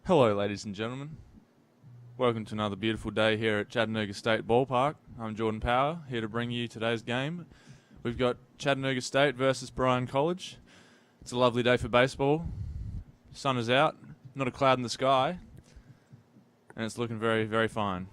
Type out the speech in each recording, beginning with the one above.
Hello, ladies and gentlemen. Welcome to another beautiful day here at Chattanooga State Ballpark. I'm Jordan Power, here to bring you today's game. We've got Chattanooga State versus Bryan College. It's a lovely day for baseball. Sun is out, not a cloud in the sky, and it's looking very, very fine.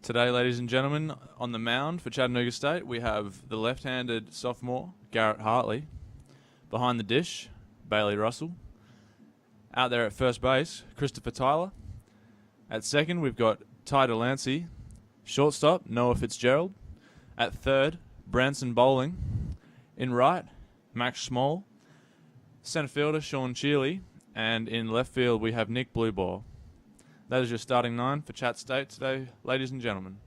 Today, ladies and gentlemen, on the mound for Chattanooga State, we have the left-handed sophomore, Garrett Hartley. Behind the dish, Bailey Russell. Out there at first base, Christopher Tyler. At second, we've got Ty Delancey. Shortstop, Noah Fitzgerald. At third, Branson Bowling. In right, Max Small. Centre fielder, Sean Cheeley. And in left field, we have Nick Blueball. That is your starting nine for Chat State today, ladies and gentlemen.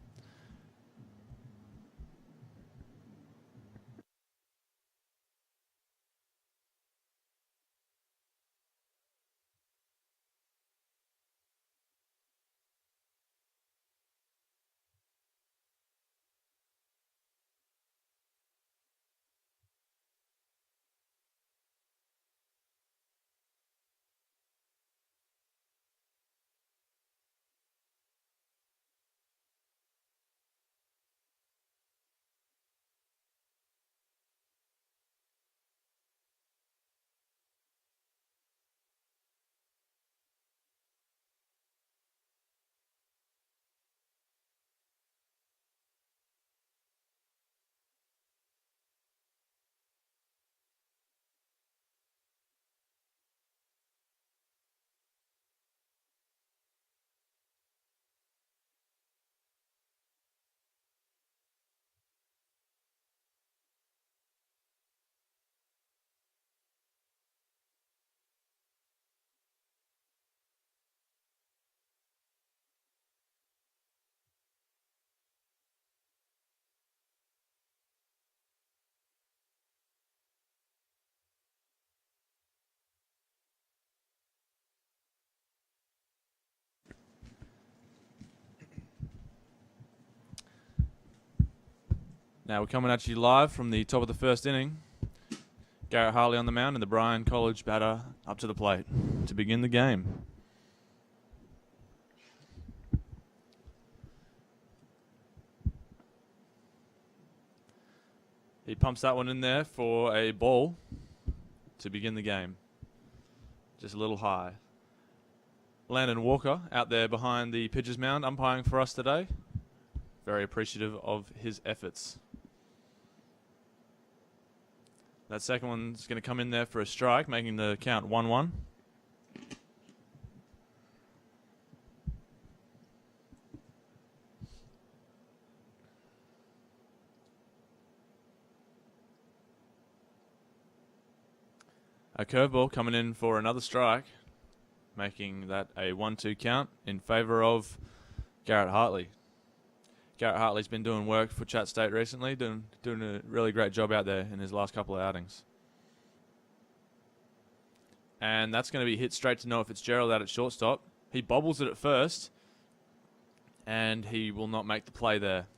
Now we're coming at you live from the top of the first inning. Garrett Hartley on the mound and the Bryan College batter up to the plate to begin the game. He pumps that one in there for a ball to begin the game. Just a little high. Landon Walker out there behind the pitcher's mound umpiring for us today. Very appreciative of his efforts. That second one's going to come in there for a strike, making the count 1-1. A curveball coming in for another strike, making that a 1-2 count in favour of Garrett Hartley. Garrett Hartley's been doing work for Chat State recently, doing a really great job out there in his last couple of outings. And that's going to be hit straight to Noah Fitzgerald out at shortstop. He bobbles it at first, and he will not make the play there.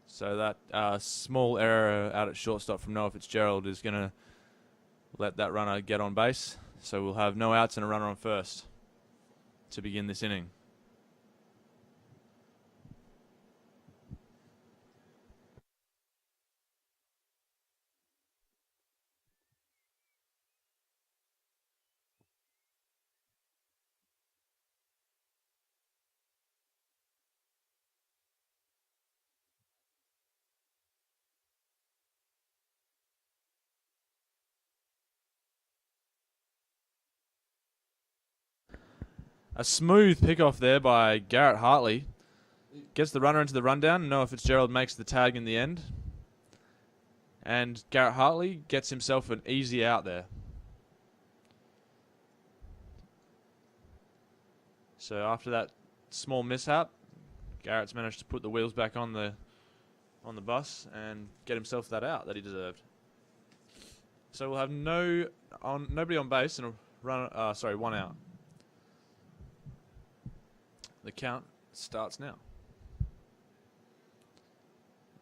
So that small error out at shortstop from Noah Fitzgerald is going to let that runner get on base. So we'll have no outs and a runner on first to begin this inning. A smooth pick-off there by Garrett Hartley. Gets the runner into the rundown. Noah Fitzgerald makes the tag in the end. And Garrett Hartley gets himself an easy out there. So after that small mishap, Garrett's managed to put the wheels back on the bus and get himself that out that he deserved. So we'll have nobody on base and one out. The count starts now.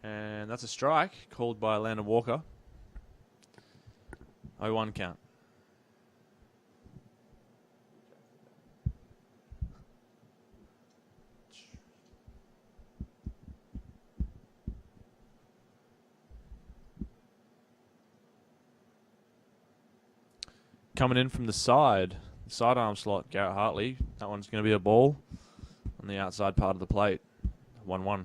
And that's a strike called by Landon Walker. 0-1 count. Coming in from the sidearm slot, Garrett Hartley. That one's going to be a ball on the outside part of the plate. 1-1.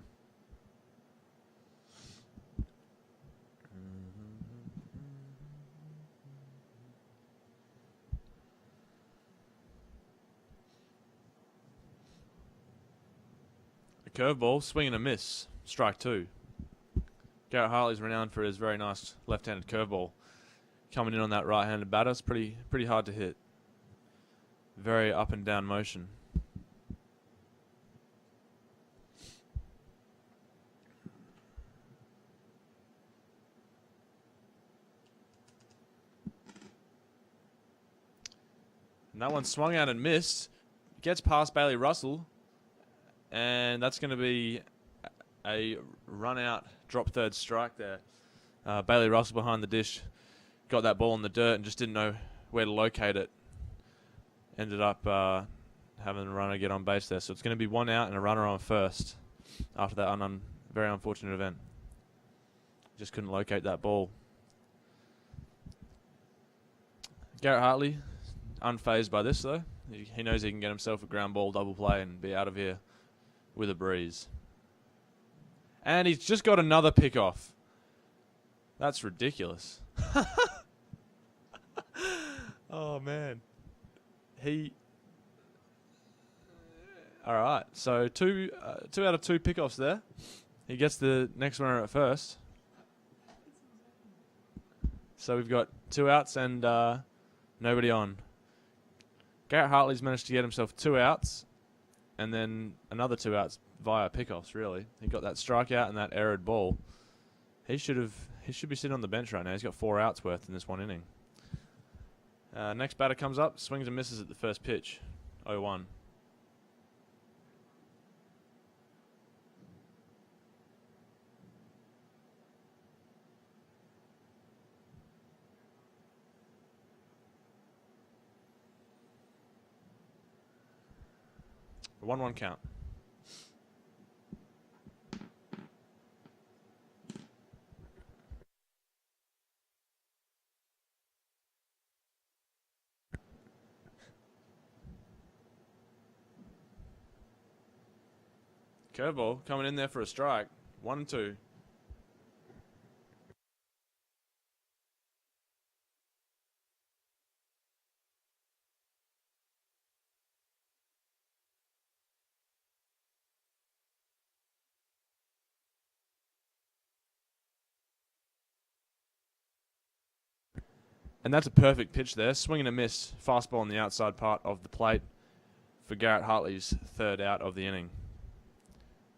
A curveball, swing and a miss. Strike 2. Garrett Hartley's renowned for his very nice left-handed curveball. Coming in on that right-handed batter, it's pretty hard to hit. Very up and down motion. And that one swung out and missed. Gets past Bailey Russell, and that's going to be a run-out, drop third strike there. Bailey Russell behind the dish. Got that ball in the dirt and just didn't know where to locate it. Ended up having the runner get on base there. So it's going to be 1 out and a runner on first after that very unfortunate event. Just couldn't locate that ball. Garrett Hartley, unfazed by this though. He knows he can get himself a ground ball double play and be out of here with a breeze. And he's just got another pick off. That's ridiculous. Oh, man. All right. So two out of 2 pickoffs there. He gets the next runner at first. So we've got 2 outs and nobody on. Garrett Hartley's managed to get himself 2 outs and then another 2 outs via pickoffs, really. He got that strikeout and that errored ball. He should be sitting on the bench right now. He's got 4 outs worth in this one inning. Next batter comes up, swings and misses at the first pitch. 0-1. A 1-1 count. Curveball coming in there for a strike. 1-2. And that's a perfect pitch there. Swing and a miss. Fastball on the outside part of the plate for Garrett Hartley's 3rd out of the inning.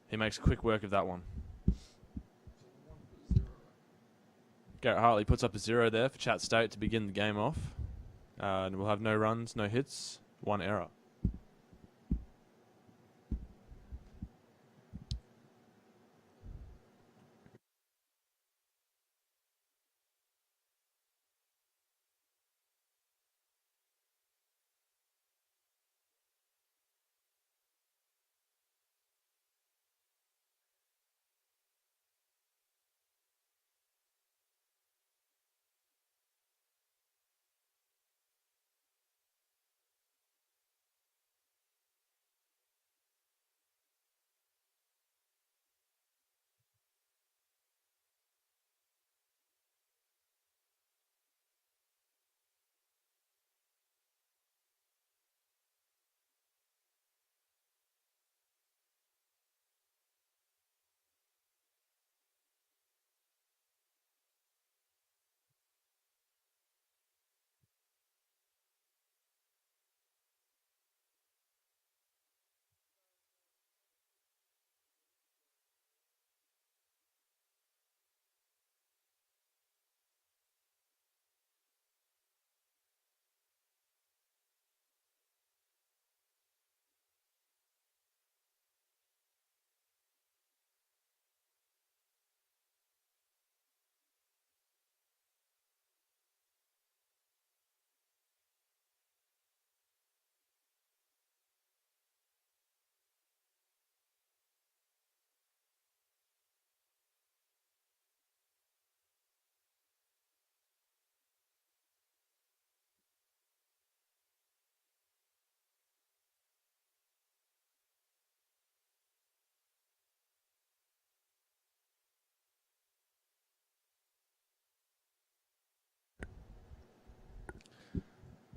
He makes quick work of that one. Garrett Hartley puts up a 0 there for Chat State to begin the game off. And we'll have no runs, no hits, 1 error.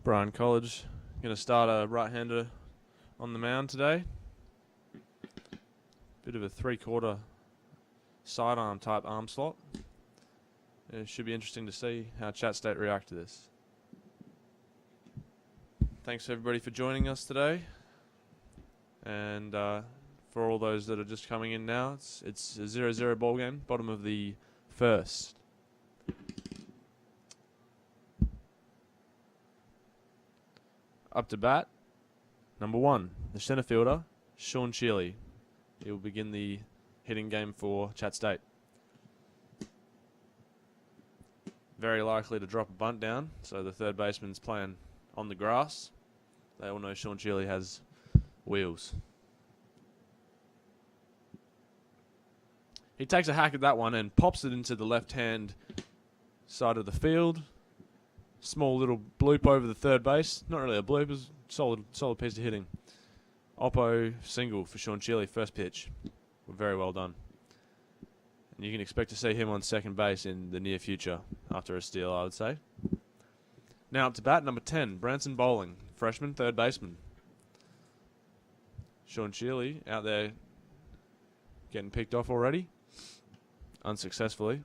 Bryan College going to start a right-hander on the mound today. Bit of a three-quarter sidearm type arm slot. It should be interesting to see how Chat State react to this. Thanks everybody for joining us today. And for all those that are just coming in now, it's a 0-0 ball game, bottom of the first. Up to bat, number 1, the center fielder, Sean Shealy. He will begin the hitting game for Chat State. Very likely to drop a bunt down, so the third baseman's playing on the grass. They all know Sean Shealy has wheels. He takes a hack at that one and pops it into the left-hand side of the field. Small little bloop over the third base. Not really a bloop, it was a solid piece of hitting. Oppo single for Sean Shealy, first pitch. Very well done. And you can expect to see him on second base in the near future after a steal, I would say. Now up to bat, number 10, Branson Bowling, freshman, third baseman. Sean Shealy out there getting picked off already, unsuccessfully.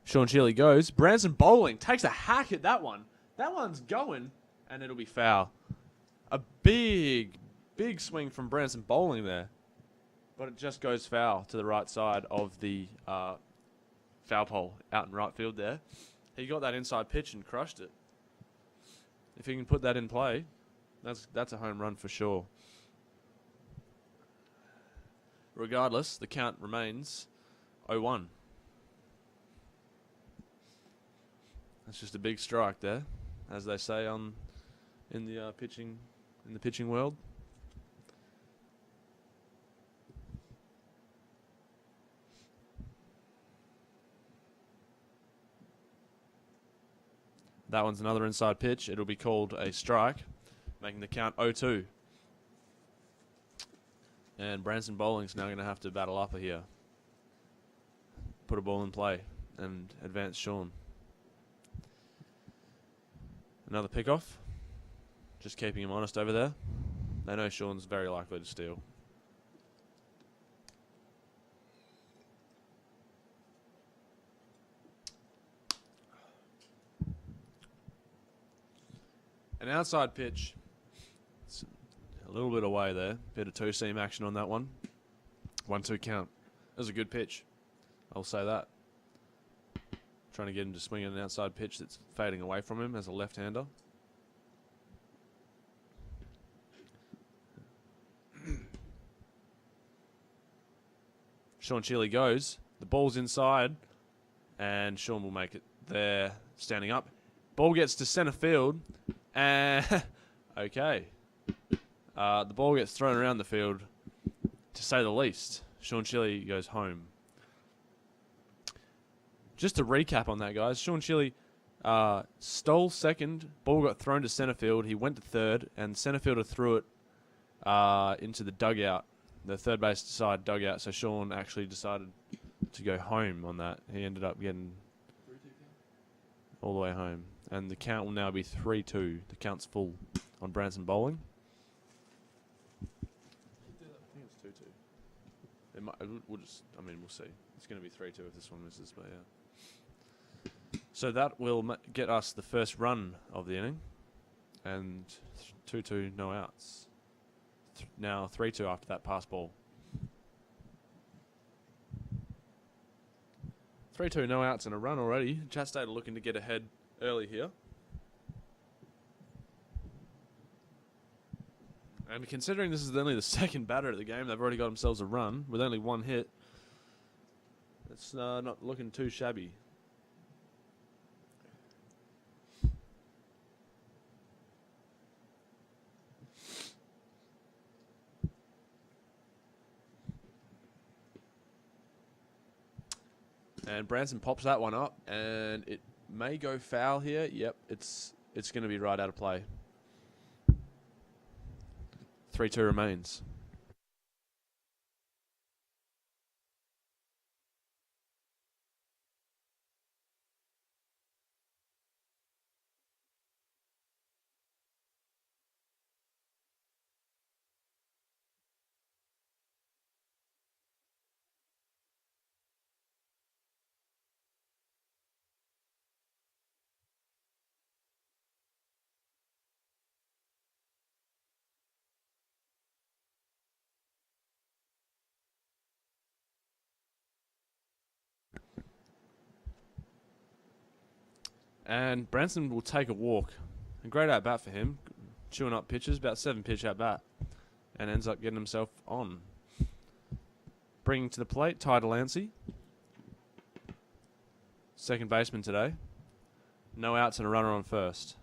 Sean Shealy goes. Branson Bowling takes a hack at that one. That one's going, and it'll be foul. A big swing from Branson Bowling there. But it just goes foul to the right side of the foul pole out in right field there. He got that inside pitch and crushed it. If he can put that in play, that's a home run for sure. Regardless, the count remains 0-1. That's just a big strike there, as they say in the pitching world. That one's another inside pitch. It'll be called a strike, making the count 0-2. And Branson Bowling's now going to have to battle up here. Put a ball in play and advance Sean. Another pickoff. Just keeping him honest over there. They know Sean's very likely to steal. An outside pitch. It's a little bit away there. Bit of two-seam action on that one. 1-2 count. That was a good pitch. I'll say that. Trying to get him to swing at an outside pitch that's fading away from him as a left-hander. Sean Shealy goes. The ball's inside, and Sean will make it there, standing up. Ball gets to center field, and okay. The ball gets thrown around the field, to say the least. Sean Shealy goes home. Just to recap on that, guys, Sean Shealy stole second. Ball got thrown to center field. He went to third, and center fielder threw it into the dugout, the third base side dugout. So Sean actually decided to go home on that. He ended up getting all the way home. And the count will now be 3-2. The count's full on Branson Bowling. I think it's 2-2. It might, we'll see. It's going to be 3-2 if this one misses, but yeah. So that will get us the first run of the inning. And 2-2, no outs. Now 3-2 after that pass ball. 3-2, no outs and a run already. Chat State are looking to get ahead early here. And considering this is only the second batter of the game, they've already got themselves a run with only one hit. It's not looking too shabby. And Branson pops that one up, and it may go foul here. Yep, it's going to be right out of play. 3-2 remains. And Branson will take a walk. A great at-bat for him. Chewing up pitches, about 7-pitch at-bat. And ends up getting himself on. Bringing to the plate, Ty Delancey. Second baseman today. No outs and a runner on first.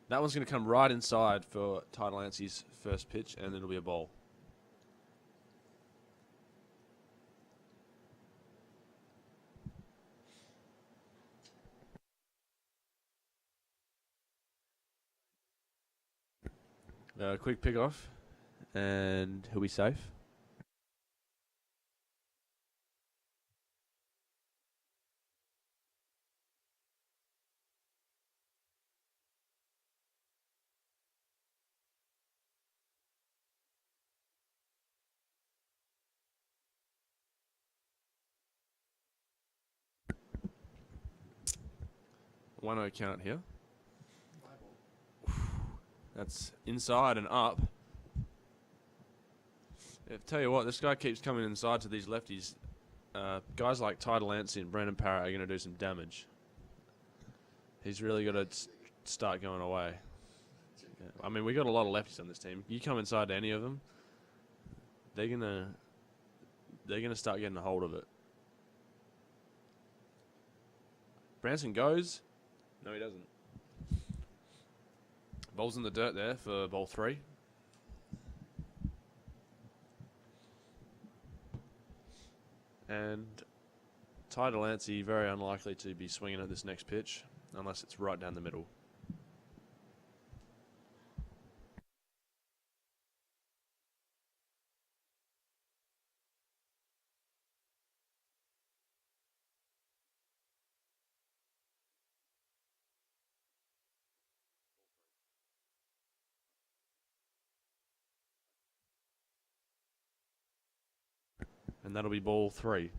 That one's going to come right inside for Ty Delancey's first pitch, and it'll be a ball. Quick pick off, and he'll be safe. One-0 count here. That's inside and up. I tell you what, this guy keeps coming inside to these lefties. Guys like Ty Delancey and Brandon Parrott are going to do some damage. He's really got to start going away. Yeah. I mean, we got a lot of lefties on this team. You come inside to any of them, they're gonna start getting a hold of it. Branson goes. No, he doesn't. Ball's in the dirt there for ball 3. And Ty Delancey very unlikely to be swinging at this next pitch unless it's right down the middle. And that'll be ball 3.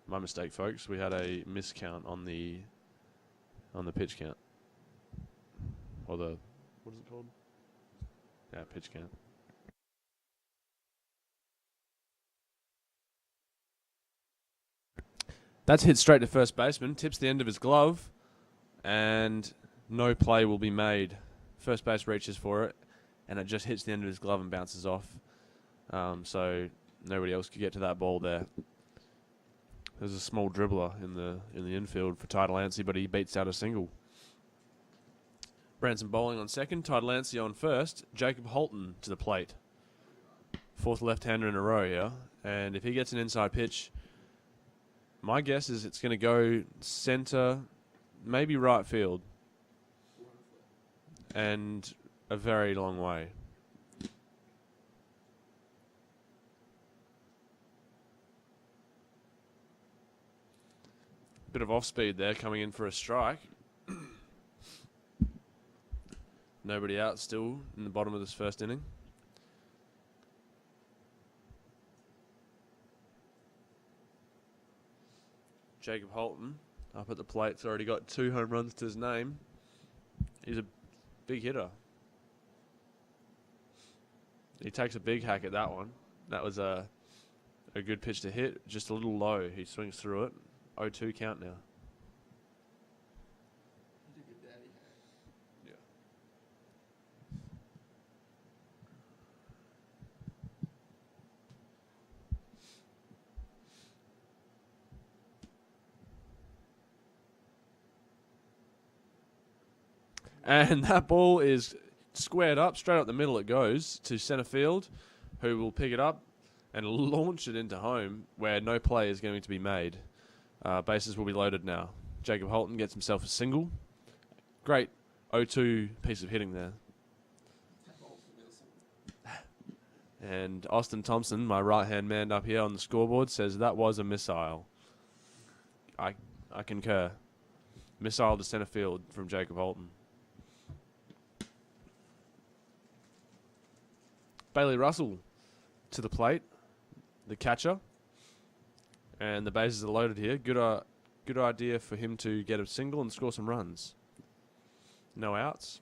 My mistake, folks. We had a miscount on the pitch count. Or the, what is it called? Yeah, pitch count. That's hit straight to first baseman. Tips the end of his glove. And no play will be made. First base reaches for it. And it just hits the end of his glove and bounces off. So nobody else could get to that ball there. There's a small dribbler in the infield for Ty Delancey, but he beats out a single. Branson bowling on second, Ty Delancey on first. Jacob Holton to the plate. Fourth left-hander in a row here. And if he gets an inside pitch, my guess is it's going to go center, maybe right field. And a very long way. Bit of off-speed there coming in for a strike. Nobody out still in the bottom of this first inning. Jacob Holton up at the plate. It's already got 2 home runs to his name. He's a big hitter. He takes a big hack at that one. That was a good pitch to hit. Just a little low. He swings through it. 0-2 count now. Yeah. And that ball is squared up, straight up the middle it goes to centre field, who will pick it up and launch it into home where no play is going to be made. Bases will be loaded now. Jacob Holton gets himself a single. Great 0-2 piece of hitting there. And Austin Thompson, my right-hand man up here on the scoreboard, says that was a missile. I concur. Missile to center field from Jacob Holton. Bailey Russell to the plate, the catcher. And the bases are loaded here. Good idea for him to get a single and score some runs. No outs.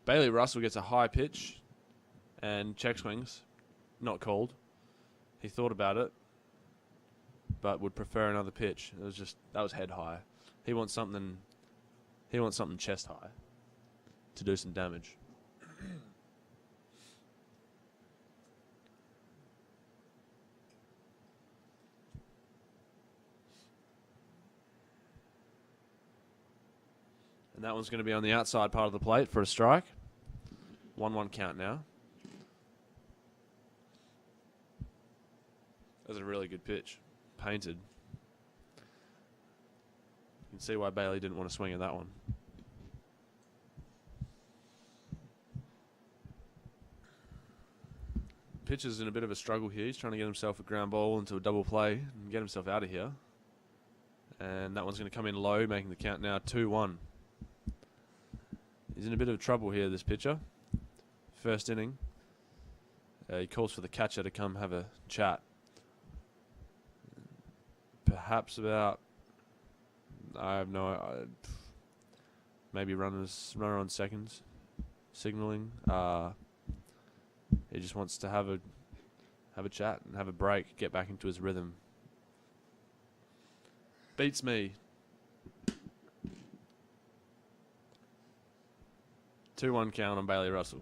Bailey Russell gets a high pitch and check swings. Not called. He thought about it, but would prefer another pitch. That was head high. He wants something chest high to do some damage. And that one's going to be on the outside part of the plate for a strike. 1-1 count now. That was a really good pitch. Painted. You can see why Bailey didn't want to swing at that one. Pitcher's in a bit of a struggle here. He's trying to get himself a ground ball into a double play and get himself out of here. And that one's going to come in low, making the count now 2-1. He's in a bit of trouble here, this pitcher. First inning. He calls for the catcher to come have a chat. Perhaps about, I have no, maybe runner on seconds, signaling. He just wants to have a chat and have a break, get back into his rhythm. Beats me. 2-1 count on Bailey Russell.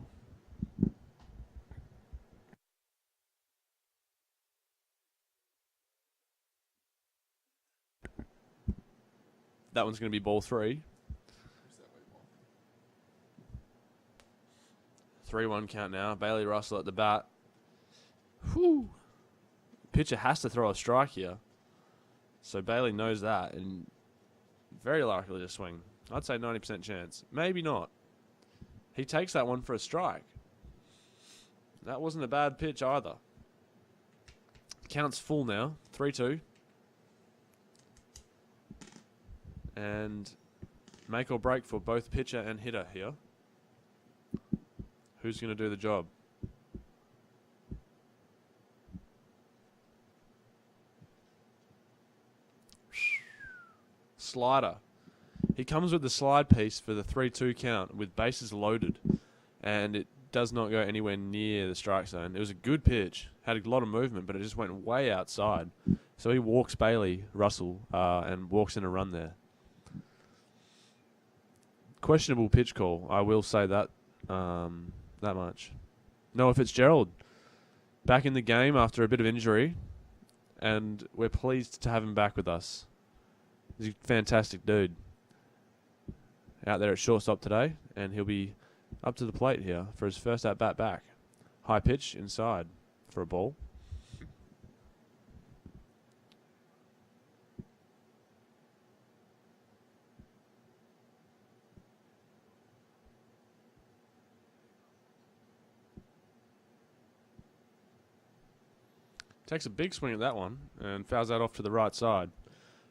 That one's going to be ball 3. 3-1 count now. Bailey Russell at the bat. Whew. Pitcher has to throw a strike here. So Bailey knows that and very likely to swing. I'd say 90% chance. Maybe not. He takes that one for a strike. That wasn't a bad pitch either. Count's full now. 3-2. And make or break for both pitcher and hitter here. Who's going to do the job? Slider. He comes with the slide piece for the 3-2 count with bases loaded. And it does not go anywhere near the strike zone. It was a good pitch. Had a lot of movement, but it just went way outside. So he walks Bailey Russell and walks in a run there. Questionable pitch call. I will say that that much. Noah Fitzgerald back in the game after a bit of injury, and we're pleased to have him back with us. He's a fantastic dude. Out there at shortstop today, and he'll be up to the plate here for his first at-bat back. High pitch inside for a ball. Takes a big swing at that one and fouls that off to the right side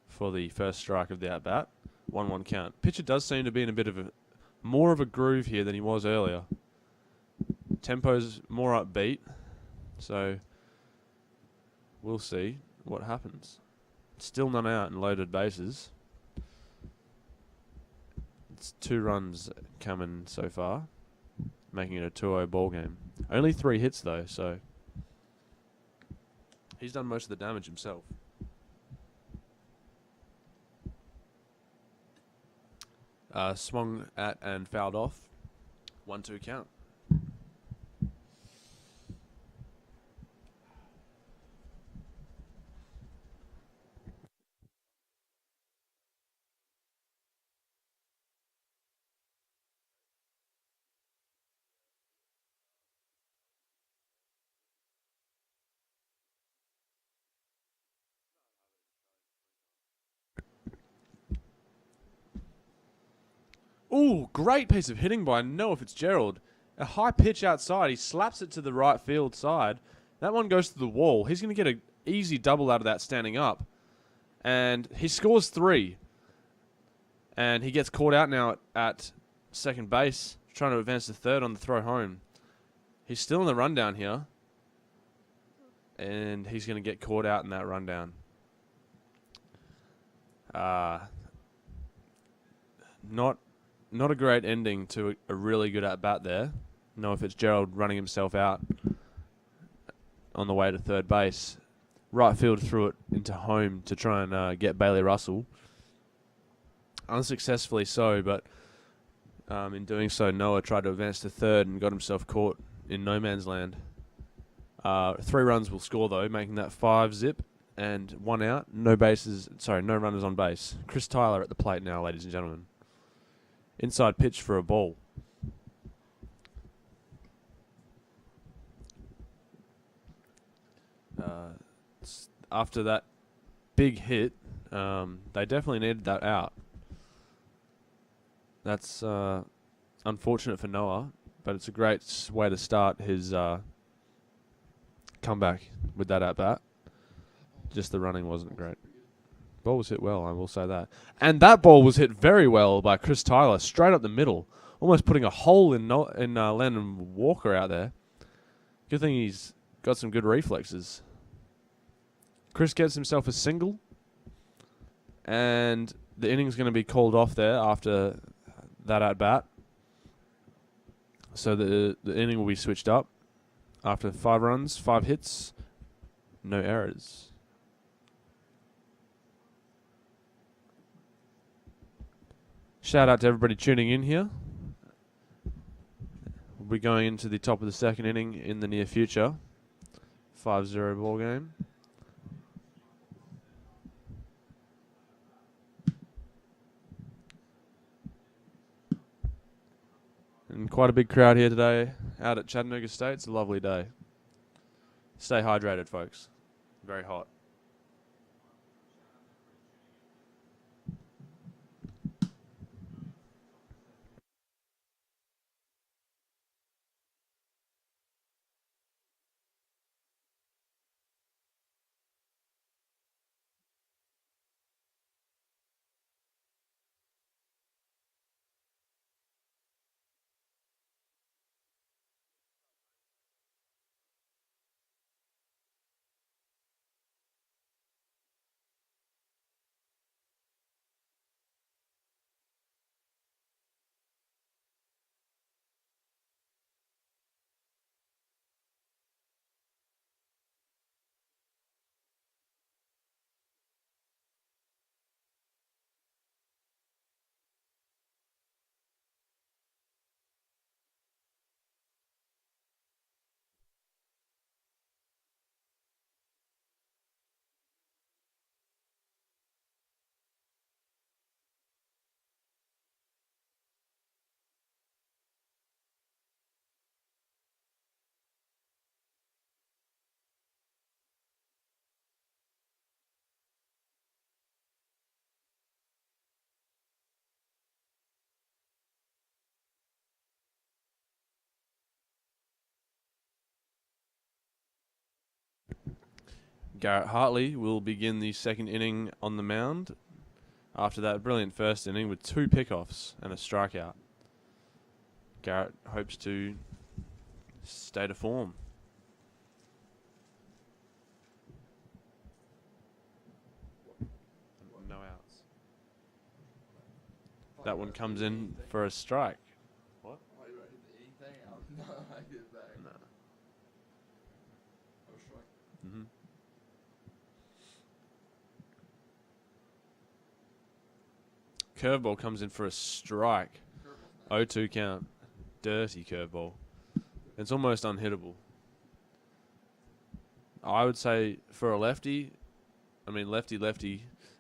for the first strike of the at-bat. 1-1 count. Pitcher does seem to be in a bit of more of a groove here than he was earlier. Tempo's more upbeat, so we'll see what happens. Still none out and loaded bases. It's 2 runs coming so far, making it a 2-0 ball game. Only 3 hits though, so he's done most of the damage himself. Swung at and fouled off. 1-2 count. Ooh, great piece of hitting by Noah Fitzgerald. A high pitch outside. He slaps it to the right field side. That one goes to the wall. He's going to get an easy double out of that standing up. And he scores 3. And he gets caught out now at second base, trying to advance to third on the throw home. He's still in the rundown here. And he's going to get caught out in that rundown. Not a great ending to a really good at-bat there. Noah Fitzgerald running himself out on the way to third base. Right field threw it into home to try and get Bailey Russell. Unsuccessfully so, but in doing so, Noah tried to advance to third and got himself caught in no man's land. 3 runs will score, though, making that 5-zip and 1 out. No runners on base. Chris Tyler at the plate now, ladies and gentlemen. Inside pitch for a ball. After that big hit, they definitely needed that out. That's unfortunate for Noah, but it's a great way to start his comeback with that at-bat. Just the running wasn't great. Ball was hit well, I will say that. And that ball was hit very well by Chris Tyler, straight up the middle, almost putting a hole in Landon Walker out there. Good thing he's got some good reflexes. Chris gets himself a single, and the inning's going to be called off there after that at-bat. So the inning will be switched up after 5 runs, 5 hits, no errors. Shout out to everybody tuning in here. We'll be going into the top of the second inning in the near future. 5-0 ball game. And quite a big crowd here today out at Chattanooga State. It's a lovely day. Stay hydrated, folks. Very hot. Garrett Hartley will begin the second inning on the mound after that brilliant first inning with 2 pickoffs and a strikeout. Garrett hopes to stay to form. No outs. That one comes in for a strike. What? No. Mm-hmm. Curveball comes in for a strike. 0-2 count. Dirty curveball. It's almost unhittable. I would say for a lefty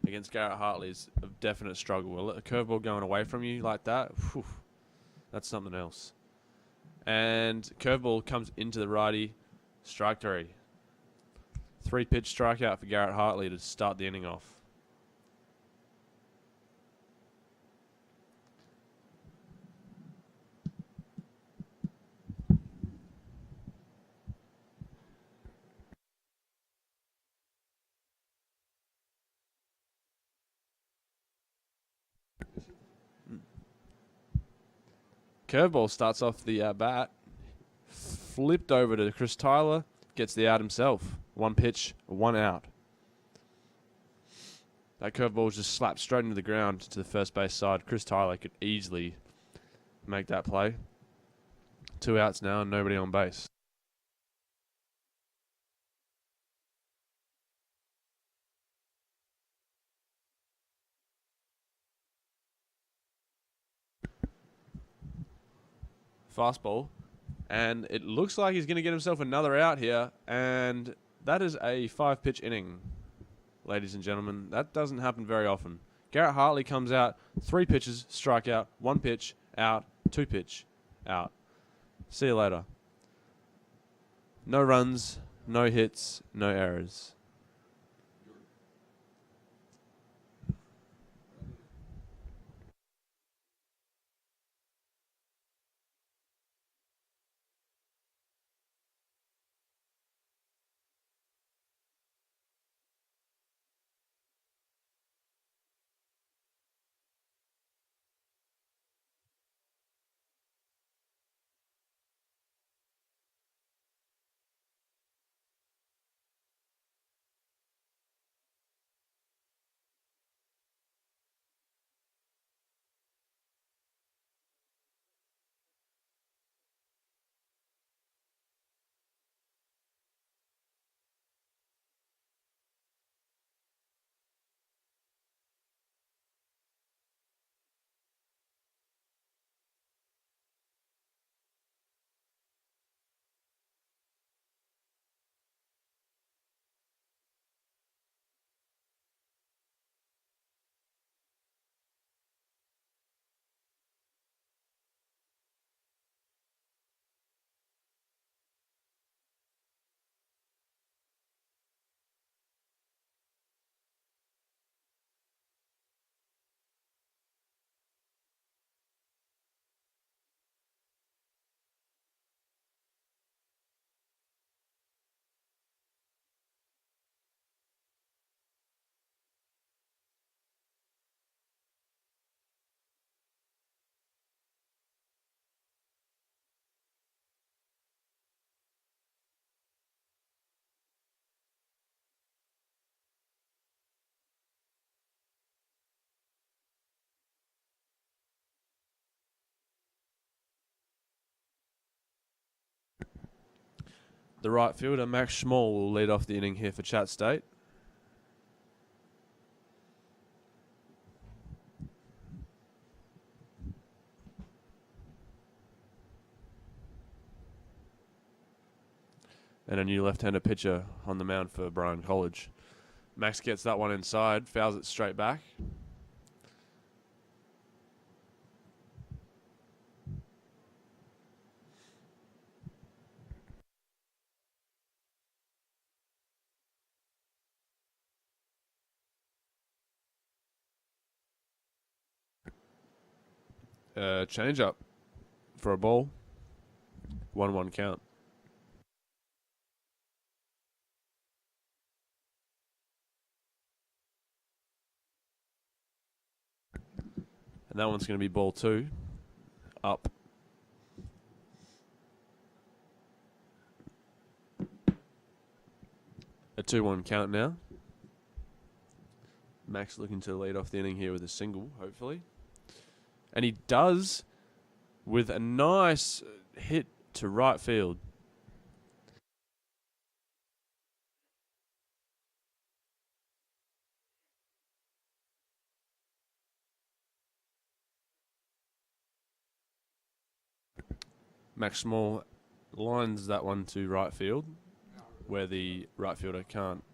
against Garrett Hartley is a definite struggle. A curveball going away from you like that, whew, that's something else. And curveball comes into the righty. Strike 3. 3-pitch strikeout for Garrett Hartley to start the inning off. Curveball starts off the bat. Flipped over to Chris Tyler. Gets the out himself. 1 pitch, 1 out. That curveball was just slapped straight into the ground to the first base side. Chris Tyler could easily make that play. 2 outs now and nobody on base. Fastball. And it looks like he's going to get himself another out here. And that is a 5-pitch inning, ladies and gentlemen. That doesn't happen very often. Garrett Hartley comes out, 3 pitches, strikeout, 1 pitch, out, 2 pitch, out. See you later. No runs, no hits, no errors. The right fielder, Max Schmall, will lead off the inning here for Chat State. And a new left-hander pitcher on the mound for Bryan College. Max gets that one inside, fouls it straight back. Change up for a ball. 1-1 count. And that one's going to be ball 2. Up. A 2-1 count now. Max looking to lead off the inning here with a single, hopefully. And he does with a nice hit to right field. Max Small lines that one to right field, where the right fielder can't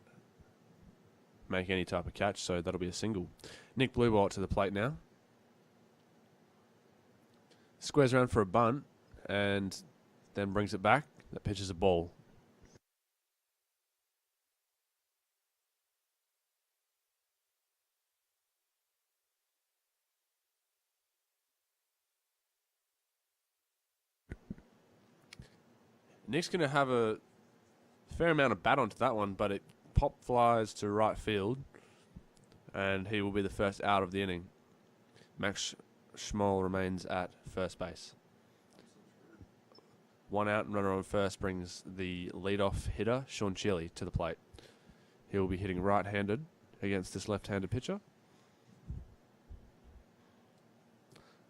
make any type of catch, so that'll be a single. Nick Bluebolt to the plate now. Squares around for a bunt and then brings it back. That pitch is a ball. Nick's going to have a fair amount of bat onto that one, but it pop flies to right field, and he will be the first out of the inning. Max Schmoll remains at first base. One out and runner on first brings the leadoff hitter, Sean Chili, to the plate. He'll be hitting right-handed against this left-handed pitcher.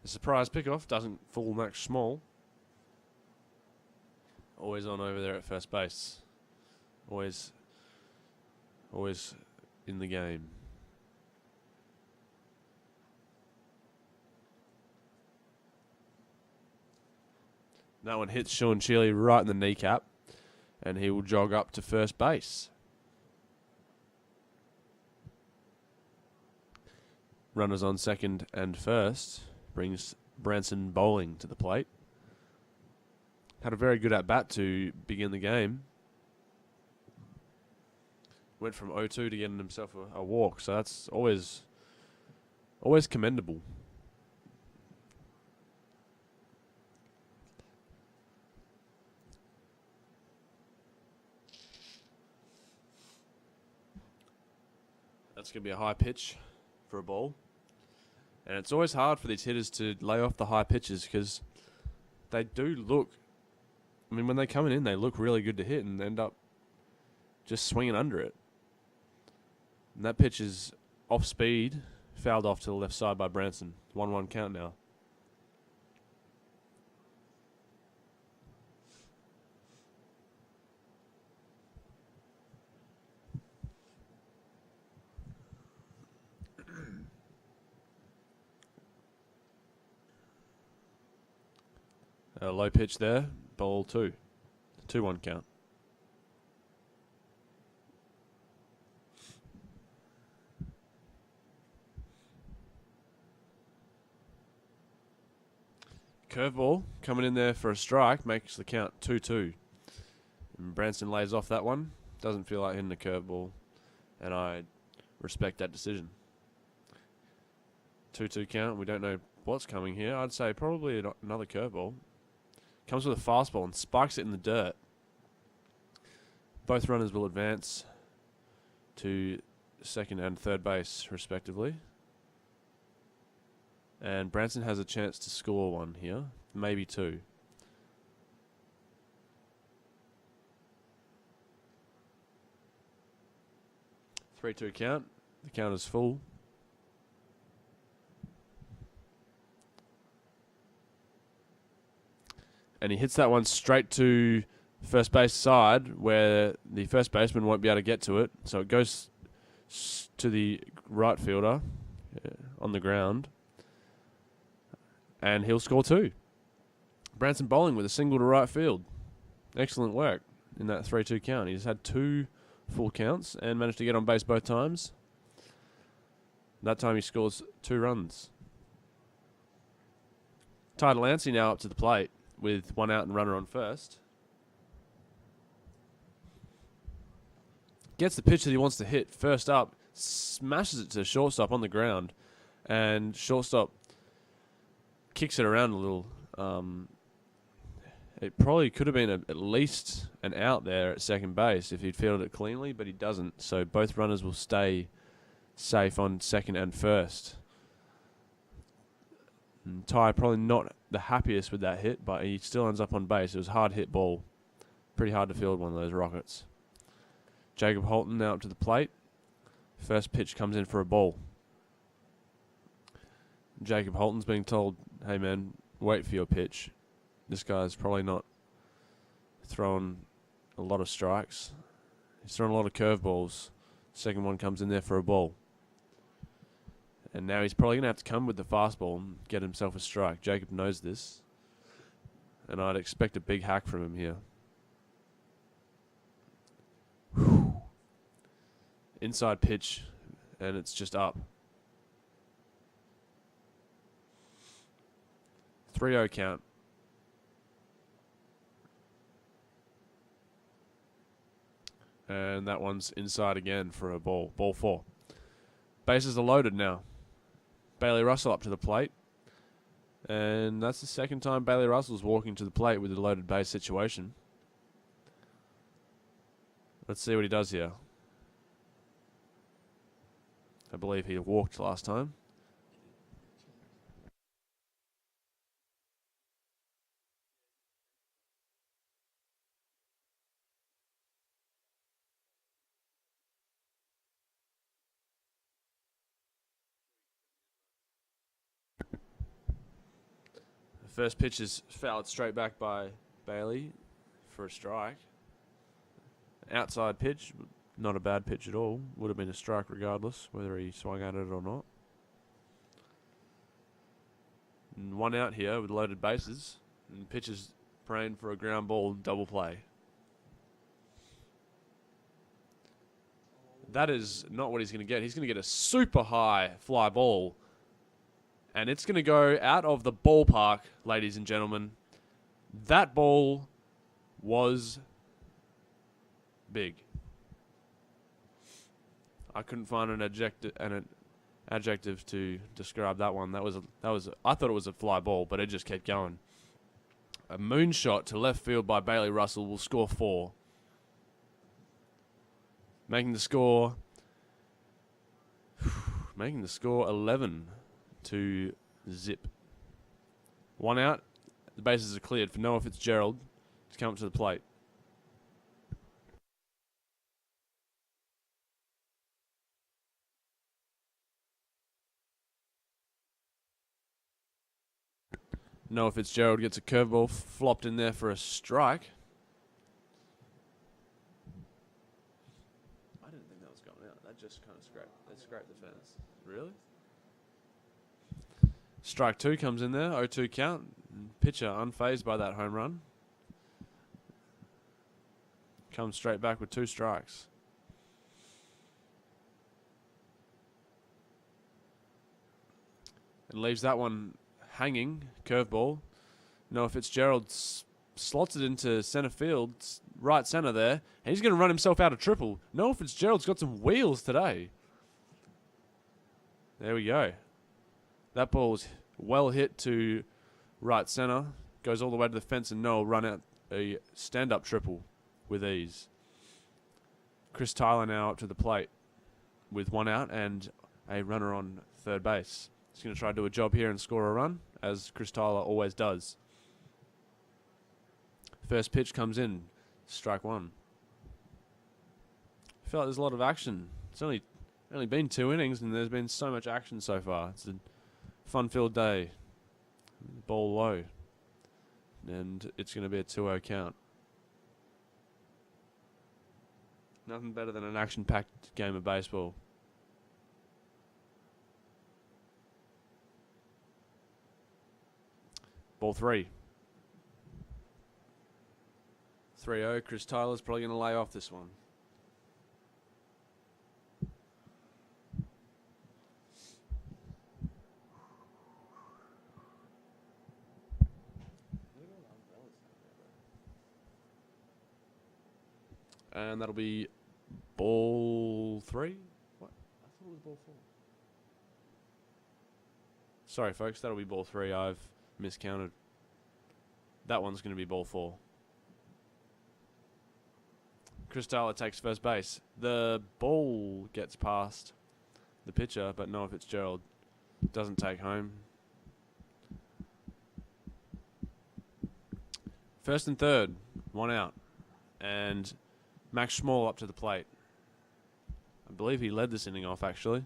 The surprise pickoff doesn't fool Max Small. Always on over there at first base. Always in the game. That one hits Sean Chili right in the kneecap, and he will jog up to first base. Runners on second and first brings Branson Bowling to the plate. Had a very good at-bat to begin the game. Went from 0-2 to getting himself a walk, so that's always commendable. That's going to be a high pitch for a ball. And it's always hard for these hitters to lay off the high pitches because they do look, I mean, when they're coming in, they look really good to hit and end up just swinging under it. And that pitch is off speed, fouled off to the left side by Branson. 1-1 count now. A low pitch there, ball 2. 2-1 count. Curveball coming in there for a strike makes the count 2-2. And Branson lays off that one. Doesn't feel like hitting the curveball, and I respect that decision. 2-2 count. We don't know what's coming here. I'd say probably another curveball. Comes with a fastball and spikes it in the dirt. Both runners will advance to second and third base, respectively. And Branson has a chance to score one here, maybe 2. Three-two count. The count is full. And he hits that one straight to first base side where the first baseman won't be able to get to it. So it goes to the right fielder on the ground. And he'll score 2. Branson Bowling with a single to right field. Excellent work in that 3-2 count. He's had 2 full counts and managed to get on base both times. That time he scores 2 runs. Ty Delancey now up to the plate with 1 out and runner on first. Gets the pitch that he wants to hit first up, smashes it to shortstop on the ground, and shortstop kicks it around a little. It probably could have been at least an out there at second base if he'd fielded it cleanly, but he doesn't. So both runners will stay safe on second and first. And Ty probably not the happiest with that hit, but he still ends up on base. It was a hard hit ball. Pretty hard to field one of those rockets. Jacob Holton now up to the plate. First pitch comes in for a ball. Jacob Holton's being told, hey man, wait for your pitch. This guy's probably not throwing a lot of strikes. He's throwing a lot of curveballs. Second one comes in there for a ball. And now he's probably going to have to come with the fastball and get himself a strike. Jacob knows this. And I'd expect a big hack from him here. Whew. Inside pitch, and it's just up. 3-0 count. And that one's inside again for a ball. Ball 4. Bases are loaded now. Bailey Russell up to the plate. And that's the second time Bailey Russell's walking to the plate with a loaded base situation. Let's see what he does here. I believe he walked last time. First pitch is fouled straight back by Bailey for a strike. Outside pitch, not a bad pitch at all. Would have been a strike regardless, whether he swung at it or not. And one out here with loaded bases. And pitch is praying for a ground ball double play. That is not what he's going to get. He's going to get a super high fly ball. And it's going to go out of the ballpark, ladies and gentlemen. That ball was big. I couldn't find an adjective to describe that one. I thought it was a fly ball, but it just kept going. A moonshot to left field by Bailey Russell will score 4. Making the score 11 to zip. One out. The bases are cleared for Noah Fitzgerald to come up to the plate. Noah Fitzgerald gets a curveball flopped in there for a strike. I didn't think that was going out. That just kind of scraped the fence. Really? Strike 2 comes in there. 0-2 count. Pitcher unfazed by that home run. Comes straight back with 2 strikes. And leaves that one hanging. Curveball. Noah Fitzgerald slots it into center field, right center there, and he's going to run himself out of triple. Noah Fitzgerald's got some wheels today. There we go. That ball's well hit to right center, goes all the way to the fence, and Noah run out a stand-up triple with ease. Chris Tyler now up to the plate with 1 out and a runner on third base. He's going to try to do a job here and score a run, as Chris Tyler always does. First pitch comes in, strike 1. I feel like there's a lot of action. It's only been 2 innings and there's been so much action so far. It's a fun-filled day. Ball low. And it's going to be a 2-0 count. Nothing better than an action-packed game of baseball. Ball 3. 3-0. Chris Tyler's probably going to lay off this one. And that'll be ball 3. What? I thought it was ball 4. Sorry, folks. That'll be ball 3. I've miscounted. That one's going to be ball 4. Chris Tyler takes first base. The ball gets past the pitcher, but Noah Fitzgerald doesn't take home. First and third, 1 out. And Max Small up to the plate. I believe he led this inning off, actually.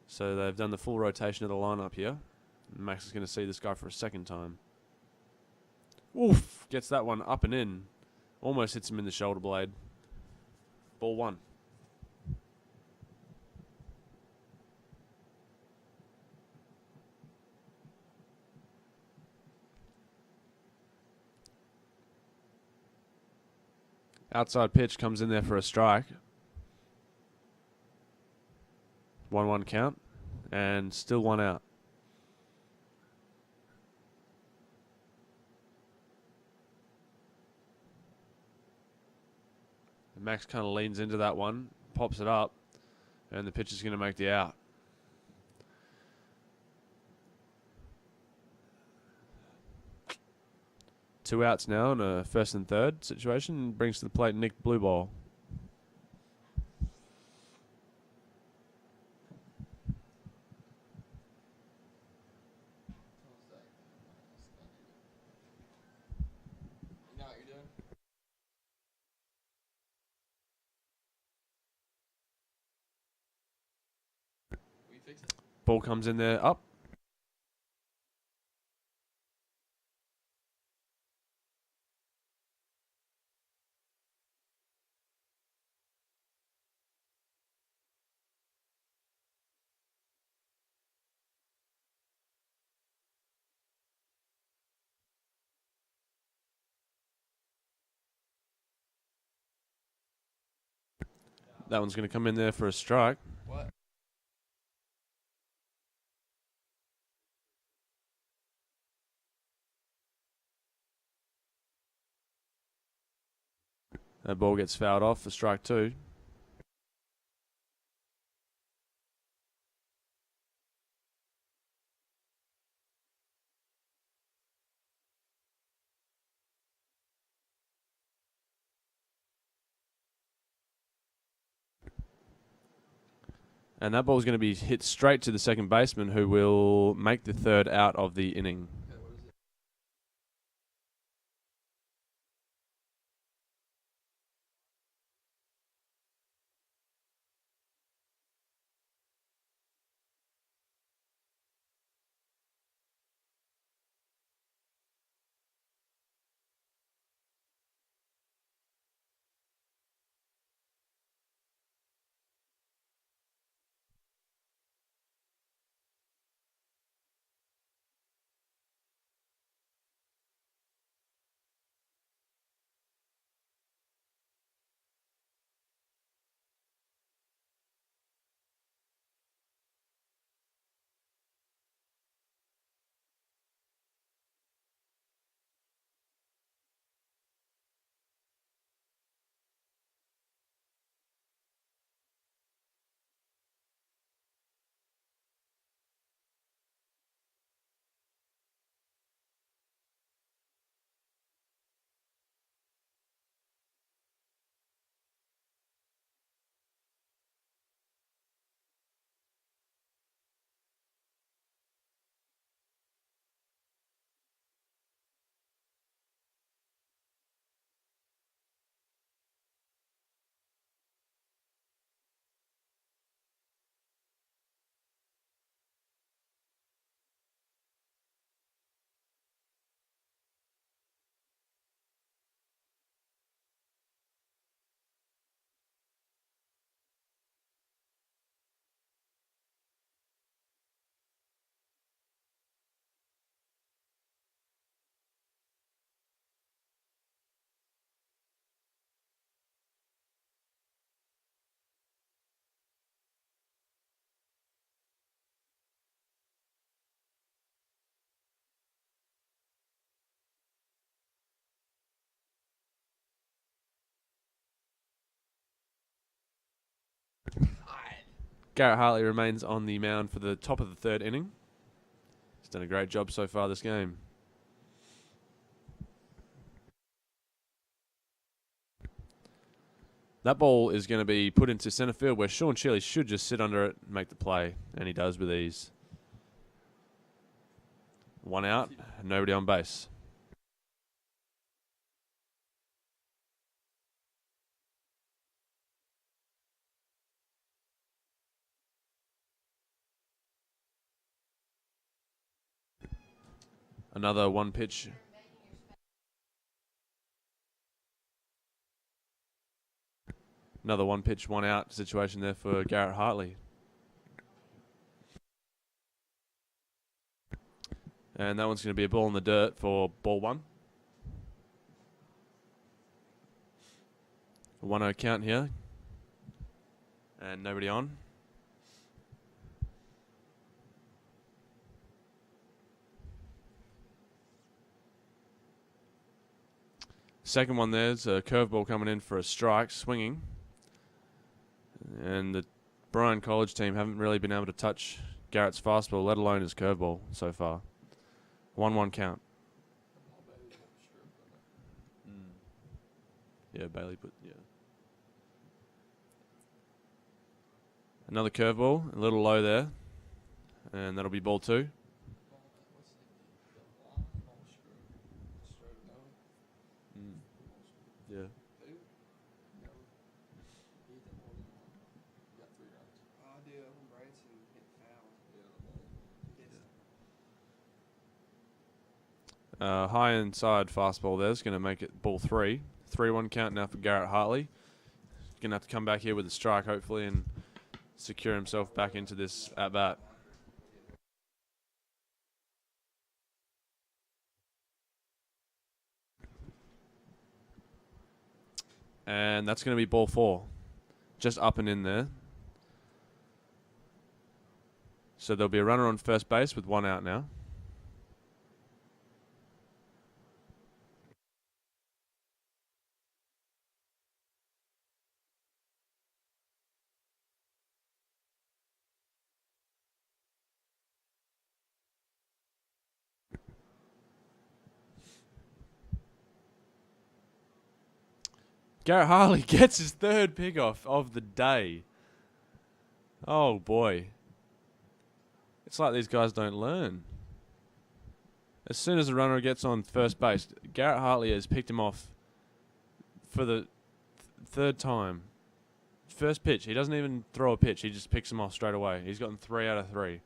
So they've done the full rotation of the lineup here. Max is going to see this guy for a second time. Oof! Gets that one up and in. Almost hits him in the shoulder blade. Ball 1. Outside pitch comes in there for a strike. 1-1 count. And still 1 out. Max kind of leans into that one, pops it up, and the pitcher's going to make the out. Two outs now in a first and third situation. Brings to the plate Nick Blueball. Ball comes in there, up. That one's going to come in there for a strike. What? That ball gets fouled off for strike 2. And that ball's going to be hit straight to the second baseman, who will make the third out of the inning. Garrett Hartley remains on the mound for the top of the third inning. He's done a great job so far this game. That ball is going to be put into centre field, where Sean Chile should just sit under it and make the play, and he does with ease. 1 out, nobody on base. Another one pitch. Another 1 pitch, 1 out situation there for Garrett Hartley. And that one's going to be a ball in the dirt for ball 1. 1-0 count here. And nobody on. Second one there's a curveball coming in for a strike, swinging. And the Bryan College team haven't really been able to touch Garrett's fastball, let alone his curveball so far. 1-1 count. Yeah, Bailey put, yeah. Another curveball, a little low there. And that'll be ball 2. Yeah. High inside fastball there's going to make it ball 3. 3-1 count now for Garrett Hartley. Going to have to come back here with a strike, hopefully, and secure himself back into this at-bat. And that's going to be ball 4. just up and in there. So there'll be a runner on first base with 1 out now. Garrett Harley gets his 3rd pickoff of the day. Oh, boy. It's like these guys don't learn. As soon as the runner gets on first base, Garrett Hartley has picked him off for the 3rd time. First pitch, he doesn't even throw a pitch. He just picks him off straight away. He's gotten 3 out of 3.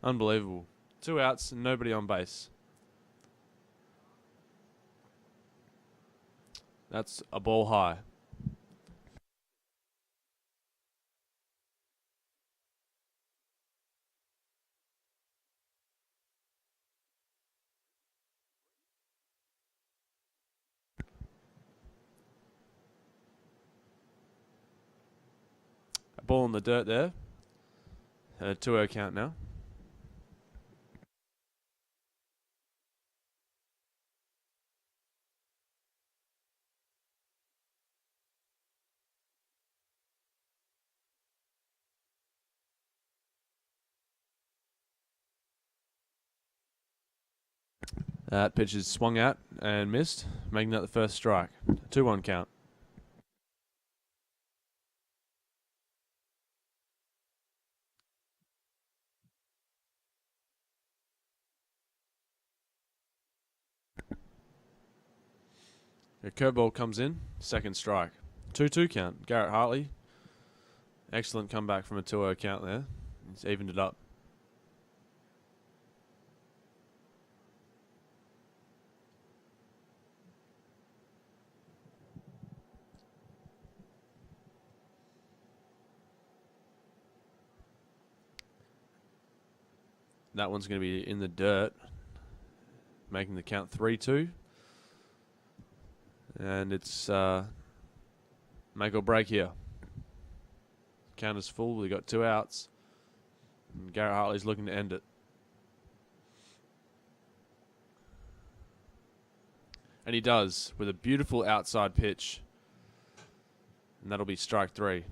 Unbelievable. 2 outs and nobody on base. That's a ball high. A ball in the dirt there. A 2-0 count now. That pitch is swung at and missed, making that the first strike. 2-1 count. A curveball comes in, 2nd strike. 2-2 count. Garrett Hartley. Excellent comeback from a 2-0 count there. He's evened it up. That one's going to be in the dirt, making the count 3-2. And it's make or break here. Count is full. We've got 2 outs. And Garrett Hartley's looking to end it. And he does with a beautiful outside pitch. And that'll be strike 3.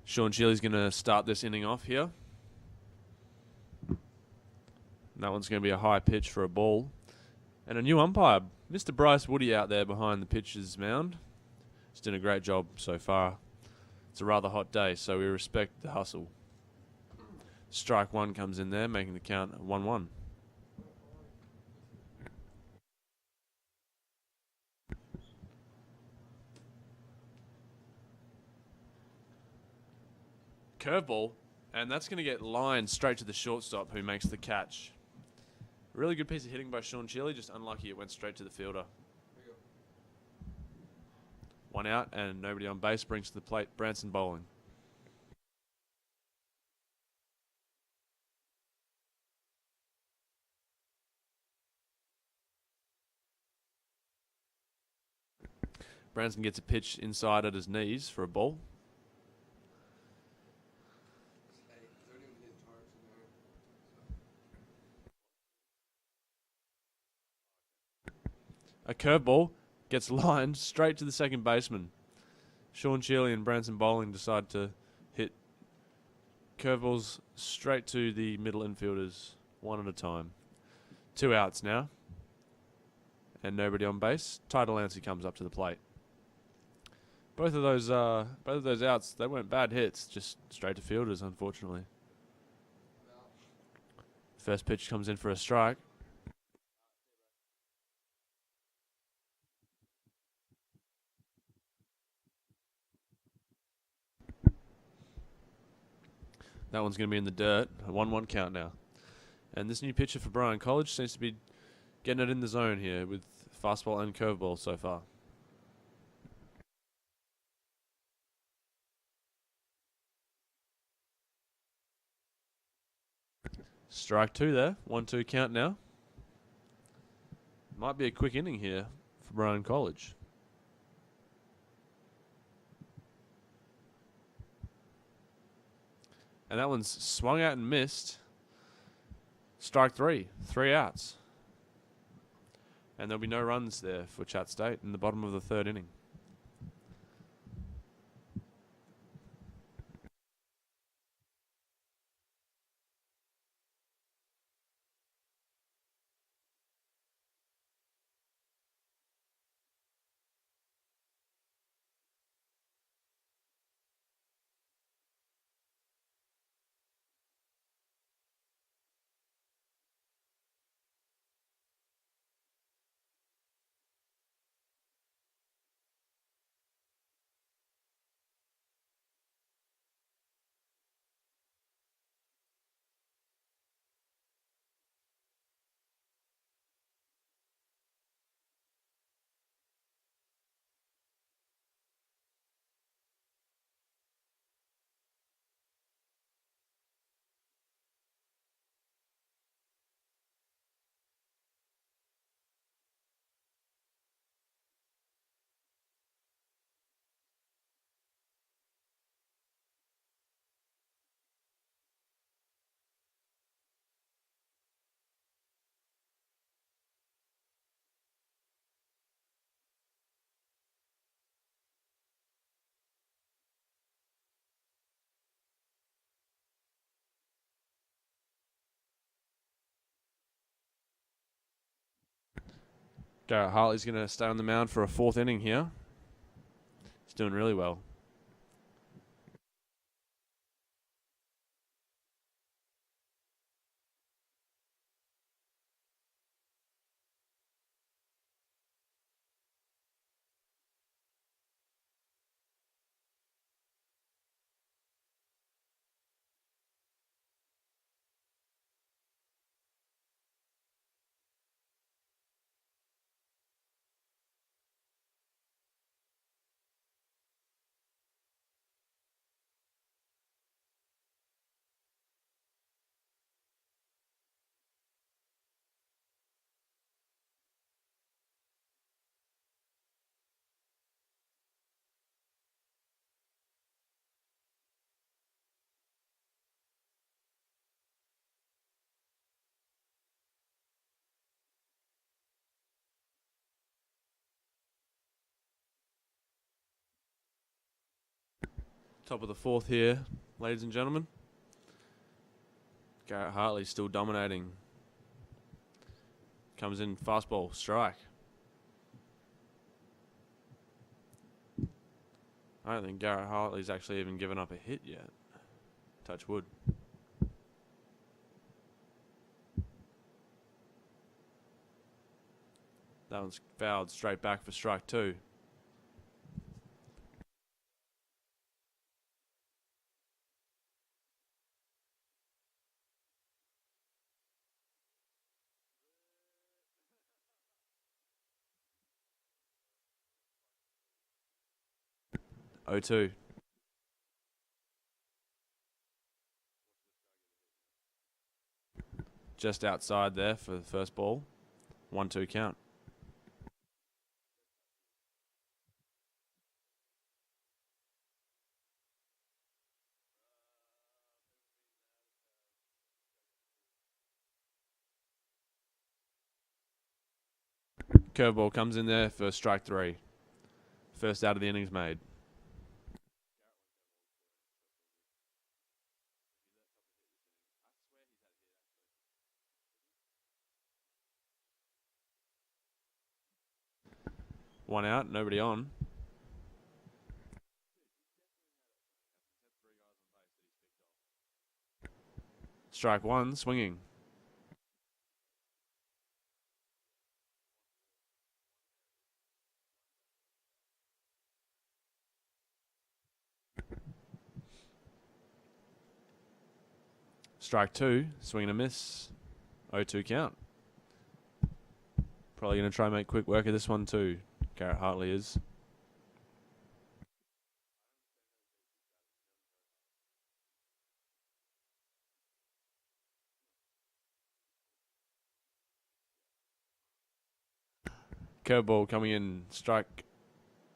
Sean Chili's going to start this inning off here. And that one's going to be a high pitch for a ball. And a new umpire, Mr. Bryce Woody, out there behind the pitcher's mound. He's doing a great job so far. It's a rather hot day, so we respect the hustle. Strike one comes in there, making the count 1-1. Curveball, and that's going to get lined straight to the shortstop, who makes the catch. Really good piece of hitting by Sean Chili, just unlucky it went straight to the fielder. One out and nobody on base, brings to the plate Branson bowling. Branson gets a pitch inside at his knees for a ball. A curveball gets lined straight to the second baseman. Sean Chili and Branson Bowling decide to hit curveballs straight to the middle infielders, one at a time. 2 outs now, and nobody on base. Ty Delancey comes up to the plate. Both of those outs, they weren't bad hits, just straight to fielders, unfortunately. First pitch comes in for a strike. That one's going to be in the dirt. A 1-1 count now. And this new pitcher for Bryan College seems to be getting it in the zone here with fastball and curveball so far. Strike 2 there. 1-2 count now. Might be a quick inning here for Bryan College. And that one's swung out and missed. Strike 3. 3 outs. And there'll be no runs there for Chat State in the bottom of the 3rd inning. Garrett Hartley's going to stay on the mound for a 4th inning here. He's doing really well. Top of the fourth here, ladies and gentlemen. Garrett Hartley still dominating. Comes in fastball, strike. I don't think Garrett Hartley's actually even given up a hit yet. Touch wood. That one's fouled straight back for strike 2. Oh two. Just outside there for the first ball. 1-2 count. Curveball comes in there for strike 3. First out of the innings made. One out, nobody on. Strike 1, swinging. Strike 2, swing and a miss. 0-2 count. Probably going to try and make quick work of this one too. Garrett Hartley is. Curveball coming in, strike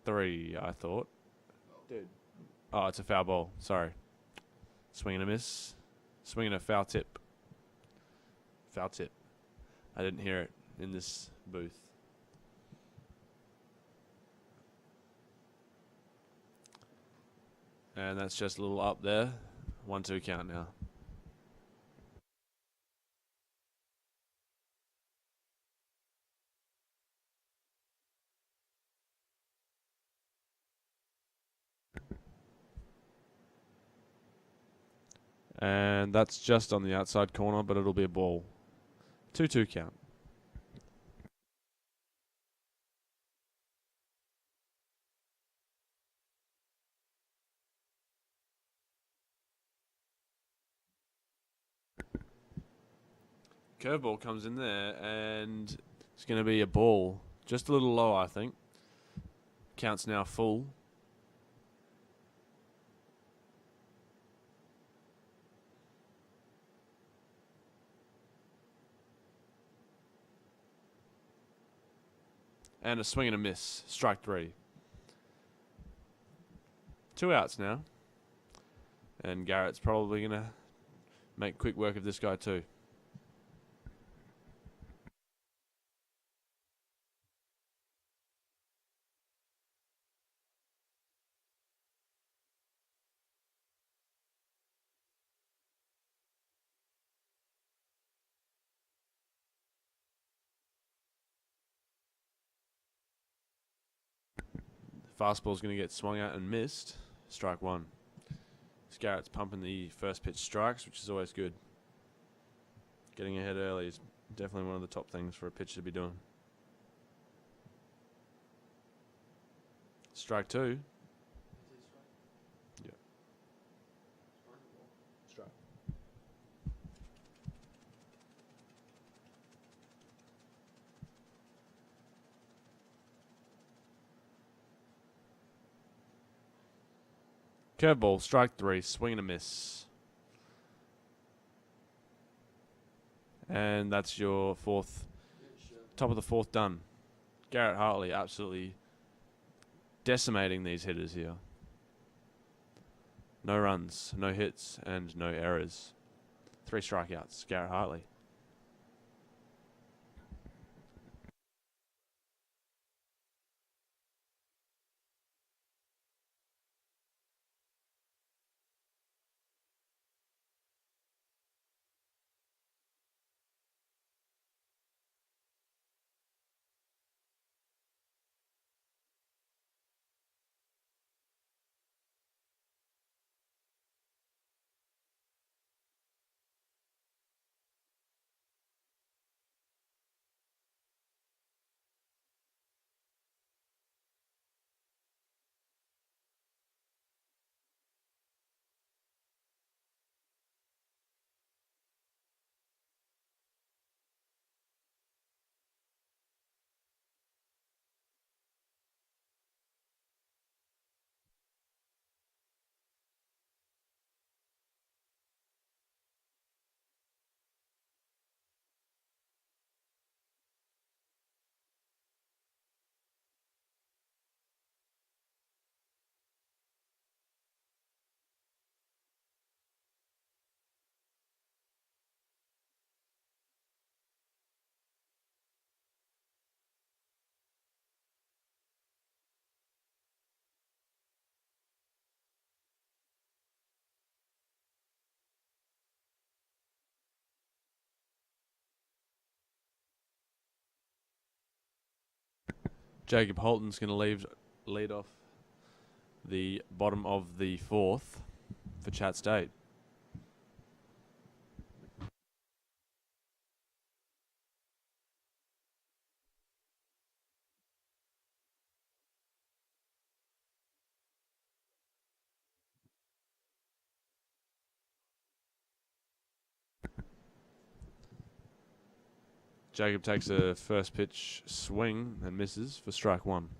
3, I thought. Dude. Oh, it's a foul ball. Sorry. Swing and a miss. Swing and a foul tip. Foul tip. I didn't hear it in this booth. And that's just a little up there. 1-2 count now. And that's just on the outside corner, but it'll be a ball. 2-2 count. Curveball comes in there, and it's going to be a ball. Just a little low, I think. Count's now full. And a swing and a miss. Strike 3. 2 outs now. And Garrett's probably going to make quick work of this guy too. Fastball's going to get swung at and missed. Strike 1. Garrett's pumping the first pitch strikes, which is always good. Getting ahead early is definitely one of the top things for a pitcher to be doing. Strike 2. Yeah. Strike. Curveball, strike 3, swing and a miss. And that's your top of the fourth done. Garrett Hartley absolutely decimating these hitters here. No runs, no hits, and no errors. 3 strikeouts, Garrett Hartley. Jacob Holton's going to lead off the bottom of the fourth for Chat State. Jacob takes a first pitch swing and misses for strike one.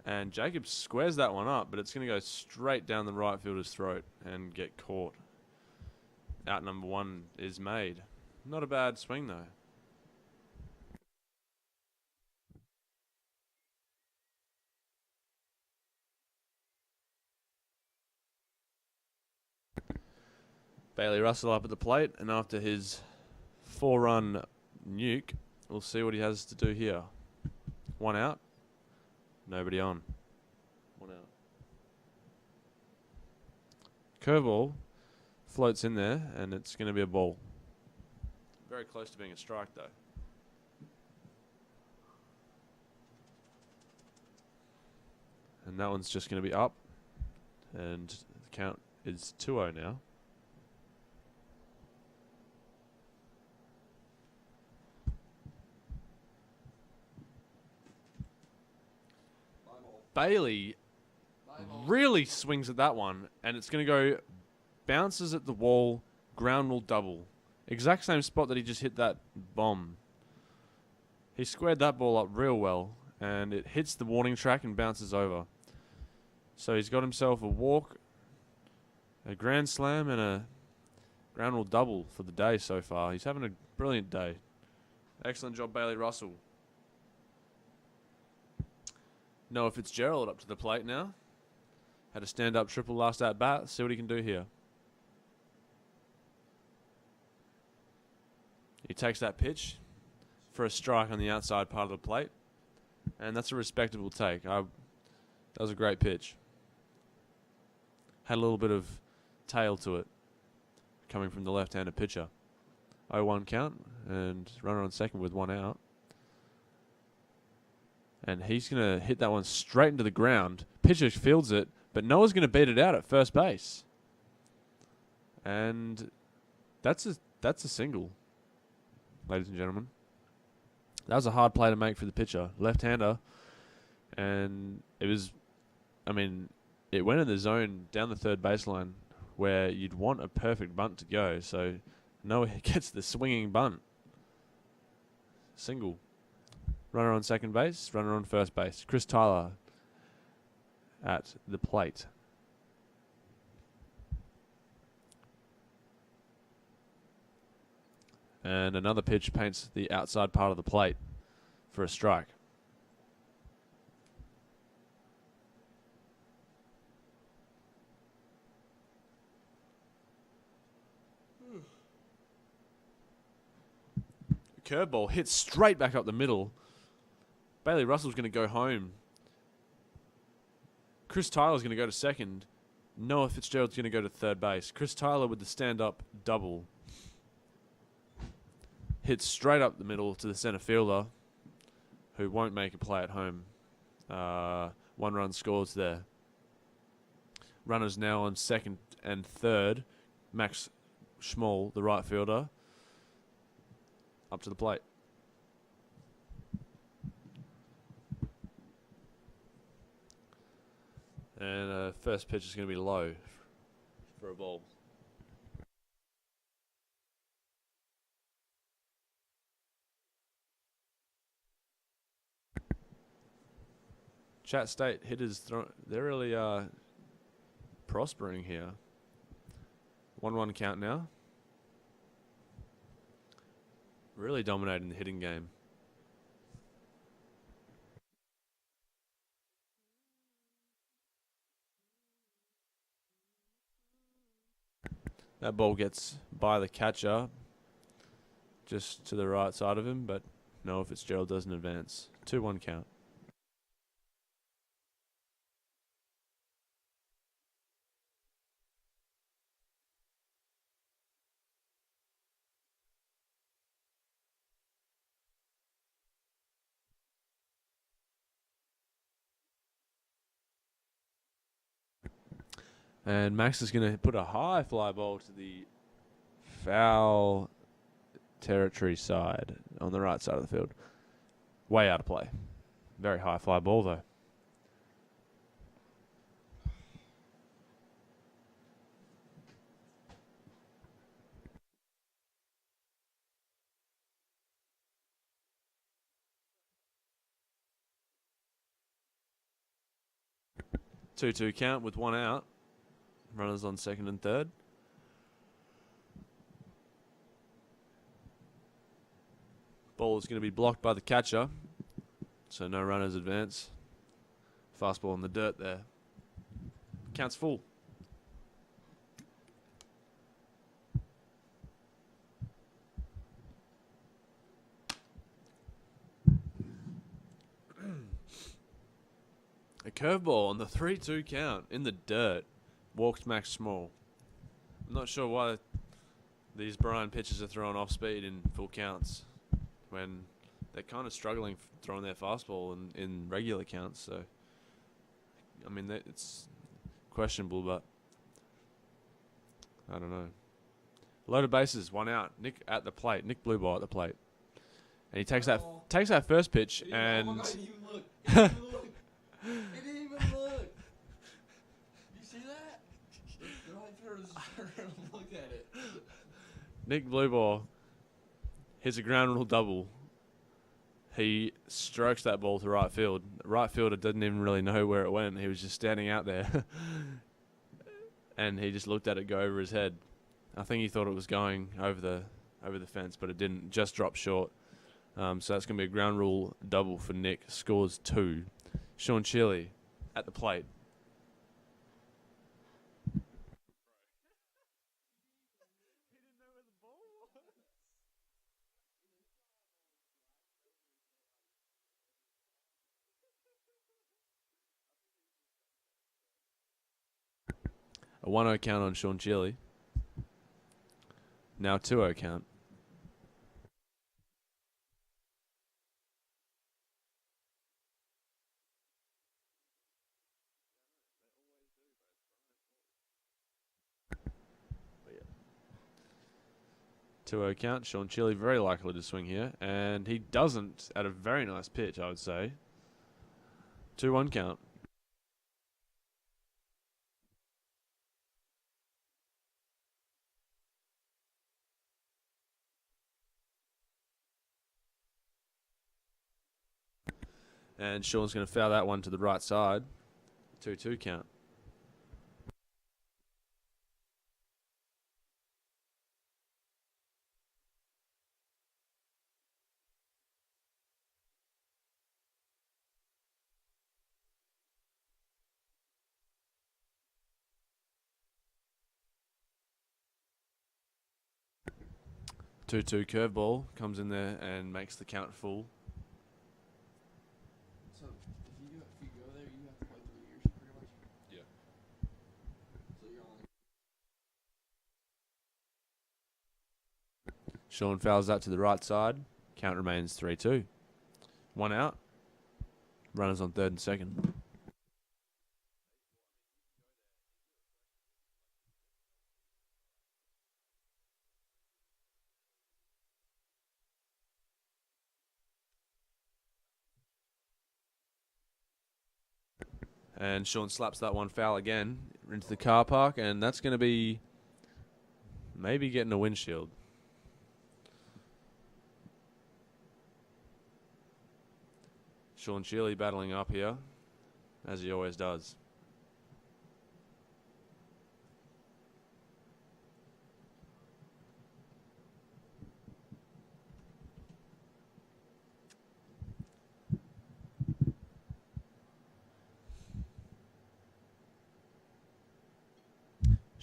And Jacob squares that one up, but it's going to go straight down the right fielder's throat and get caught. Out number one is made. Not a bad swing, though. Bailey Russell up at the plate, and after his 4-run nuke, we'll see what he has to do here. One out. Nobody on. One out. Curveball floats in there, and it's going to be a ball. Very close to being a strike, though. And that one's just going to be up, and the count is 2-0 now. Bailey really swings at that one, and it's going to go, bounces at the wall, ground rule double. Exact same spot that he just hit that bomb. He squared that ball up real well, and it hits the warning track and bounces over. So he's got himself a walk, a grand slam, and a ground rule double for the day so far. He's having a brilliant day. Excellent job, Bailey Russell. Noah Fitzgerald up to the plate now. Had a stand-up triple last at-bat. See what he can do here. He takes that pitch for a strike on the outside part of the plate. And that's a respectable take. That was a great pitch. Had a little bit of tail to it coming from the left-handed pitcher. 0-1 count and runner on second with one out. And he's going to hit that one straight into the ground. Pitcher fields it, but Noah's going to beat it out at first base. And that's a single, ladies and gentlemen. That was a hard play to make for the pitcher. Left-hander. And it went in the zone down the third baseline where you'd want a perfect bunt to go. So Noah gets the swinging bunt. Single. Runner on second base, runner on first base. Chris Tyler at the plate. And another pitch paints the outside part of the plate for a strike. Curveball hits straight back up the middle. Bailey Russell's going to go home. Chris Tyler's going to go to second. Noah Fitzgerald's going to go to third base. Chris Tyler with the stand-up double. Hits straight up the middle to the center fielder, who won't make a play at home. 1 run scores there. Runners now on second and third. Max Schmall, the right fielder, up to the plate. And first pitch is going to be low for a ball. Chat State hitters, they're really prospering here. 1-1 count now. Really dominating the hitting game. That ball gets by the catcher, just to the right side of him, but Noah Fitzgerald doesn't advance. 2-1 count. And Max is going to put a high fly ball to the foul territory side on the right side of the field. Way out of play. Very high fly ball, though. Two count with one out. Runners on second and third. Ball is going to be blocked by the catcher, so no runners advance. Fastball in the dirt there. Count's full. A curveball on the 3-2 count in the dirt. Walked Max Small. I'm not sure why these Bryan pitchers are throwing off speed in full counts when they're kind of struggling throwing their fastball in regular counts. So, I mean, it's questionable, but I don't know. Loaded bases, one out. Nick at the plate. Nick Blueball at the plate, and he takes that first pitch and. Oh my God, he didn't even look. He didn't even look. He didn't even look. You see that? The right fielder just turned around and looked at it. Nick Blueball hits a ground rule double. He strokes that ball to right field. The right fielder didn't even really know where it went. He was just standing out there. And he just looked at it go over his head. I think he thought it was going over the fence, but it didn't. Just dropped short. So that's going to be a ground rule double for Nick. Scores 2. Sean Chile at the plate. A 1-0 count on Sean Chile. Now 2-0 count. Two-0 count. Sean Chile very likely to swing here, and he doesn't at a very nice pitch, I would say. 2-1 count. And Sean's going to foul that one to the right side. 2-2 count. Two curveball comes in there and makes the count full. So if you go there, you have to play 3 years, pretty much. Yeah. So you're only. Sean fouls that to the right side. Count remains 3-2. 1 out. Runners on third and second. And Sean slaps that one foul again into the car park, and that's going to be maybe getting a windshield. Sean Chile battling up here, as he always does.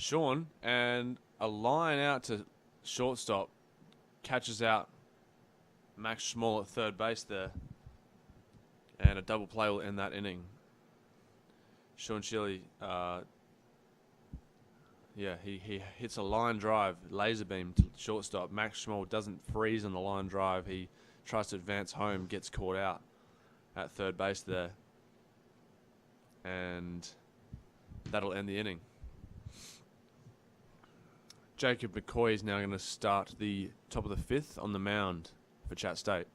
Sean, and a line out to shortstop, catches out Max Small at third base there. And a double play will end that inning. Sean Chile, he hits a line drive, laser beam to shortstop. Max Small doesn't freeze on the line drive. He tries to advance home, gets caught out at third base there. And that'll end the inning. Jacob McCoy is now going to start the top of the fifth on the mound for Chat State.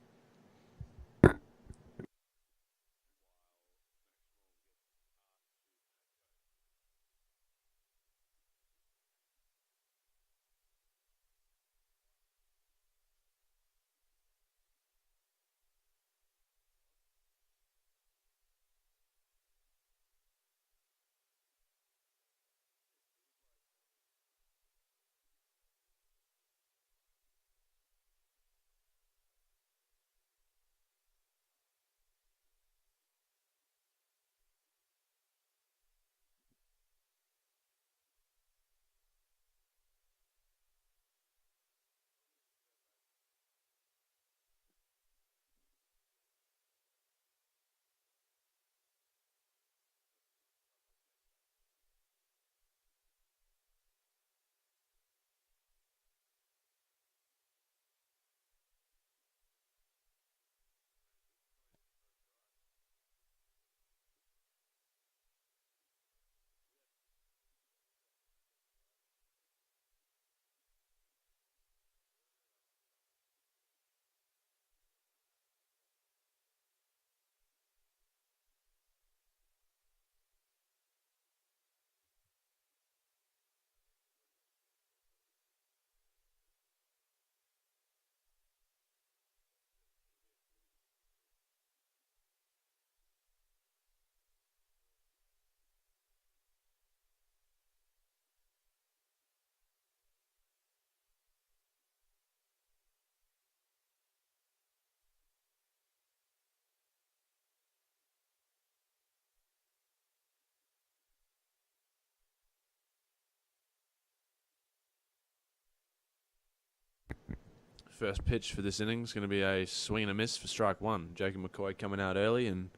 First pitch for this inning is going to be a swing and a miss for strike one. Jacob McCoy coming out early and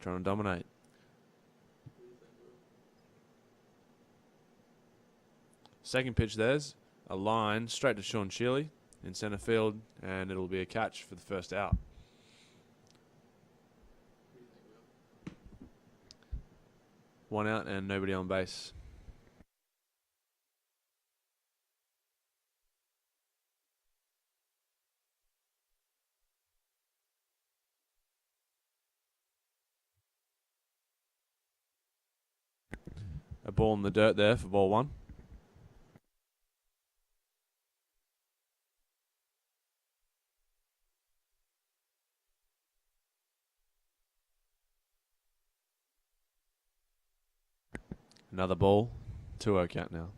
trying to dominate. Second pitch, there's a line straight to Sean Shealy in centre field, and it'll be a catch for the first out. One out and nobody on base. A ball in the dirt there for ball one. Another ball. 2-0 count now.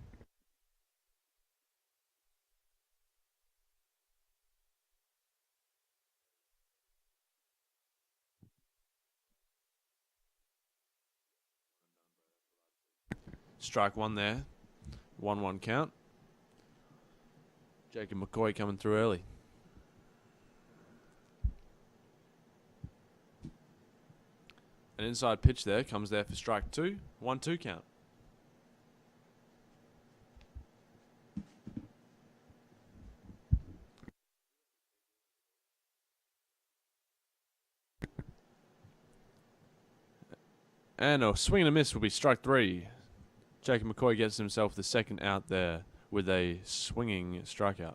Strike one there. 1-1 count. Jacob McCoy coming through early. An inside pitch there comes there for strike two. 1-2 count. And a swing and a miss will be strike three. Jacob McCoy gets himself the second out there with a swinging strikeout.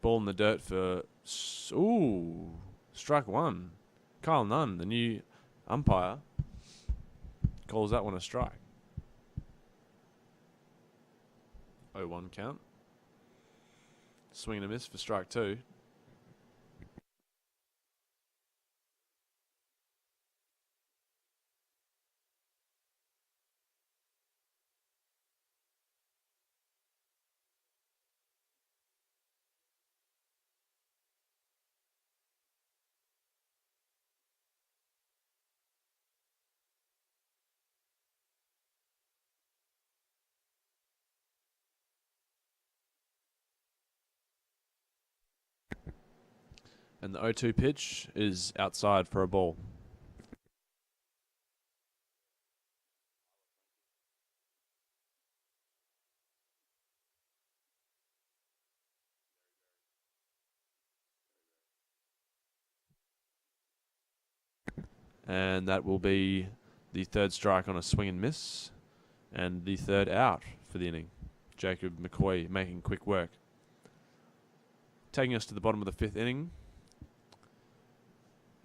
Ball in the dirt for... strike one. Kyle Nunn, the new umpire, calls that one a strike. 0-1 count. Swing and a miss for strike two. And the 0-2 pitch is outside for a ball. And that will be the third strike on a swing and miss, and the third out for the inning. Jacob McCoy making quick work. Taking us to the bottom of the fifth inning.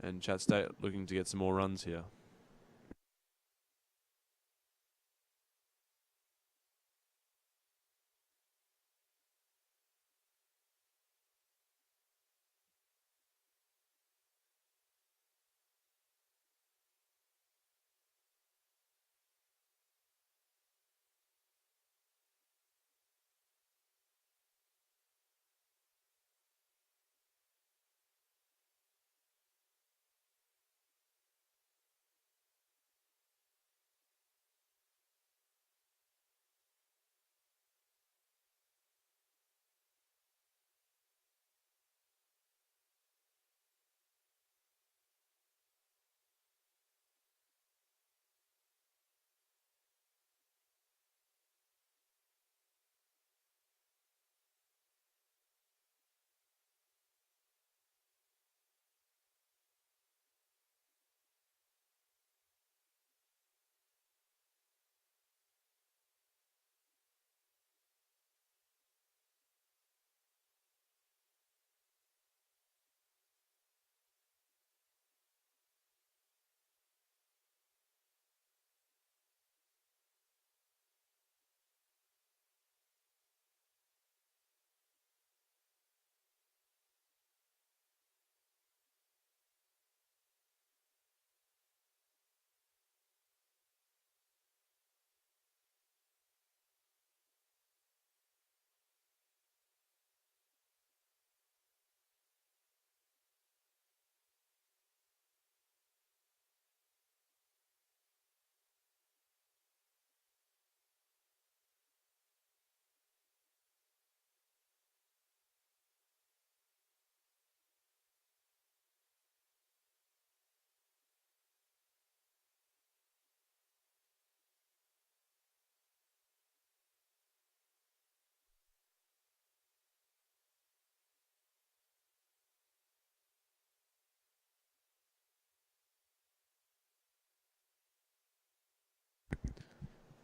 And Chat State looking to get some more runs here.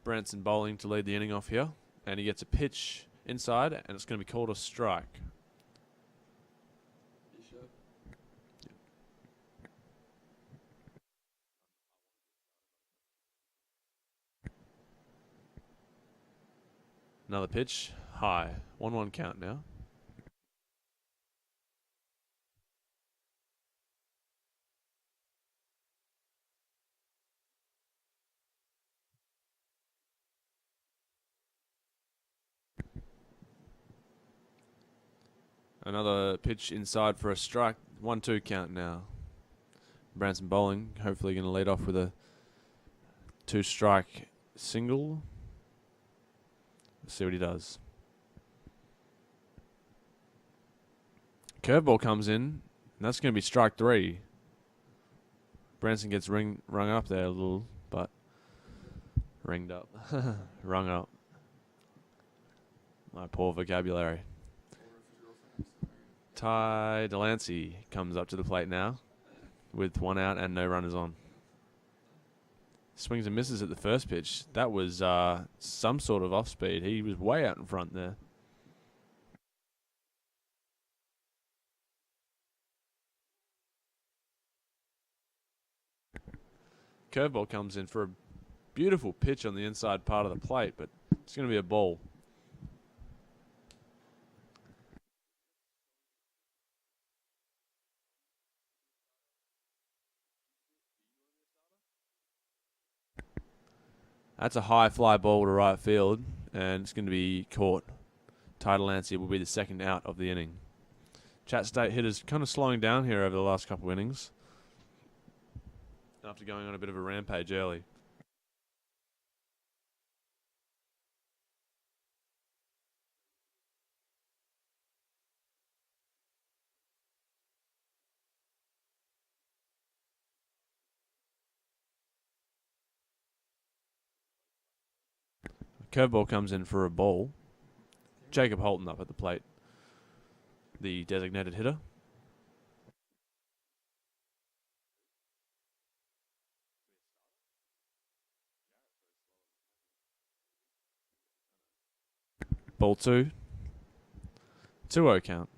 Branson bowling to lead the inning off here. And he gets a pitch inside, and it's going to be called a strike. Another pitch, high. 1-1 count now. Another pitch inside for a strike. 1-2 count now. Branson bowling, hopefully going to lead off with a 2-strike single. Let's see what he does. Curveball comes in, and that's going to be strike 3. Branson gets rung up there a little, but ringed up. Rung up. My poor vocabulary. Ty Delancey comes up to the plate now with 1 out and no runners on. Swings and misses at the first pitch. That was some sort of off speed. He was way out in front there. Curveball comes in for a beautiful pitch on the inside part of the plate, but it's going to be a ball. That's a high fly ball to right field, and it's going to be caught. Ty Delancey will be the second out of the inning. Chat State hitters kind of slowing down here over the last couple of innings after going on a bit of a rampage early. Curveball comes in for a ball. Jacob Holton up at the plate, the designated hitter. Ball 2. 2-0 count.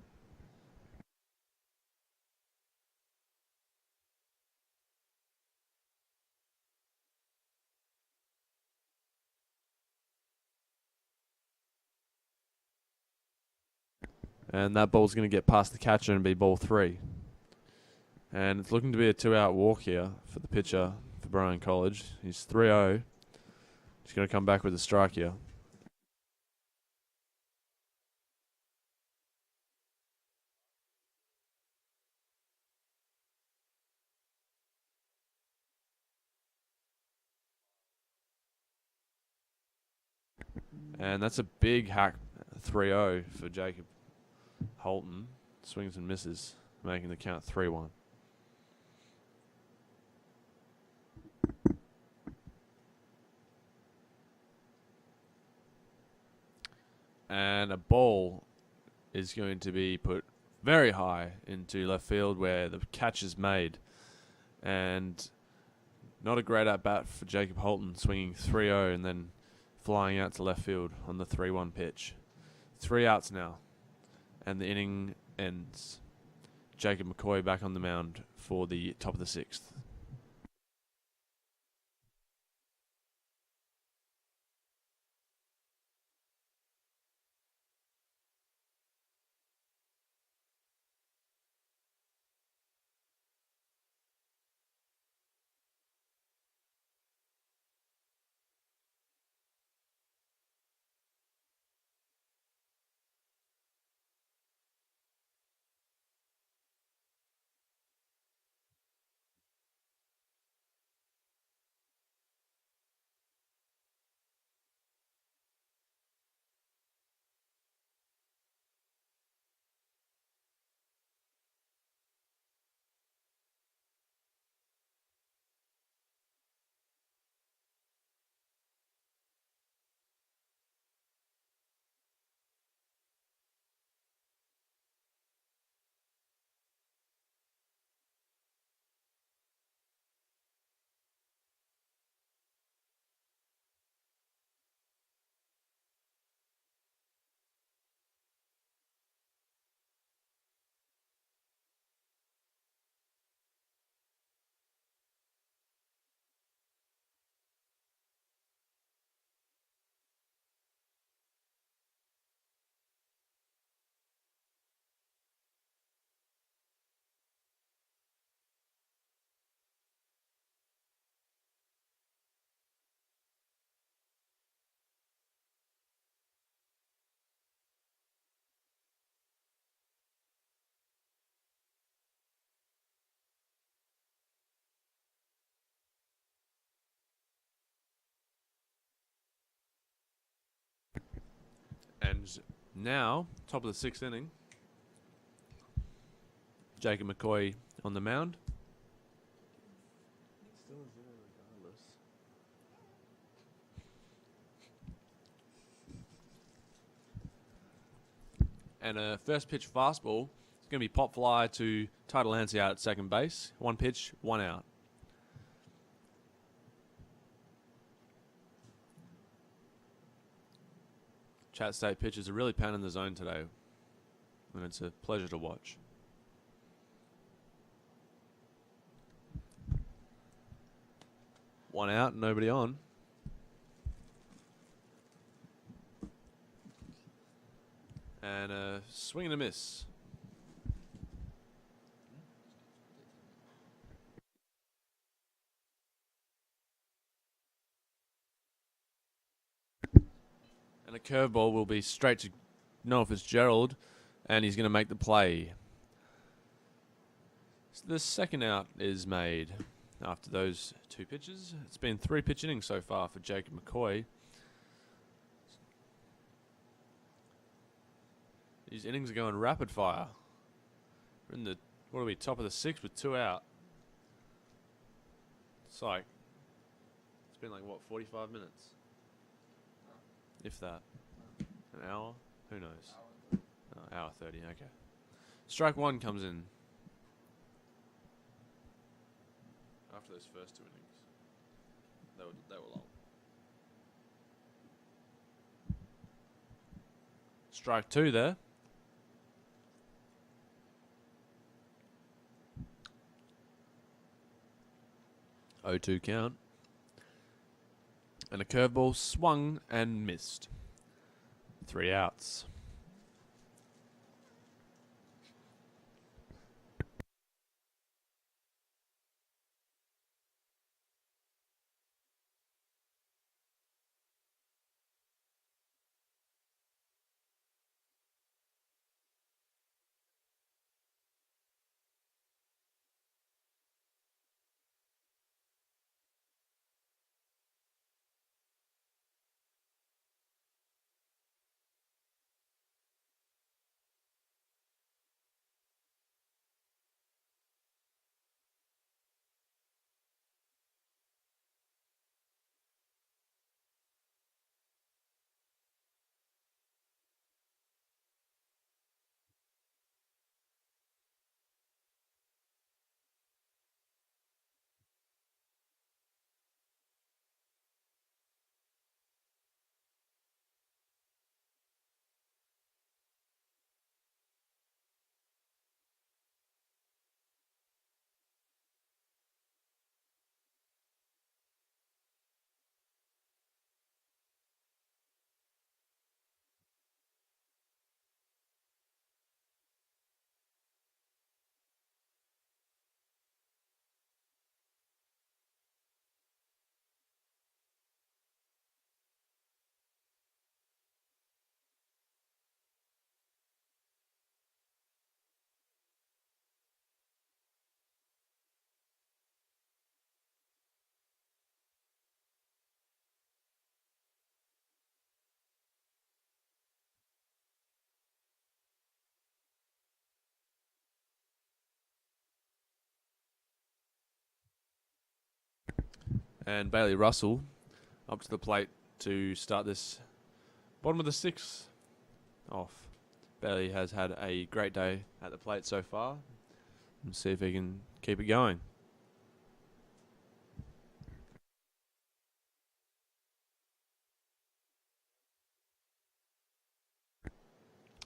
And that ball's going to get past the catcher and be ball 3. And it's looking to be a 2-out walk here for the pitcher for Bryan College. He's 3-0. He's going to come back with a strike here. And that's a big hack 3-0 for Jacob Holton. Swings and misses, making the count 3-1. And a ball is going to be put very high into left field where the catch is made. And not a great at-bat for Jacob Holton, swinging 3-0 and then flying out to left field on the 3-1 pitch. 3 outs now, and the inning ends. Jacob McCoy back on the mound for the top of the 6th. And now, top of the 6th inning, Jacob McCoy on the mound. Still 0 regardless. And a first pitch fastball. It's going to be pop fly to Tyler Lancey out at second base. 1 pitch, 1 out. Chat State pitchers are really pounding the zone today, and it's a pleasure to watch. One out, nobody on. And a swing and a miss. And a curveball will be straight to Noah Fitzgerald, and he's going to make the play. So the second out is made after those 2 pitches. It's been 3 pitch innings so far for Jacob McCoy. These innings are going rapid fire. We're in the, what are we, top of the 6th with 2 out. It's like, it's been like, what, 45 minutes? if that. An hour? Who knows? Hour 30, okay. Strike one comes in. After those first two innings. They were long. Strike two there. Oh, 2 count. And a curveball swung and missed. 3 outs. And Bailey Russell up to the plate to start this bottom of the 6th off. Bailey has had a great day at the plate so far. Let's see if he can keep it going.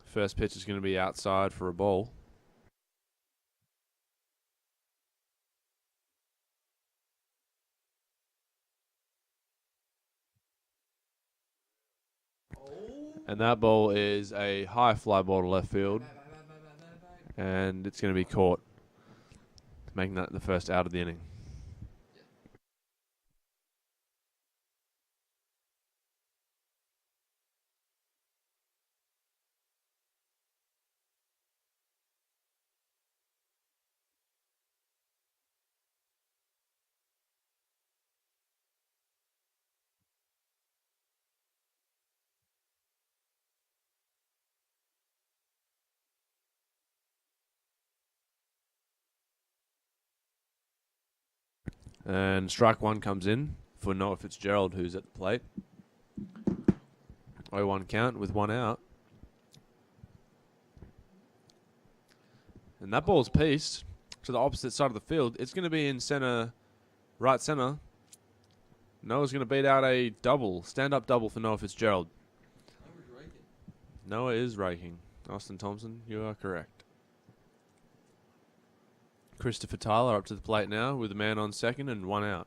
First pitch is going to be outside for a ball. And that ball is a high fly ball to left field. And it's going to be caught, making that the first out of the inning. And strike one comes in for Noah Fitzgerald, who's at the plate. 0-1 count with 1 out. And that ball's pieced to the opposite side of the field. It's going to be in center, right center. Noah's going to beat out a double, stand-up double for Noah Fitzgerald. Noah is raking. Austin Thompson, you are correct. Christopher Tyler up to the plate now with a man on second and 1 out.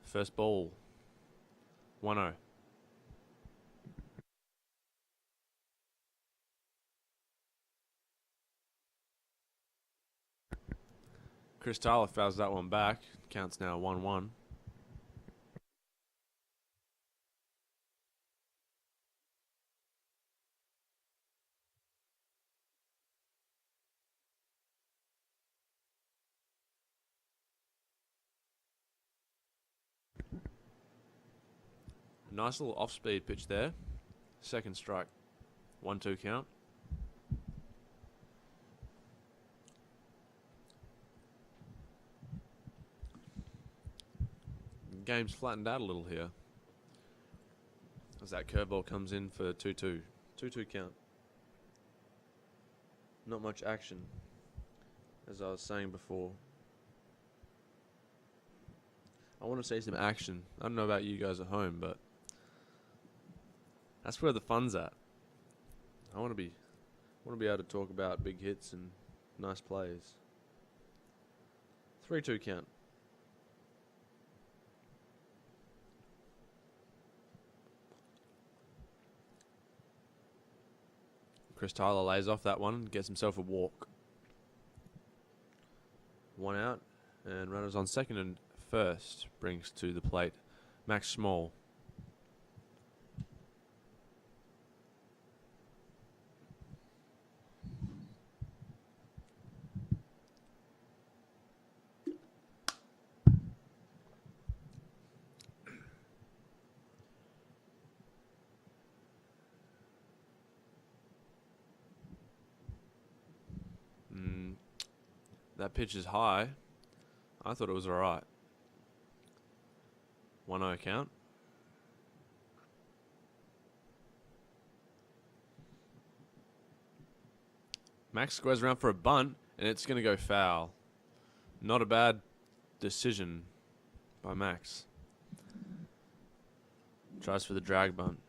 First ball, 1-0. Chris Tyler fouls that one back. Counts now 1-1. Nice little off-speed pitch there. Second strike. 1-2 count. Game's flattened out a little here. As that curveball comes in for 2-2. 2-2 count. Not much action, as I was saying before. I want to see some action. I don't know about you guys at home, but that's where the fun's at. I want to be able to talk about big hits and nice plays. 3-2 count. Chris Tyler lays off that one and gets himself a walk. 1 out, and runners on second and first brings to the plate Max Small. That pitch is high. I thought it was alright. 1-0 count. Max squares around for a bunt, and it's going to go foul. Not a bad decision by Max. Tries for the drag bunt.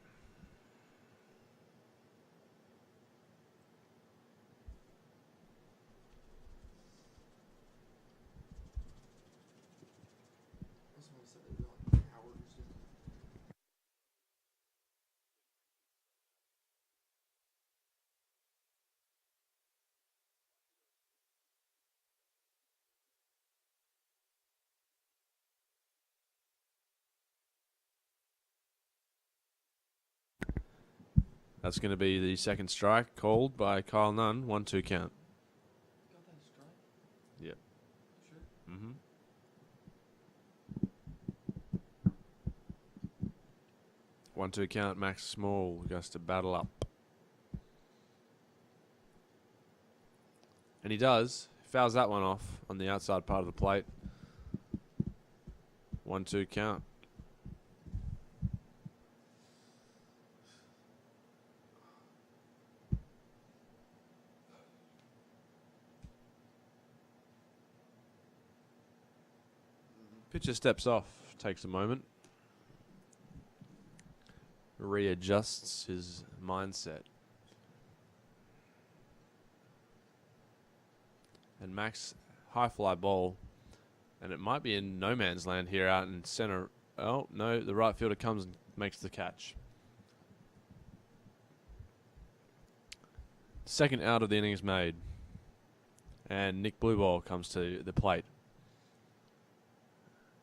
That's going to be the second strike called by Kyle Nunn. 1-2 count. Got that strike? Yep. Sure. Mm-hmm. 1-2 count. Max Small goes to battle up. And he does. Fouls that one off on the outside part of the plate. 1-2 count. Pitcher steps off, takes a moment, readjusts his mindset. And Max, high fly ball, and it might be in no man's land here out in center. Oh, no, the right fielder comes and makes the catch. Second out of the inning is made, and Nick Blueball comes to the plate.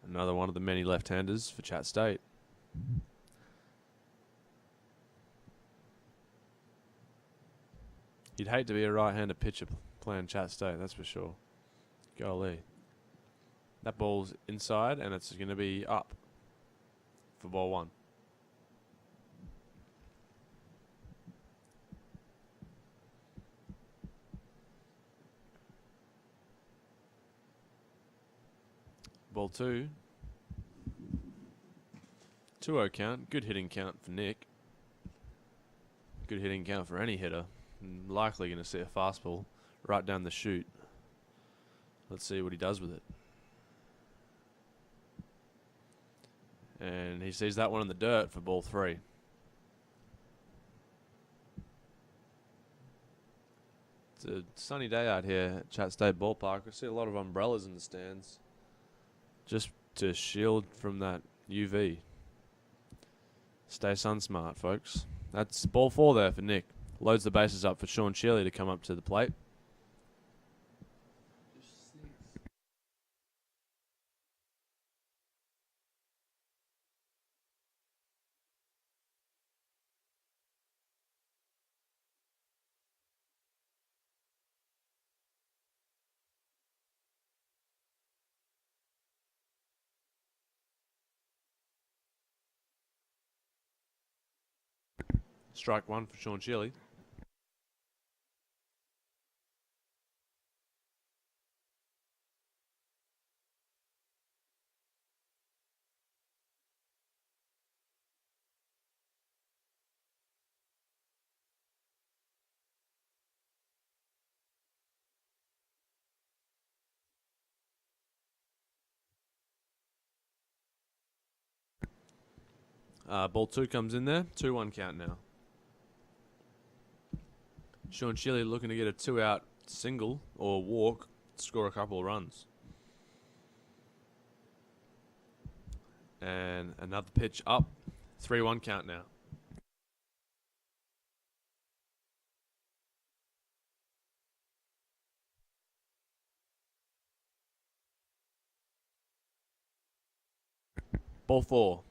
Another one of the many left-handers for Chat State. You'd hate to be a right-handed pitcher playing Chat State, that's for sure. Golly. That ball's inside, and it's going to be up for ball one. Ball two. 2-0 count. Good hitting count for Nick. Good hitting count for any hitter. Likely going to see a fastball right down the chute. Let's see what he does with it. And he sees that one in the dirt for ball three. It's a sunny day out here at Chat State Ballpark. I see a lot of umbrellas in the stands, just to shield from that UV. Stay sun smart, folks. That's ball four there for Nick. Loads the bases up for Sean Shealy to come up to the plate. Strike one for Sean Chili. Ball 2 comes in there. 2-1 count now. Sean Chili looking to get a 2-out single or walk, score a couple of runs. And another pitch up. 3-1 count now. Ball 4.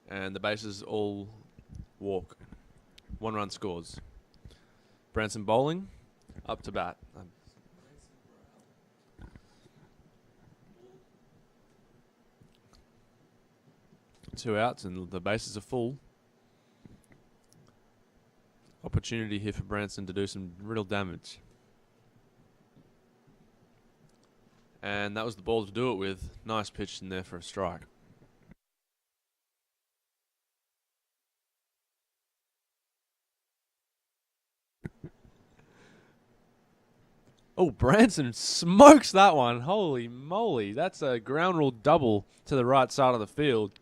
And the bases all walk. 1 run scores. Branson bowling, up to bat. 2 outs and the bases are full. Opportunity here for Branson to do some real damage. And that was the ball to do it with. Nice pitch in there for a strike. Oh, Branson smokes that one. Holy moly. That's a ground rule double to the right side of the field.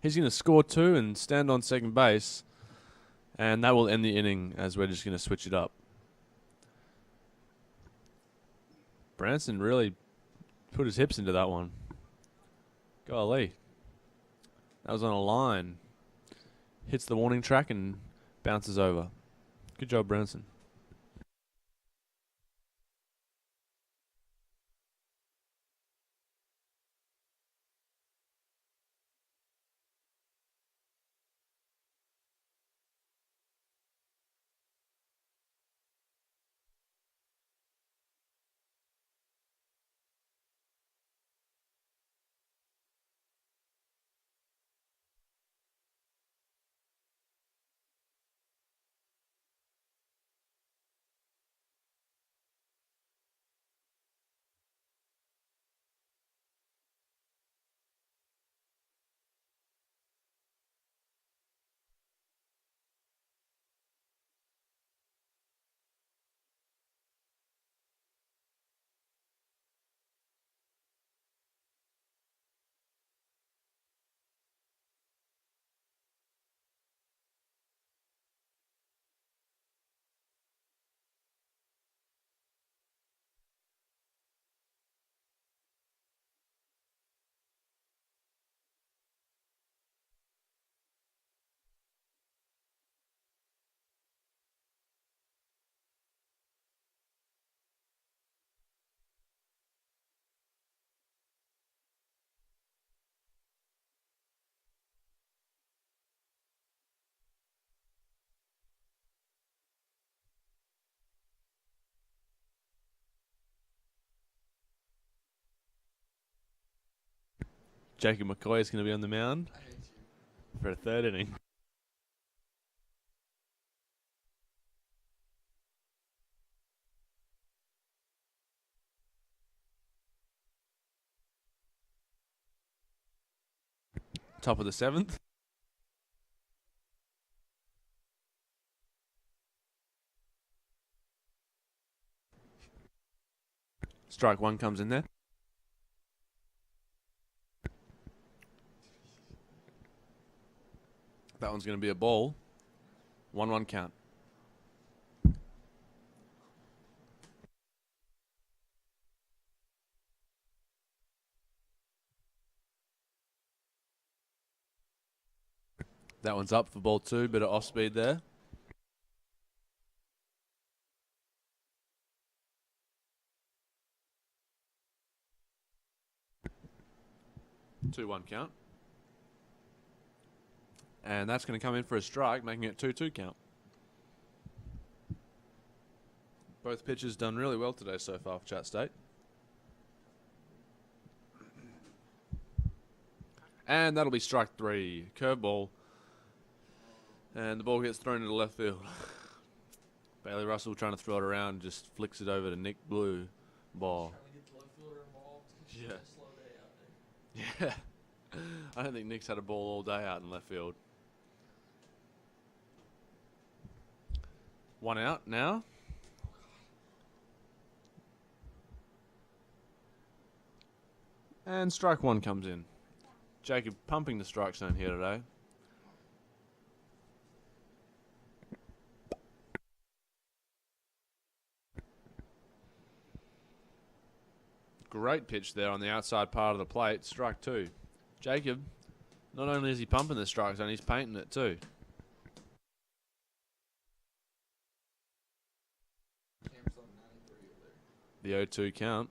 He's going to score 2 and stand on second base. And that will end the inning as we're just going to switch it up. Branson really put his hips into that one. Golly. That was on a line. Hits the warning track and bounces over. Good job, Branson. Jacob McCoy is going to be on the mound for a third inning. Top of the 7th. Strike 1 comes in there. That one's going to be a ball. 1-1 count. That one's up for ball 2, bit of off speed there. Two 1 count. And that's going to come in for a strike, making it 2-2 count. Both pitchers done really well today so far for Chat State. And that'll be strike 3. Curveball. And the ball gets thrown into left field. Bailey Russell trying to throw it around, just flicks it over to Nick Blue. Ball. Trying to get the left fielder involved. It's Yeah. just a slow day out there. Yeah. I don't think Nick's had a ball all day out in left field. One out now. And strike one comes in. Jacob pumping the strike zone here today. Great pitch there on the outside part of the plate. Strike two. Jacob, not only is he pumping the strike zone, he's painting it too. Cam's on 93 over there. The 0-2 count.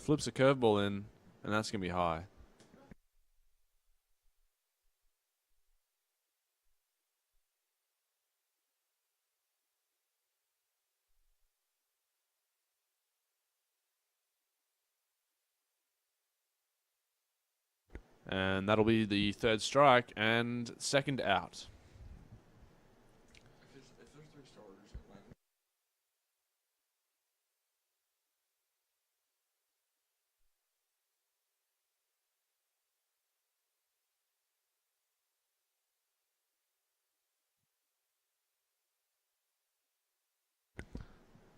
Flips a curveball in, and that's going to be high. And that'll be the third strike and second out. If there's three starters, it might.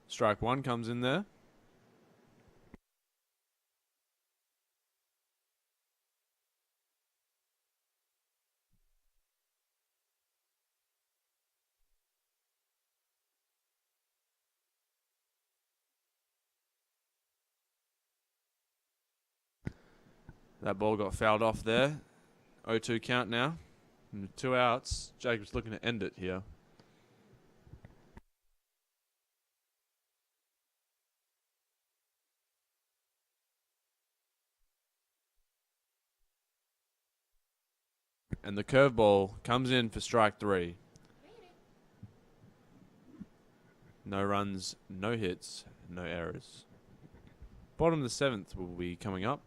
Strike one comes in there. That ball got fouled off there. 0-2 count now. And 2 outs. Jacob's looking to end it here. And the curveball comes in for strike three. No runs, no hits, no errors. Bottom of the 7th will be coming up.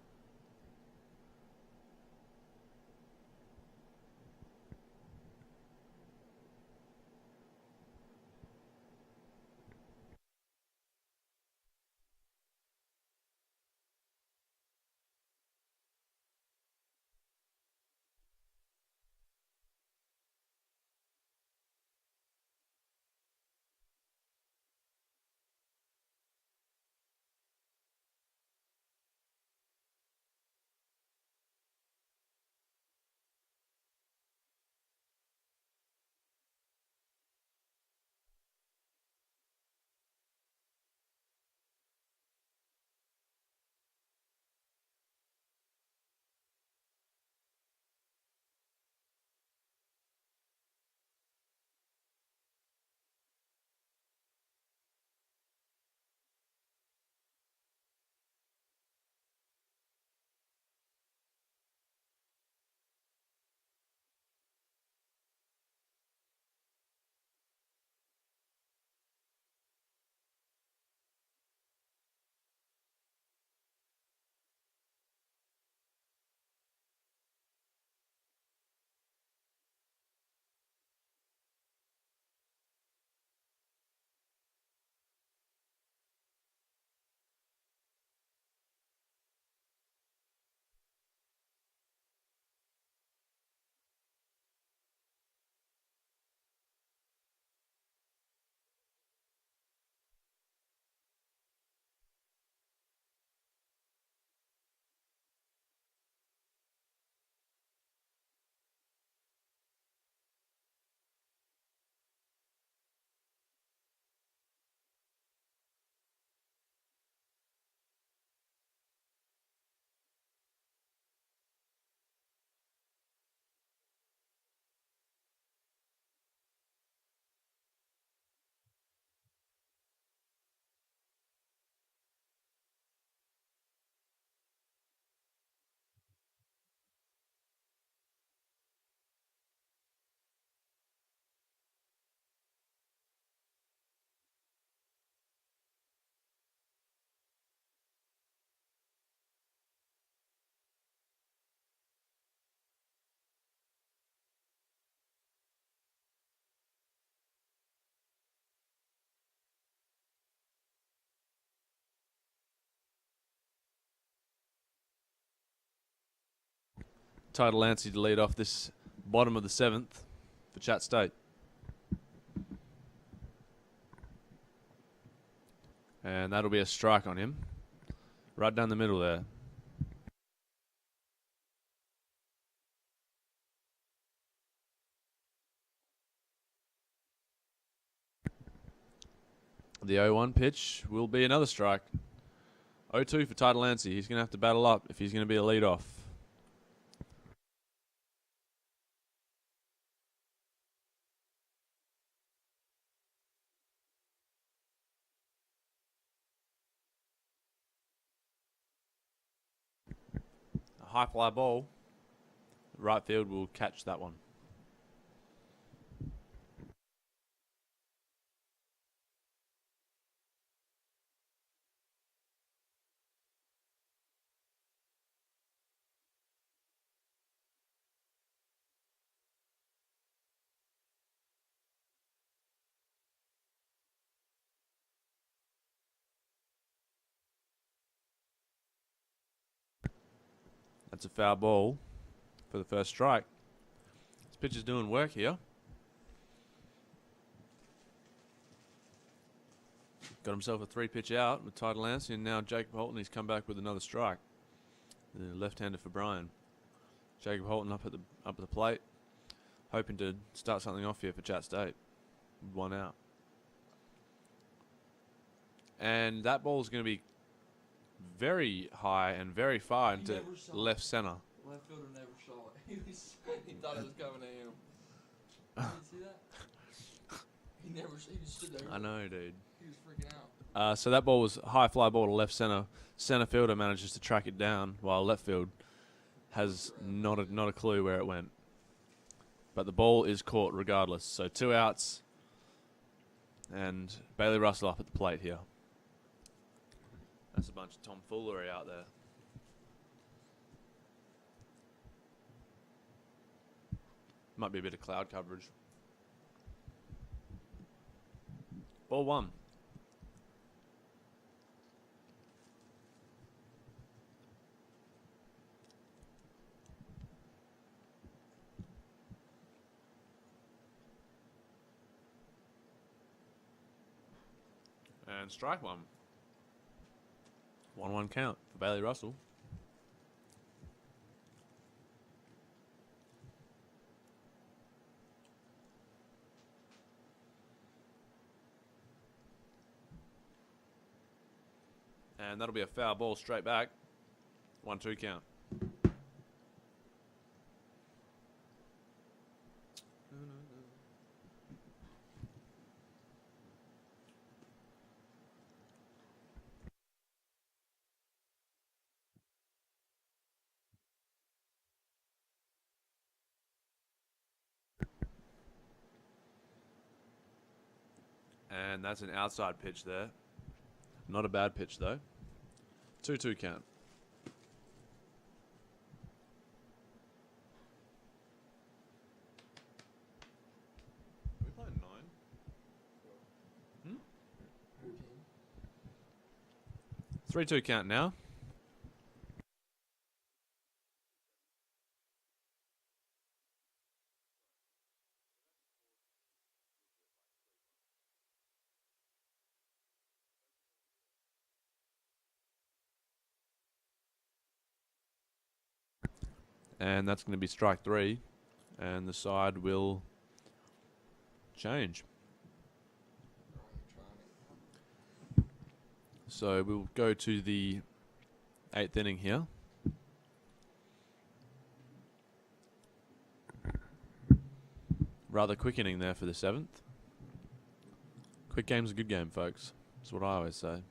Tyler Lancey to lead off this bottom of the 7th for Chat State. And that'll be a strike on him. Right down the middle there. The 0-1 pitch will be another strike. 0-2 for Tyler Lancey. He's going to have to battle up if he's going to be a lead-off. A high fly ball. Right field will catch that one. That's a foul ball for the first strike. This pitcher's doing work here. Got himself a 3-pitch out with Tyler Lancey, and now Jacob Holton. He's come back with another strike. The left-hander for Bryan. Jacob Holton up at the plate, hoping to start something off here for Chat State. 1 out. And that ball's going to be very high and very far into left center. Left fielder never saw it. He thought it was coming to him. Did you see that? He just stood there. I know, dude. He was freaking out. So that ball was a high fly ball to left center. Center fielder manages to track it down, while left field has not a clue where it went. But the ball is caught regardless. So 2 outs, and Bailey Russell up at the plate here. That's a bunch of tomfoolery out there. Might be a bit of cloud coverage. Ball 1. And strike 1. 1-1 count for Bailey Russell. And that'll be a foul ball straight back. 1-2 count. And that's an outside pitch there. Not a bad pitch, though. 2-2 count. Are we playing 9? 3-2 count now. And that's going to be strike 3. And the side will change. So we'll go to the 8th inning here. Rather quick inning there for the 7th. Quick game's a good game, folks. That's what I always say.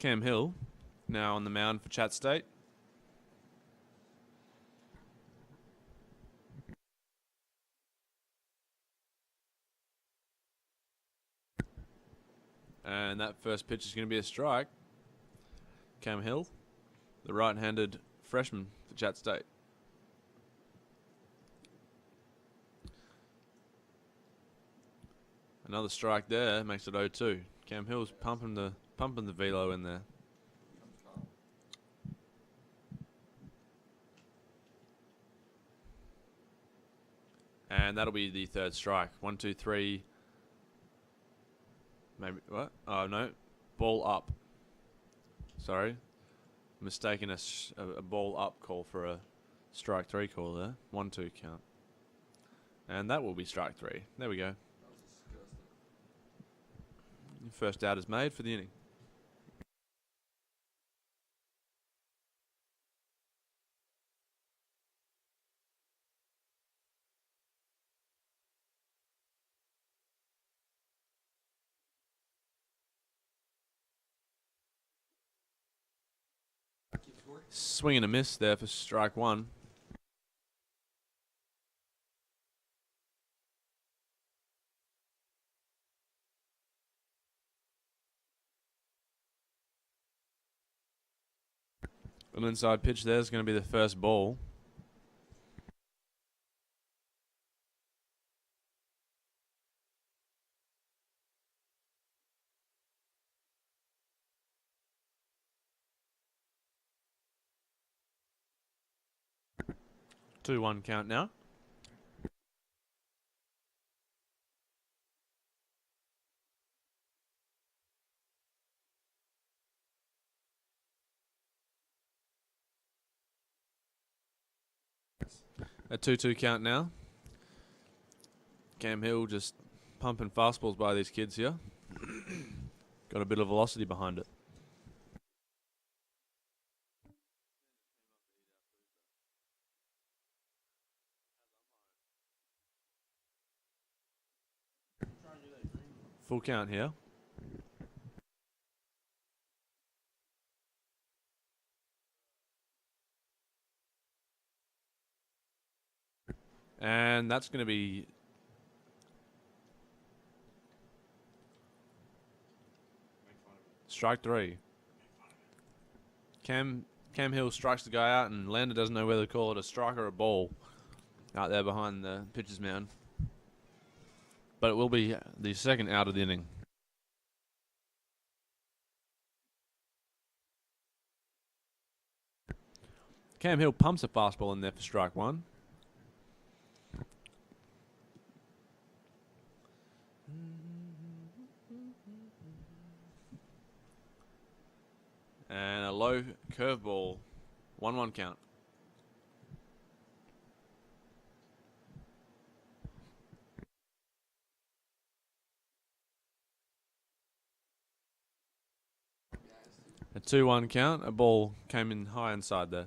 Cam Hill, now on the mound for Chat State. And that first pitch is going to be a strike. Cam Hill, the right-handed freshman for Chat State. Another strike there makes it 0-2. Cam Hill's pumping the velo in there. And that'll be the third strike. 1, 2, 3. Maybe what? Oh no, ball up. Sorry, mistaken a ball up call for a strike 3 call there. 1-2 count. And that will be strike 3. There we go. First out is made for the inning. Swing and a miss there for strike 1. An inside pitch there is going to be the first ball. Two one count now. A 2-2 count now. Cam Hill just pumping fastballs by these kids here. Got a bit of velocity behind it. Full count here. And that's going to be strike 3. Cam Hill strikes the guy out, and Lander doesn't know whether to call it a strike or a ball out there behind the pitcher's mound. But it will be the second out of the inning. Cam Hill pumps a fastball in there for strike 1. And a low curveball. 1-1 count. A 2-1 count. A ball came in high inside there.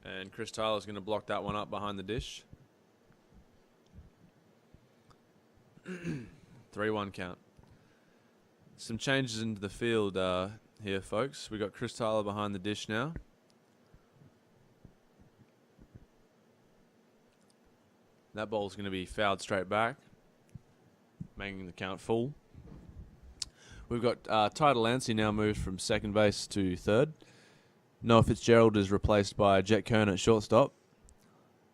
And Chris Tyler's going to block that one up behind the dish. 3-1 count. Some changes into the field here, folks. We got Chris Tyler behind the dish now. That ball's going to be fouled straight back, making the count full. We've got Ty Delancey now moved from second base to third. Noah Fitzgerald is replaced by Jet Kern at shortstop.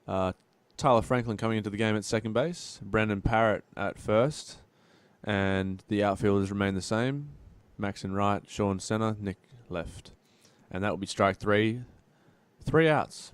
Tyler Franklin coming into the game at second base. Brandon Parrott at first. And the outfielders remain the same. Max in right, Sean center, Nick left. And that will be strike 3. 3 outs.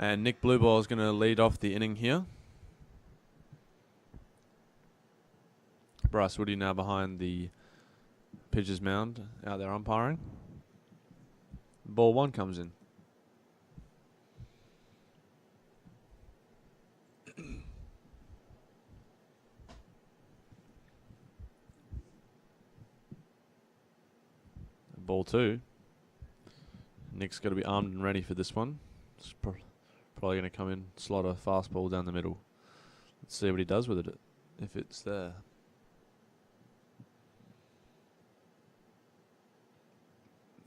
And Nick Blueball is going to lead off the inning here. Bryce Woody now behind the pitcher's mound out there umpiring. Ball 1 comes in. Ball 2. Nick's got to be armed and ready for this one. It's probably going to come in, slot a fastball down the middle. Let's see what he does with it, if it's there.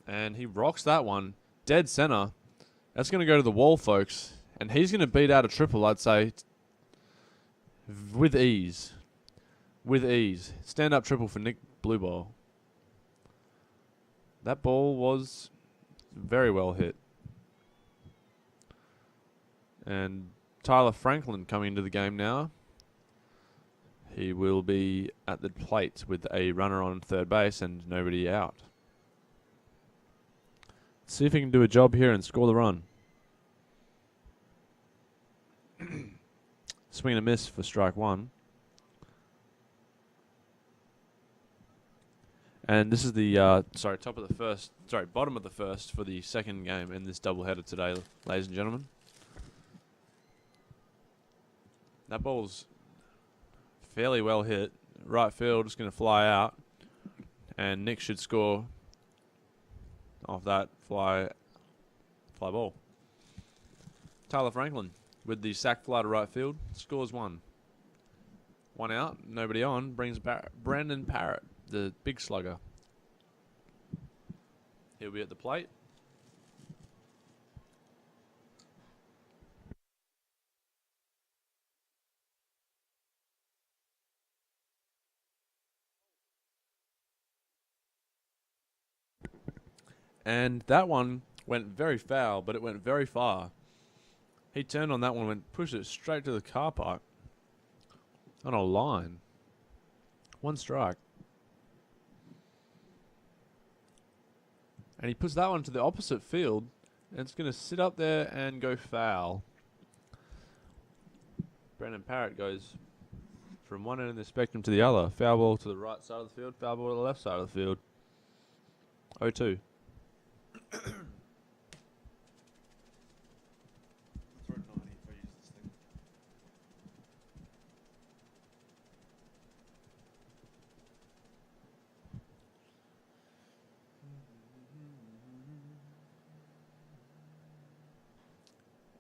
And he rocks that one dead center. That's going to go to the wall, folks. And he's going to beat out a triple, I'd say, with ease. With ease. Stand-up triple for Nick Blueball. That ball was very well hit. And Tyler Franklin coming into the game now. He will be at the plate with a runner on third base and nobody out. See if he can do a job here and score the run. Swing and a miss for strike 1. And this is the bottom of the first for the second game in this doubleheader today, ladies and gentlemen. That ball's fairly well hit. Right field is going to fly out, and Nick should score off that fly ball. Tyler Franklin with the sac fly to right field scores 1. 1 out, nobody on. Brings Brandon Parrott, the big slugger. He'll be at the plate. And that one went very foul, but it went very far. He turned on that one and pushed it straight to the car park. On a line. 1 strike. And he puts that one to the opposite field, and it's going to sit up there and go foul. Brandon Parrott goes from one end of the spectrum to the other. Foul ball to the right side of the field, foul ball to the left side of the field. 0-2.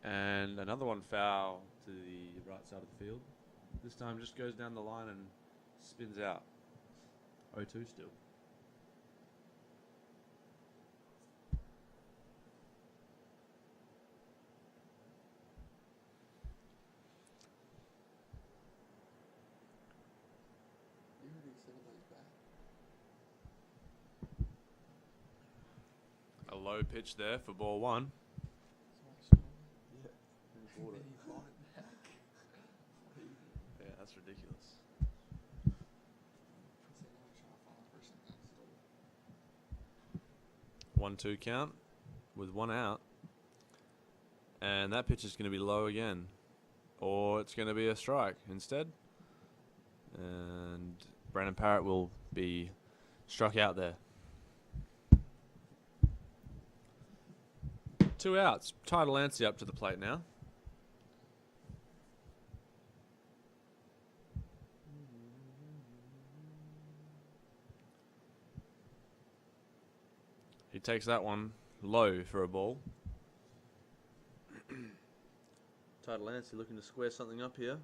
And another one foul to the right side of the field. This time just goes down the line and spins out. 0-2 still. A low pitch there for ball 1. Yeah, that's ridiculous. 1-2 count with 1 out. And that pitch is going to be low again. Or it's going to be a strike instead. And Brandon Parrott will be struck out there. 2 outs. Ty Delancey up to the plate now. He takes that one low for a ball. Ty Delancey looking to square something up here.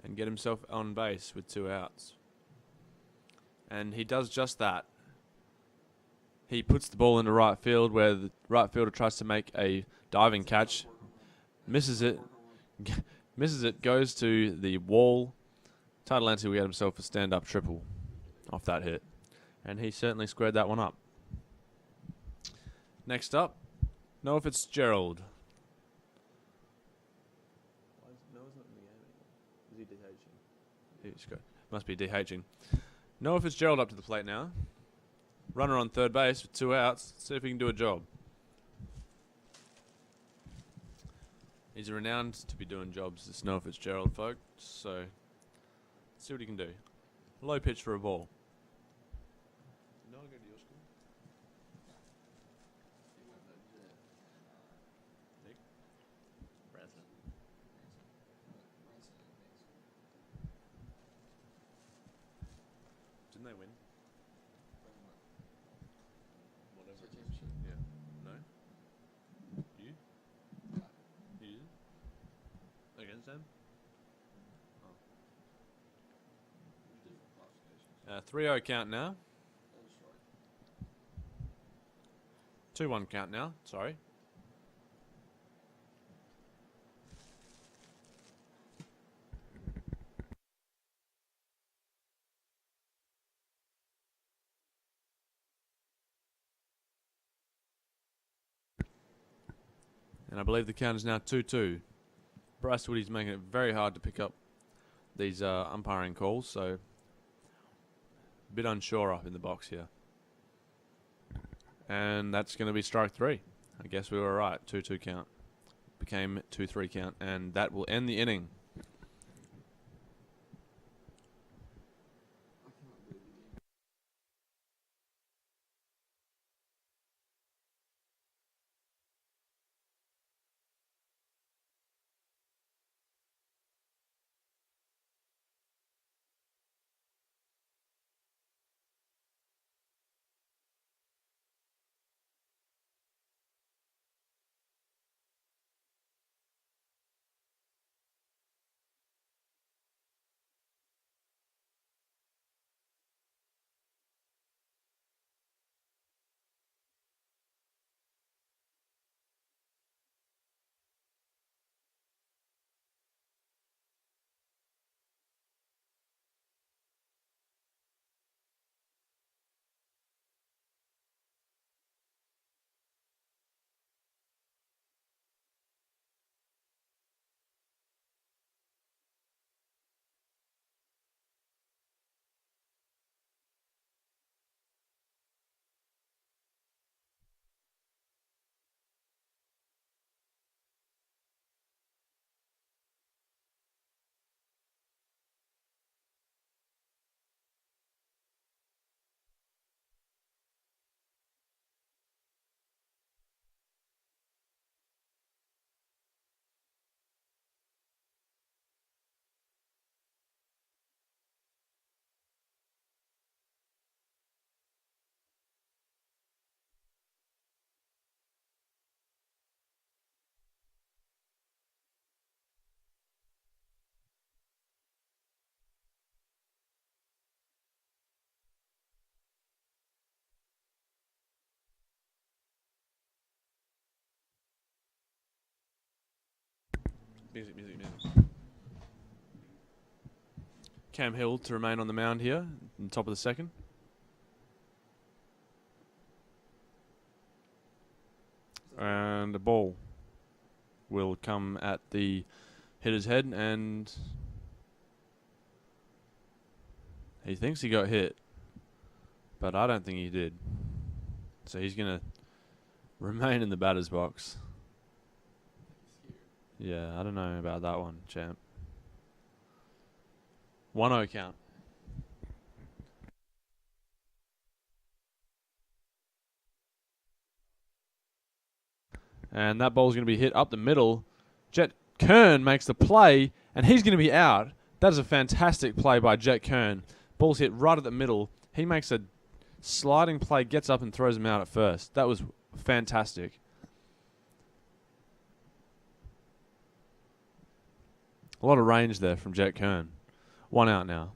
And get himself on base with 2 outs. And he does just that. He puts the ball into right field where the right fielder tries to make a diving catch. Misses it. Misses it. Goes to the wall. Ty Delancey will get himself a stand-up triple off that hit. And he certainly squared that one up. Next up, Noah Fitzgerald. Noah's not in the game anymore. Is he DHing? He's good. Must be DHing. Noah Fitzgerald up to the plate now. Runner on third base with 2 outs. See if he can do a job. He's renowned to be doing jobs this Noah Fitzgerald folk, so let's see what he can do. Low pitch for a ball. No, I'll go to your school. Nick? Branson. Didn't they win? Whatever it is. Yeah. No? You? You did? Against them? 3-0 count now. 2-1 count now, sorry. And I believe the count is now 2-2. Bryce Woody's making it very hard to pick up these umpiring calls, so a bit unsure up in the box here. And that's going to be strike 3. I guess we were right. 2-2 count. Became 2-3 count. And that will end the inning. Music. Cam Hill to remain on the mound here, in the top of the second. And the ball will come at the hitter's head, and he thinks he got hit, but I don't think he did. So he's going to remain in the batter's box. Yeah, I don't know about that one, champ. 1-0 count. And that ball's going to be hit up the middle. Jet Kern makes the play, and he's going to be out. That is a fantastic play by Jet Kern. Ball's hit right at the middle. He makes a sliding play, gets up and throws him out at first. That was fantastic. A lot of range there from Jet Kern. 1 out now.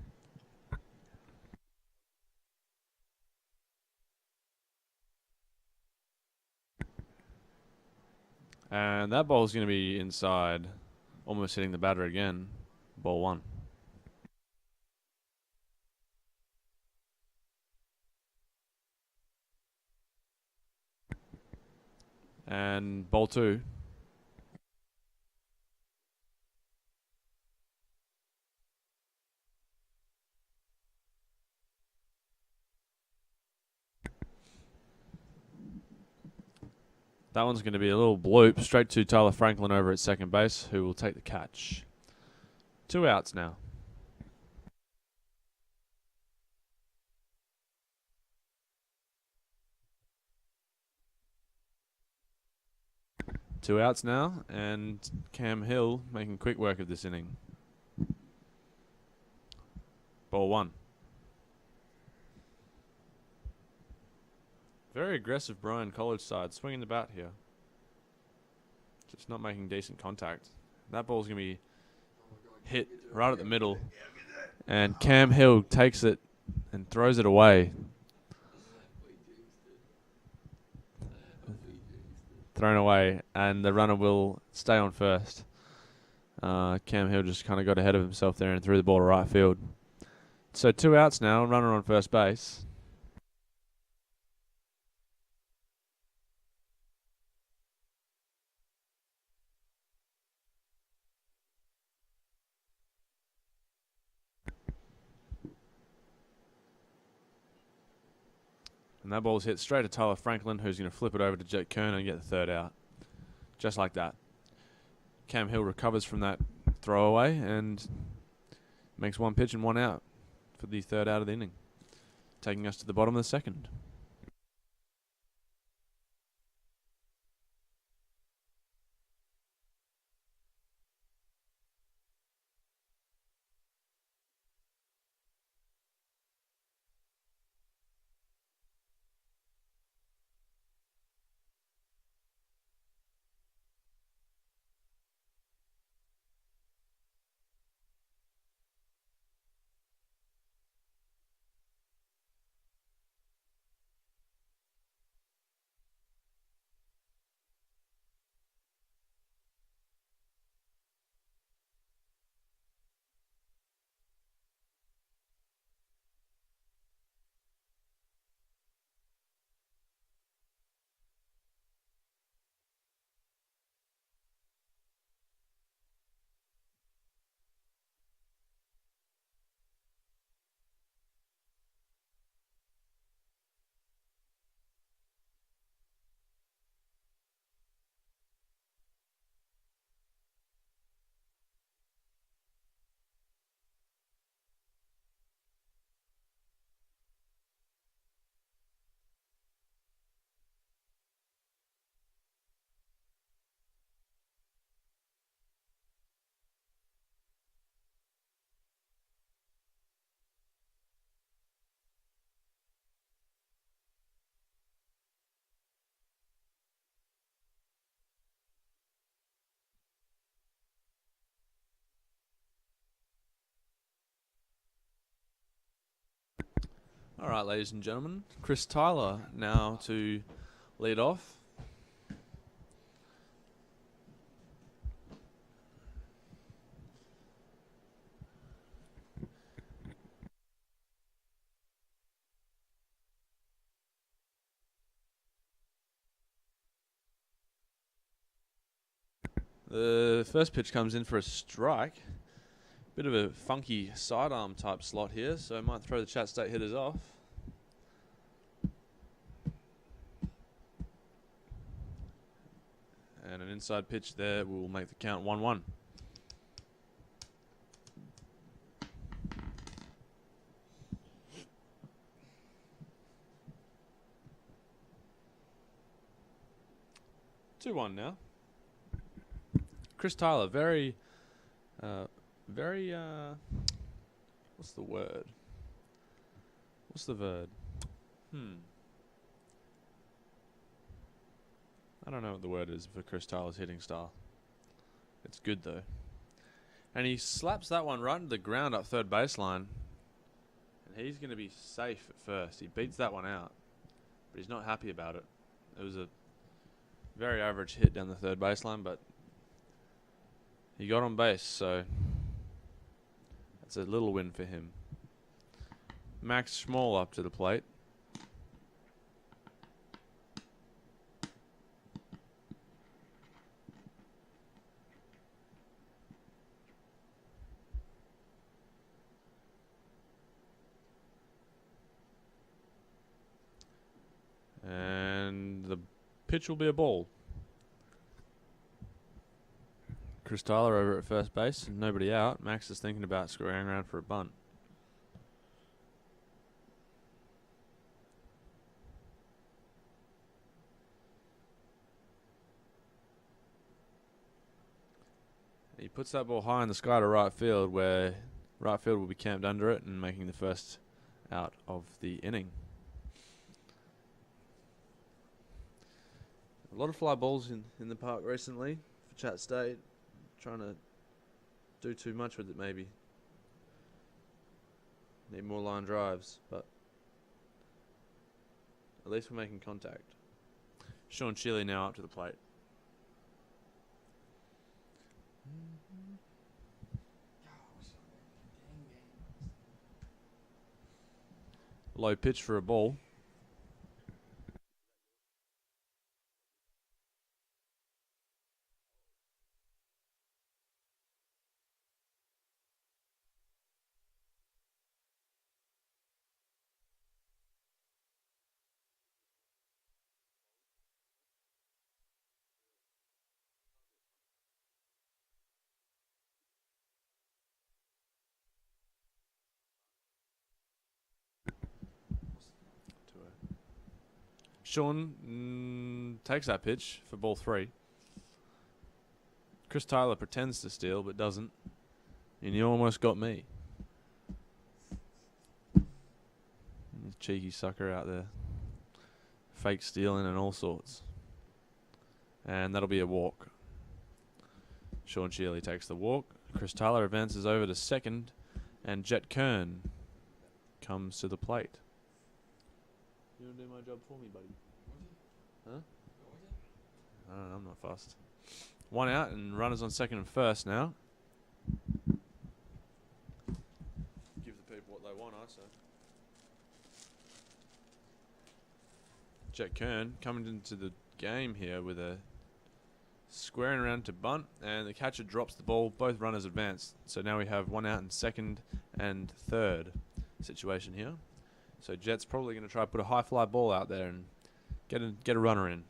And that ball's going to be inside, almost hitting the batter again. Ball 1. And ball 2. That one's going to be a little bloop straight to Tyler Franklin over at second base, who will take the catch. 2 outs now. Two outs now, and Cam Hill making quick work of this inning. Ball 1. Very aggressive Bryan College side, swinging the bat here. Just not making decent contact. That ball's going to be hit right at the middle. And Cam Hill takes it and throws it away. Thrown away, and the runner will stay on first. Cam Hill just kind of got ahead of himself there and threw the ball to right field. So 2 outs now, runner on first base. And that ball's hit straight to Tyler Franklin, who's going to flip it over to Jet Kerner and get the 3rd out. Just like that. Cam Hill recovers from that throwaway and makes 1 pitch and 1 out for the 3rd out of the inning, taking us to the bottom of the 2nd. All right, ladies and gentlemen, Chris Tyler now to lead off. The first pitch comes in for a strike. Bit of a funky sidearm type slot here, so I might throw the Chat State hitters off. And an inside pitch there will make the count 1-1. Two-one now. Chris Tyler, very, what's the word? What's the verb? I don't know what the word is for Chris Tyler's hitting style. It's good, though. And he slaps that one right into the ground up third baseline. And he's going to be safe at first. He beats that one out. But he's not happy about it. It was a very average hit down the third baseline, but he got on base, so that's a little win for him. Max Schmall up to the plate. And the pitch will be a ball. Chris Tyler over at first base and nobody out. Max is thinking about squaring around for a bunt. He puts that ball high in the sky to right field, where right field will be camped under it and making the first out of the inning. A lot of fly balls in the park recently for Chat State. Trying to do too much with it maybe. Need more line drives, but at least we're making contact. Sean Chile now up to the plate. Low pitch for a ball. Sean takes that pitch for ball 3. Chris Tyler pretends to steal but doesn't. And you almost got me. Cheeky sucker out there. Fake stealing and all sorts. And that'll be a walk. Sean Shealy takes the walk. Chris Tyler advances over to second. And Jet Kern comes to the plate. You want to do my job for me, buddy? Huh? I don't know, I'm not fussed. 1 out and runners on second and first now. Give the people what they want, I say. Jet Kern coming into the game here with a squaring around to bunt, and the catcher drops the ball. Both runners advance. So now we have 1 out in second and third situation here. So Jet's probably going to try to put a high fly ball out there and get a runner in.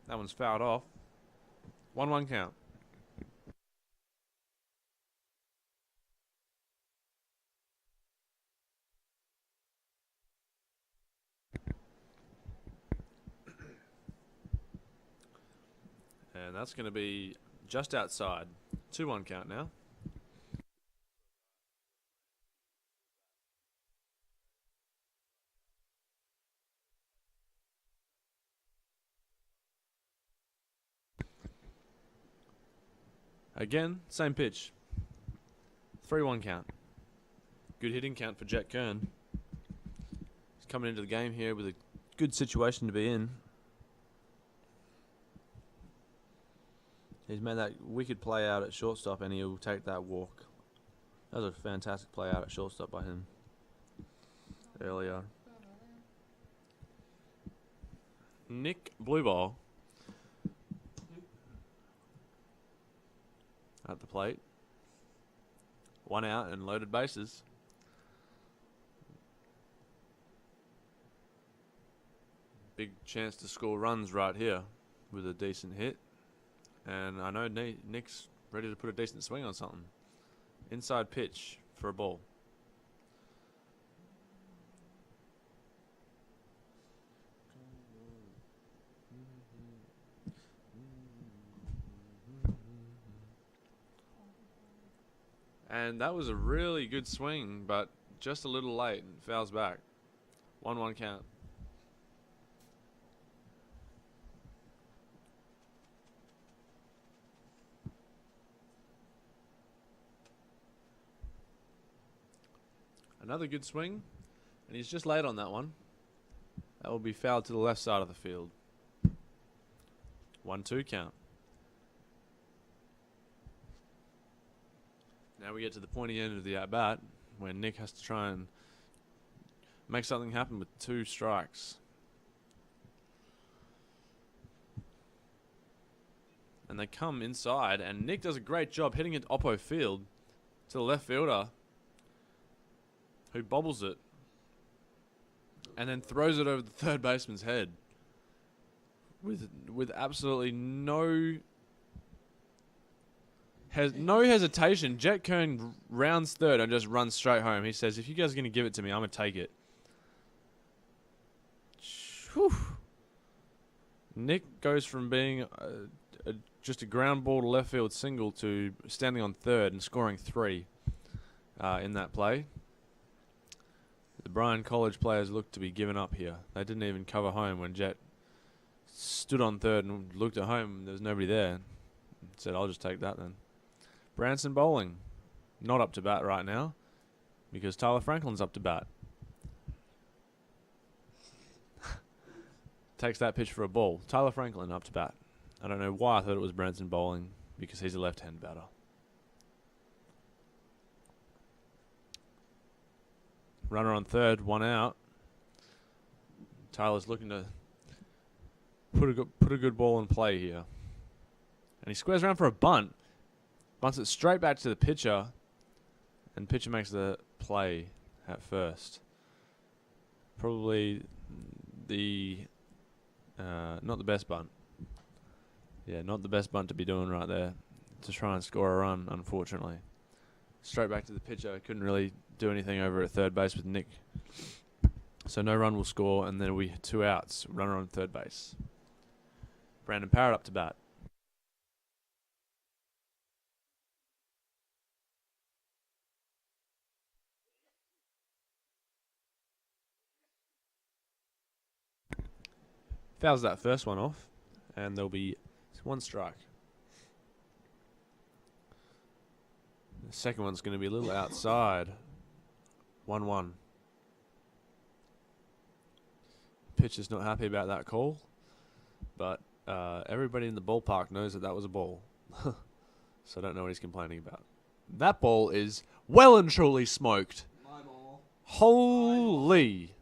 That one's fouled off. 1-1 count. And that's going to be just outside. 2-1 count now. Again, same pitch. 3-1 count. Good hitting count for Jet Kern. He's coming into the game here with a good situation to be in. He's made that wicked play out at shortstop and he'll take that walk. That was a fantastic play out at shortstop by him earlier. Nick Blueball at the plate. 1 out and loaded bases. Big chance to score runs right here with a decent hit. And I know Nick's ready to put a decent swing on something. Inside pitch for a ball. And that was a really good swing, but just a little late and fouls back. 1-1 count. Another good swing, and he's just late on that one. That will be fouled to the left side of the field. 1-2 count. Now we get to the pointy end of the at-bat, where Nick has to try and make something happen with 2 strikes. and they come inside, and Nick does a great job hitting it oppo field to the left fielder, who bobbles it and then throws it over the third baseman's head with absolutely no hesitation. Jet Kern rounds third and just runs straight home. He says, if you guys are going to give it to me, I'm going to take it. Whew. Nick goes from being just a ground ball to left field single to standing on third and scoring 3 in that play. The Bryan College players looked to be giving up here. They didn't even cover home when Jet stood on third and looked at home. There was nobody there. Said, I'll just take that then. Branson bowling. Not up to bat right now because Tyler Franklin's up to bat. Takes that pitch for a ball. Tyler Franklin up to bat. I don't know why I thought it was Branson bowling because he's a left-hand batter. Runner on third, 1 out. Tyler's looking to put a good ball in play here. And he squares around for a bunt. Bunts it straight back to the pitcher. And pitcher makes the play at first. Probably the... not the best bunt. Yeah, not the best bunt to be doing right there. To try and score a run, unfortunately. Straight back to the pitcher. Couldn't really do anything over at third base with Nick. So no run will score, and then we 2 outs. Runner on third base. Brandon Parrott up to bat. Fouls that first one off, and there'll be 1 strike. The second one's going to be a little outside. 1-1. Pitcher's not happy about that call, but everybody in the ballpark knows that was a ball. So I don't know what he's complaining about. That ball is well and truly smoked. My ball. Holy.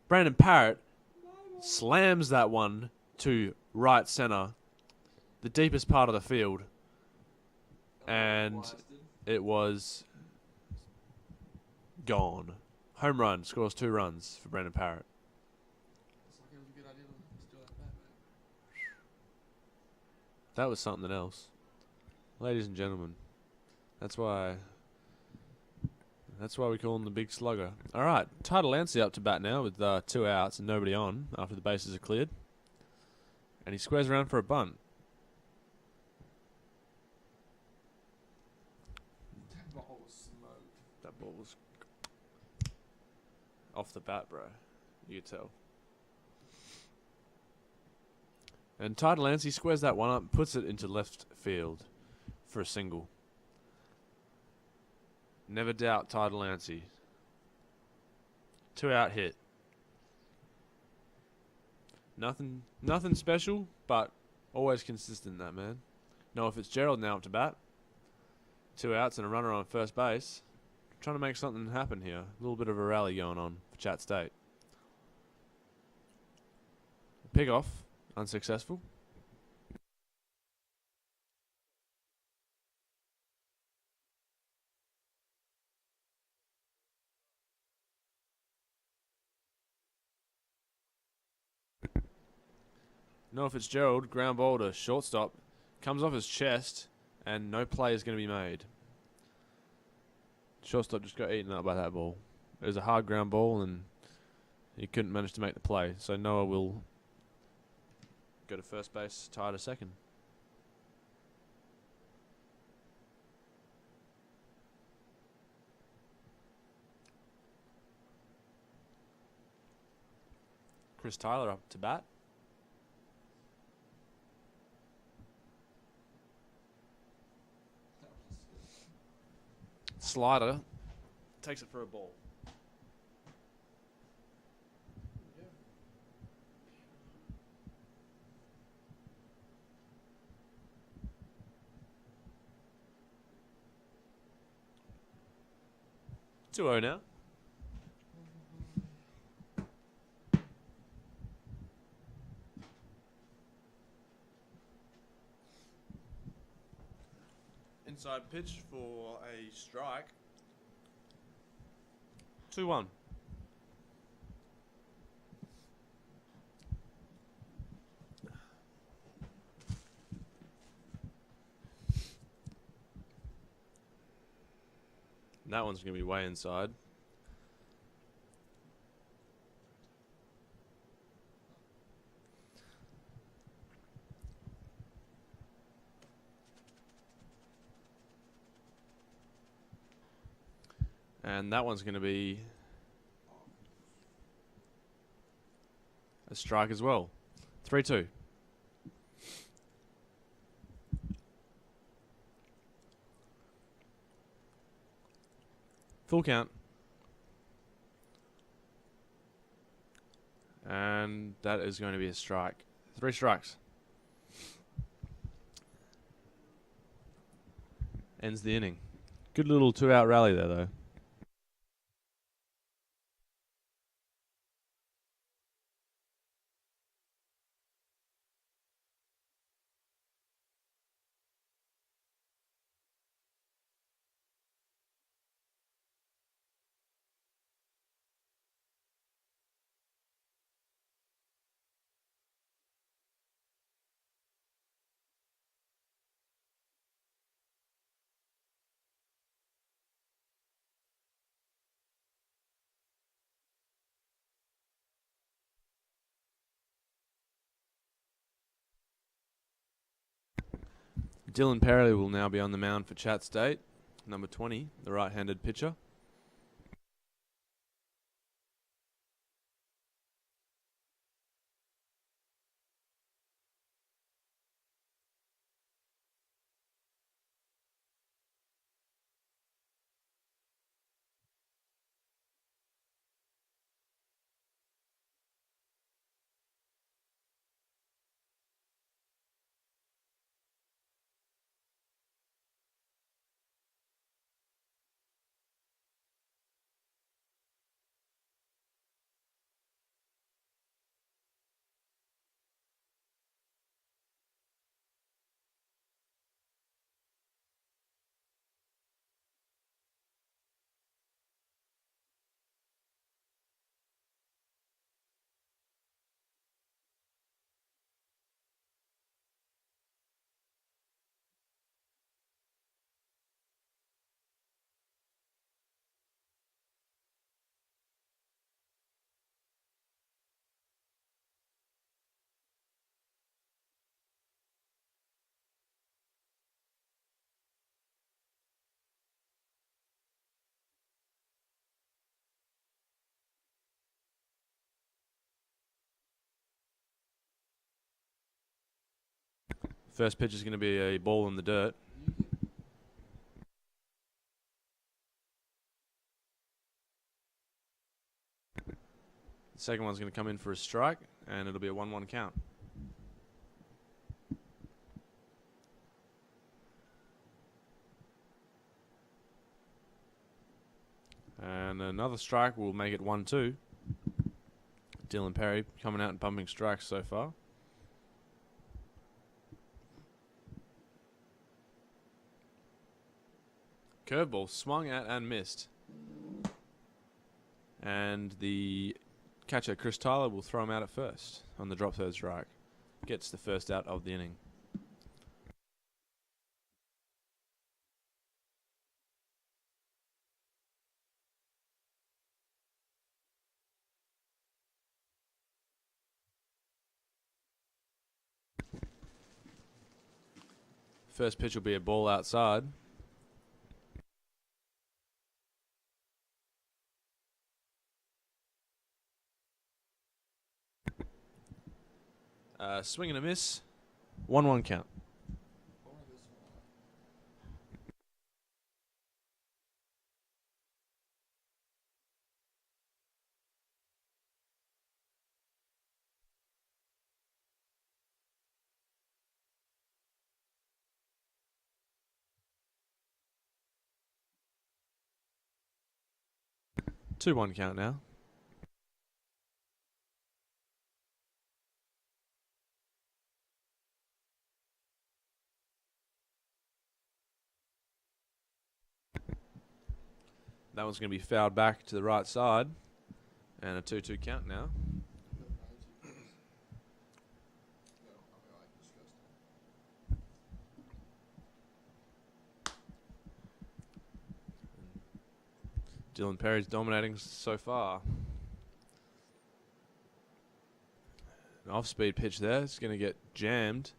Brandon Parrott slams that one to right center, the deepest part of the field, and it was gone. Home run, scores 2 runs for Brandon Parrott. Looks like it was a good idea to steal that bat back. That was something else. Ladies and gentlemen, that's why we call him the big slugger. All right, Ty Delancey up to bat now with 2 outs and nobody on after the bases are cleared. And he squares around for a bunt. That ball was smoked. That ball was off the bat, bro. You could tell. And Ty Delancey squares that one up and puts it into left field for a single. Never doubt Ty Delancey. 2 out hit. Nothing special, but always consistent, that man. Noah Fitzgerald now up to bat. 2 outs and a runner on first base. Trying to make something happen here. A little bit of a rally going on for Chat State. Pick off, unsuccessful. Noah Fitzgerald, ground ball to shortstop, comes off his chest, and no play is going to be made. Shortstop just got eaten up by that ball. It was a hard ground ball, and he couldn't manage to make the play. So Noah will go to first base, tie to second. Chris Tyler up to bat. Slider takes it for a ball. Two 2-0 now. Inside pitch for a strike. 2-1. That one's going to be way inside. And that one's going to be a strike as well. 3-2. Full count. And that is going to be a strike. 3 strikes. Ends the inning. Good little 2-out rally there, though. Dylan Perry will now be on the mound for Chat State. Number 20, the right-handed pitcher. First pitch is going to be a ball in the dirt. The second one's going to come in for a strike, and it'll be a 1-1 count. And another strike will make it 1-2. Dylan Perry coming out and pumping strikes so far. Curveball swung at and missed. And the catcher, Chris Tyler, will throw him out at first on the drop third strike. Gets the first out of the inning. First pitch will be a ball outside. Swing and a miss. 1-1 count. 2-1 count now. That one's going to be fouled back to the right side. And a 2-2 count now. Dylan Perry's dominating so far. An off-speed pitch there. It's going to get jammed.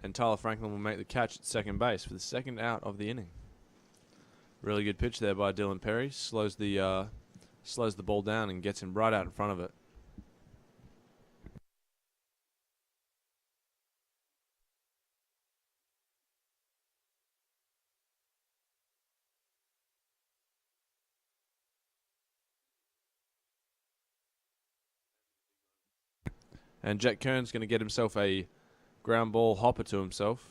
And Tyler Franklin will make the catch at second base for the second out of the inning. Really good pitch there by Dylan Perry. Slows the ball down and gets him right out in front of it. And Jack Kern's going to get himself a ground ball hopper to himself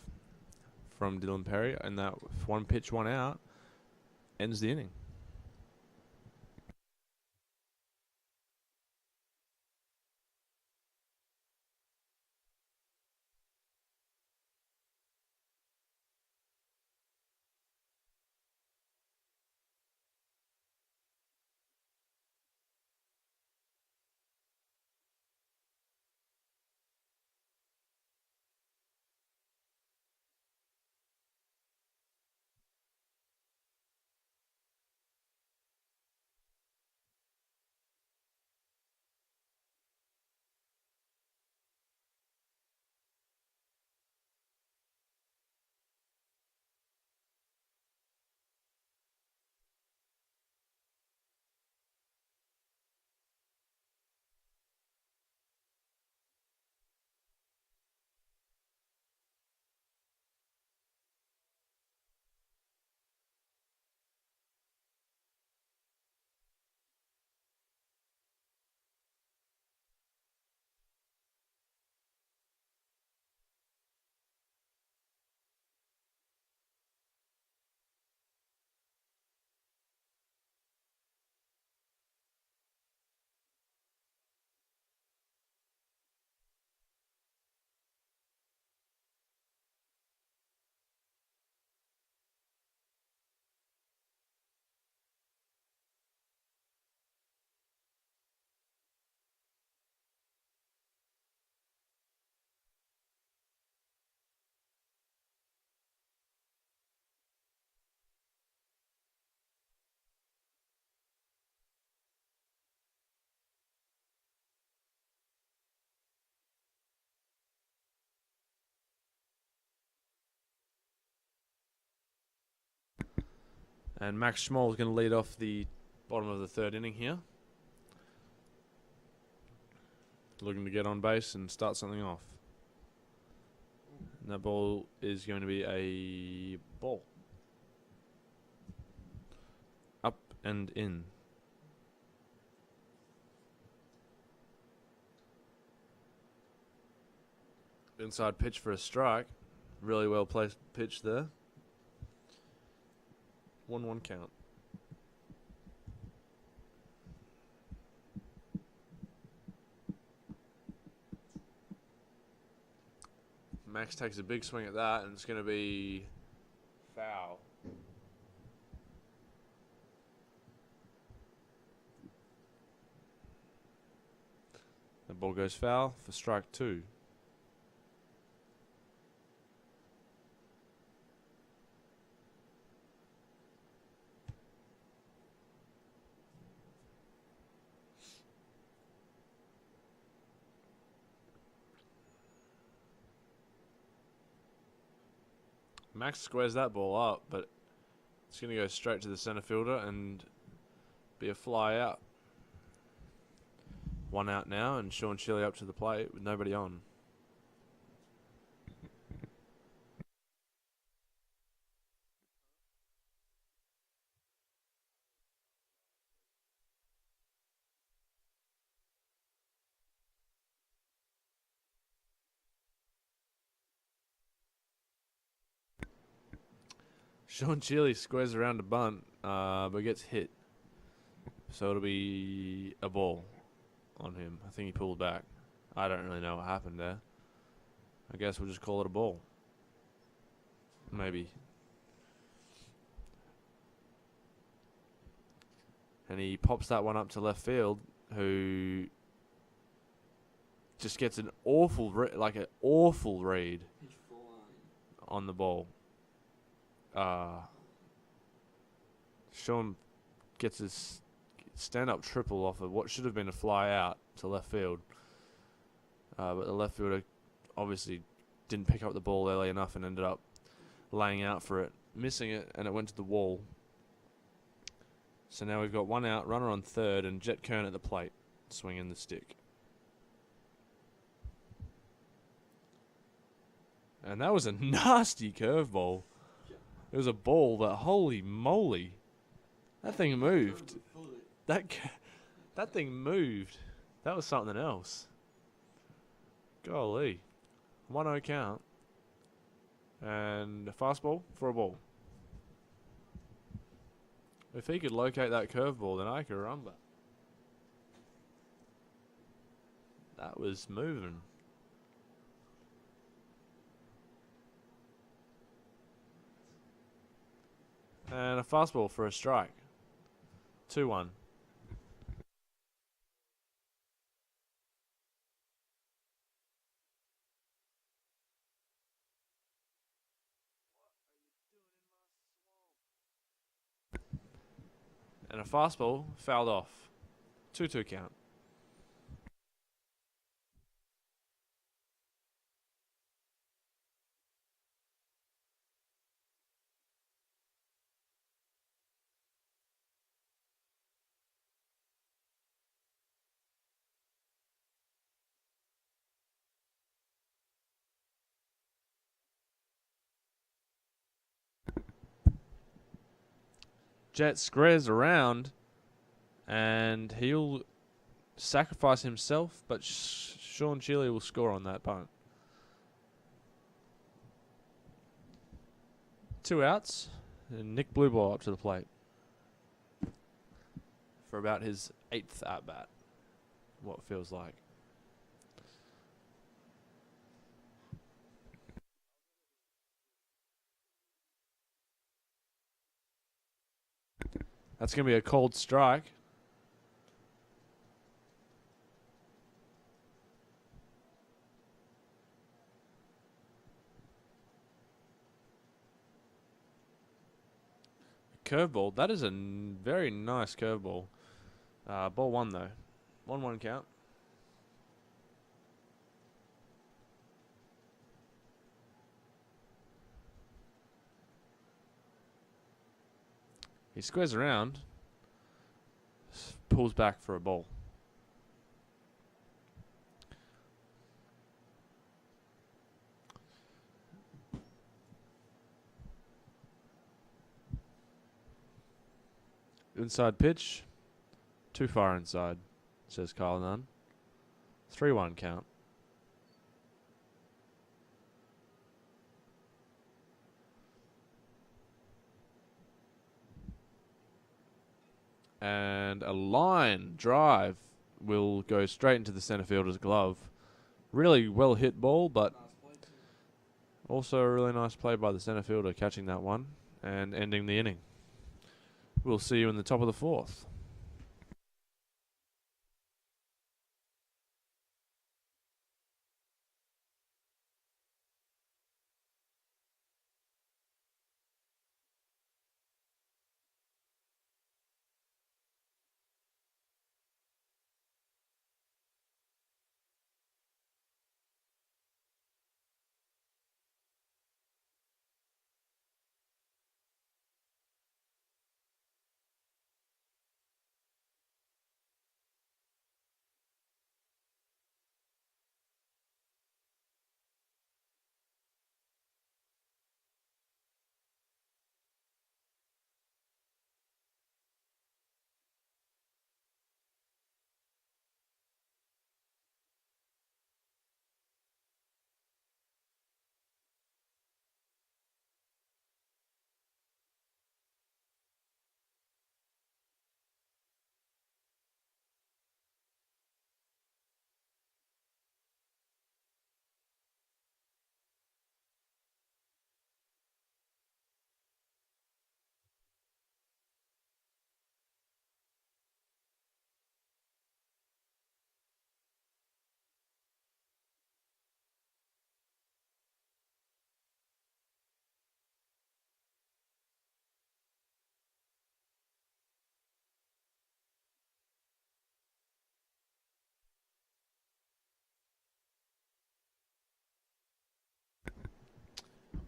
from Dylan Perry. And that one pitch, one out, ends the inning. And Max Schmoll is going to lead off the bottom of the third inning here. Looking to get on base and start something off. And that ball is going to be a ball. Up and in. Inside pitch for a strike. Really well placed pitch there. 1-1 count. Max takes a big swing at that, and it's going to be foul. The ball goes foul for strike 2. Max squares that ball up, but it's going to go straight to the center fielder and be a fly out. 1 out now, and Sean Chile up to the plate with nobody on. Sean Chile squares around a bunt, but gets hit. So it'll be a ball on him. I think he pulled back. I don't really know what happened there. I guess we'll just call it a ball. Maybe. and he pops that one up to left field, who just gets an awful read He's flying. on the ball. Sean gets his stand-up triple off of what should have been a fly out to left field. But the left fielder obviously didn't pick up the ball early enough and ended up laying out for it, missing it, and it went to the wall. So now we've got one out, runner on third, and Jet Kern at the plate, swinging the stick. And that was a nasty curveball. It was a ball that, holy moly, that thing moved. That thing moved. That was something else. Golly. 1-0 count. And a fastball for a ball. If he could locate that curveball, then I could run that. That was moving. And a fastball for a strike. 2-1. And a fastball fouled off. 2-2 count. Jet squares around, and he'll sacrifice himself, but Sean Chile will score on that bunt. 2 outs, and Nick Blueball up to the plate for about his 8th at-bat, what feels like. That's going to be a cold strike. Curveball. That is a very nice curveball. Ball 1 though. 1-1 count. He squares around, pulls back for a ball. Inside pitch, too far inside, says Kyle Nunn. 3-1 count. And a line drive will go straight into the center fielder's glove. Really well hit ball, but also a really nice play by the center fielder catching that one and ending the inning. We'll see you in the top of the 4th.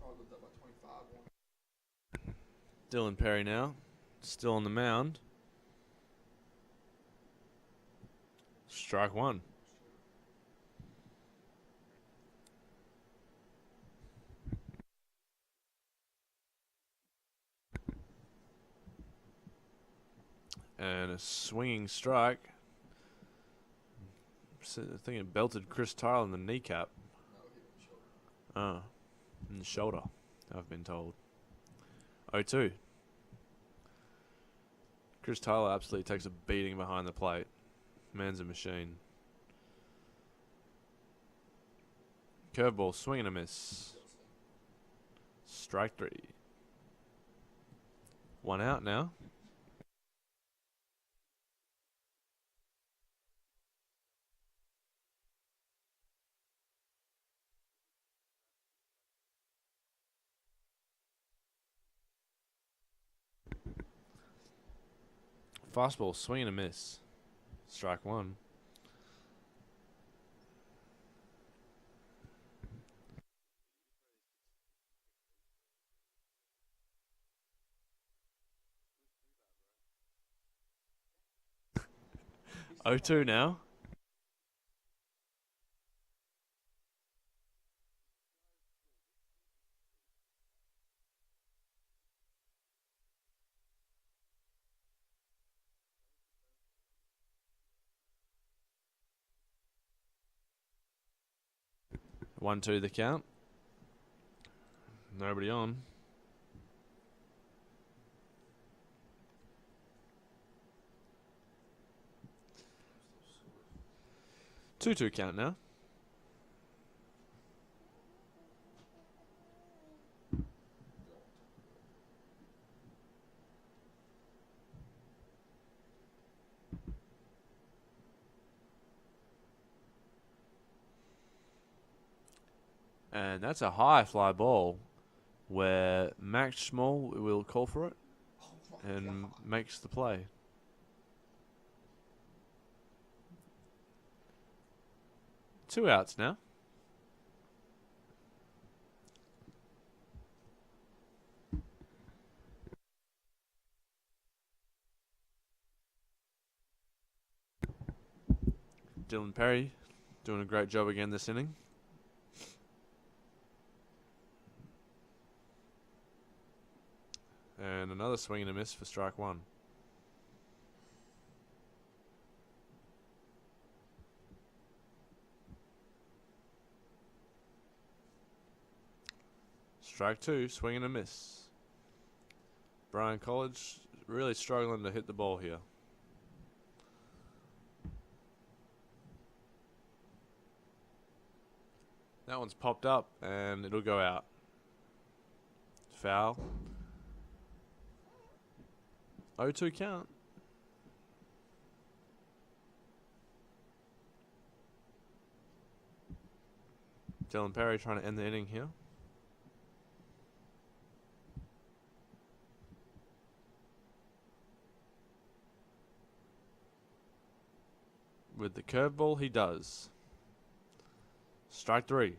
probably lived up by 25 one. Dylan Perry now, still on the mound. Strike one. And a swinging strike. I think it belted Chris Tyler in the kneecap. No, hit him in the shoulder. In the shoulder, I've been told. 0-2. Chris Tyler absolutely takes a beating behind the plate. Man's a machine. Curveball, swing and a miss. Strike three. One out now. Fastball, swing and a miss. Strike one. Oh, 2 now. One, two, the count. Nobody on. Two count now. And that's a high fly ball where Max Small will call for it and makes the play. Two outs now. Dylan Perry doing a great job again this inning. And another swing and a miss for strike one. Strike two, swing and a miss. Bryan College really struggling to hit the ball here. That one's popped up and it'll go out. Foul. 0-2 count. Dylan Perry trying to end the inning here. With the curveball, he does. Strike three.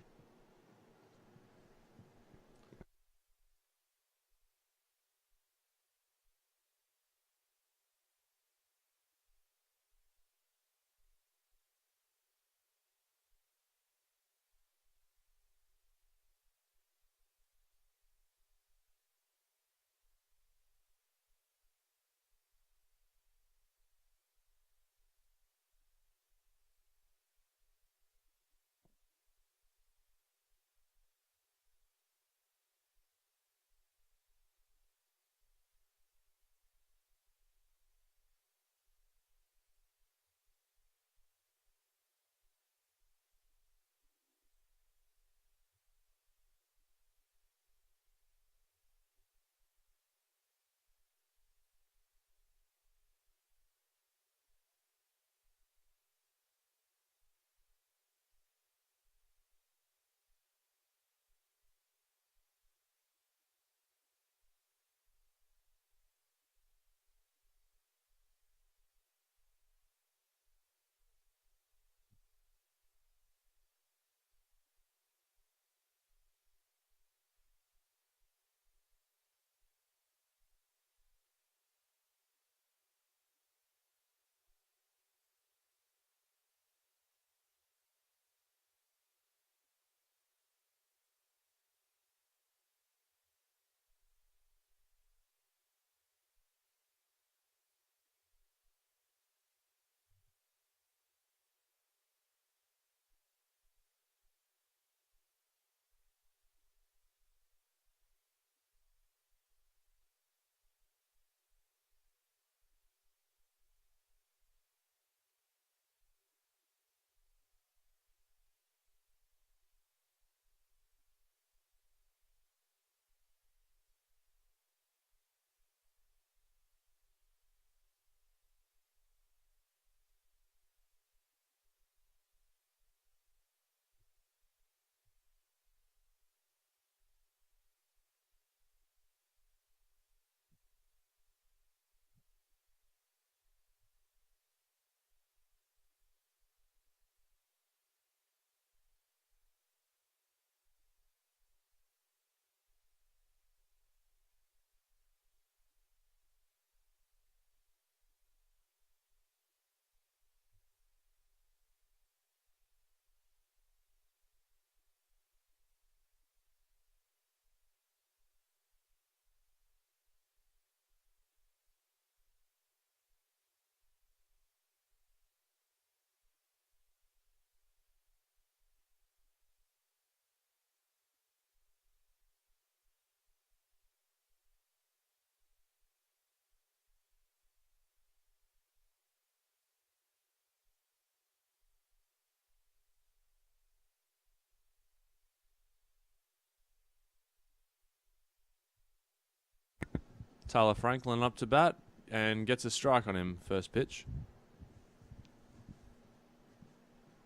Tyler Franklin up to bat and gets a strike on him first pitch.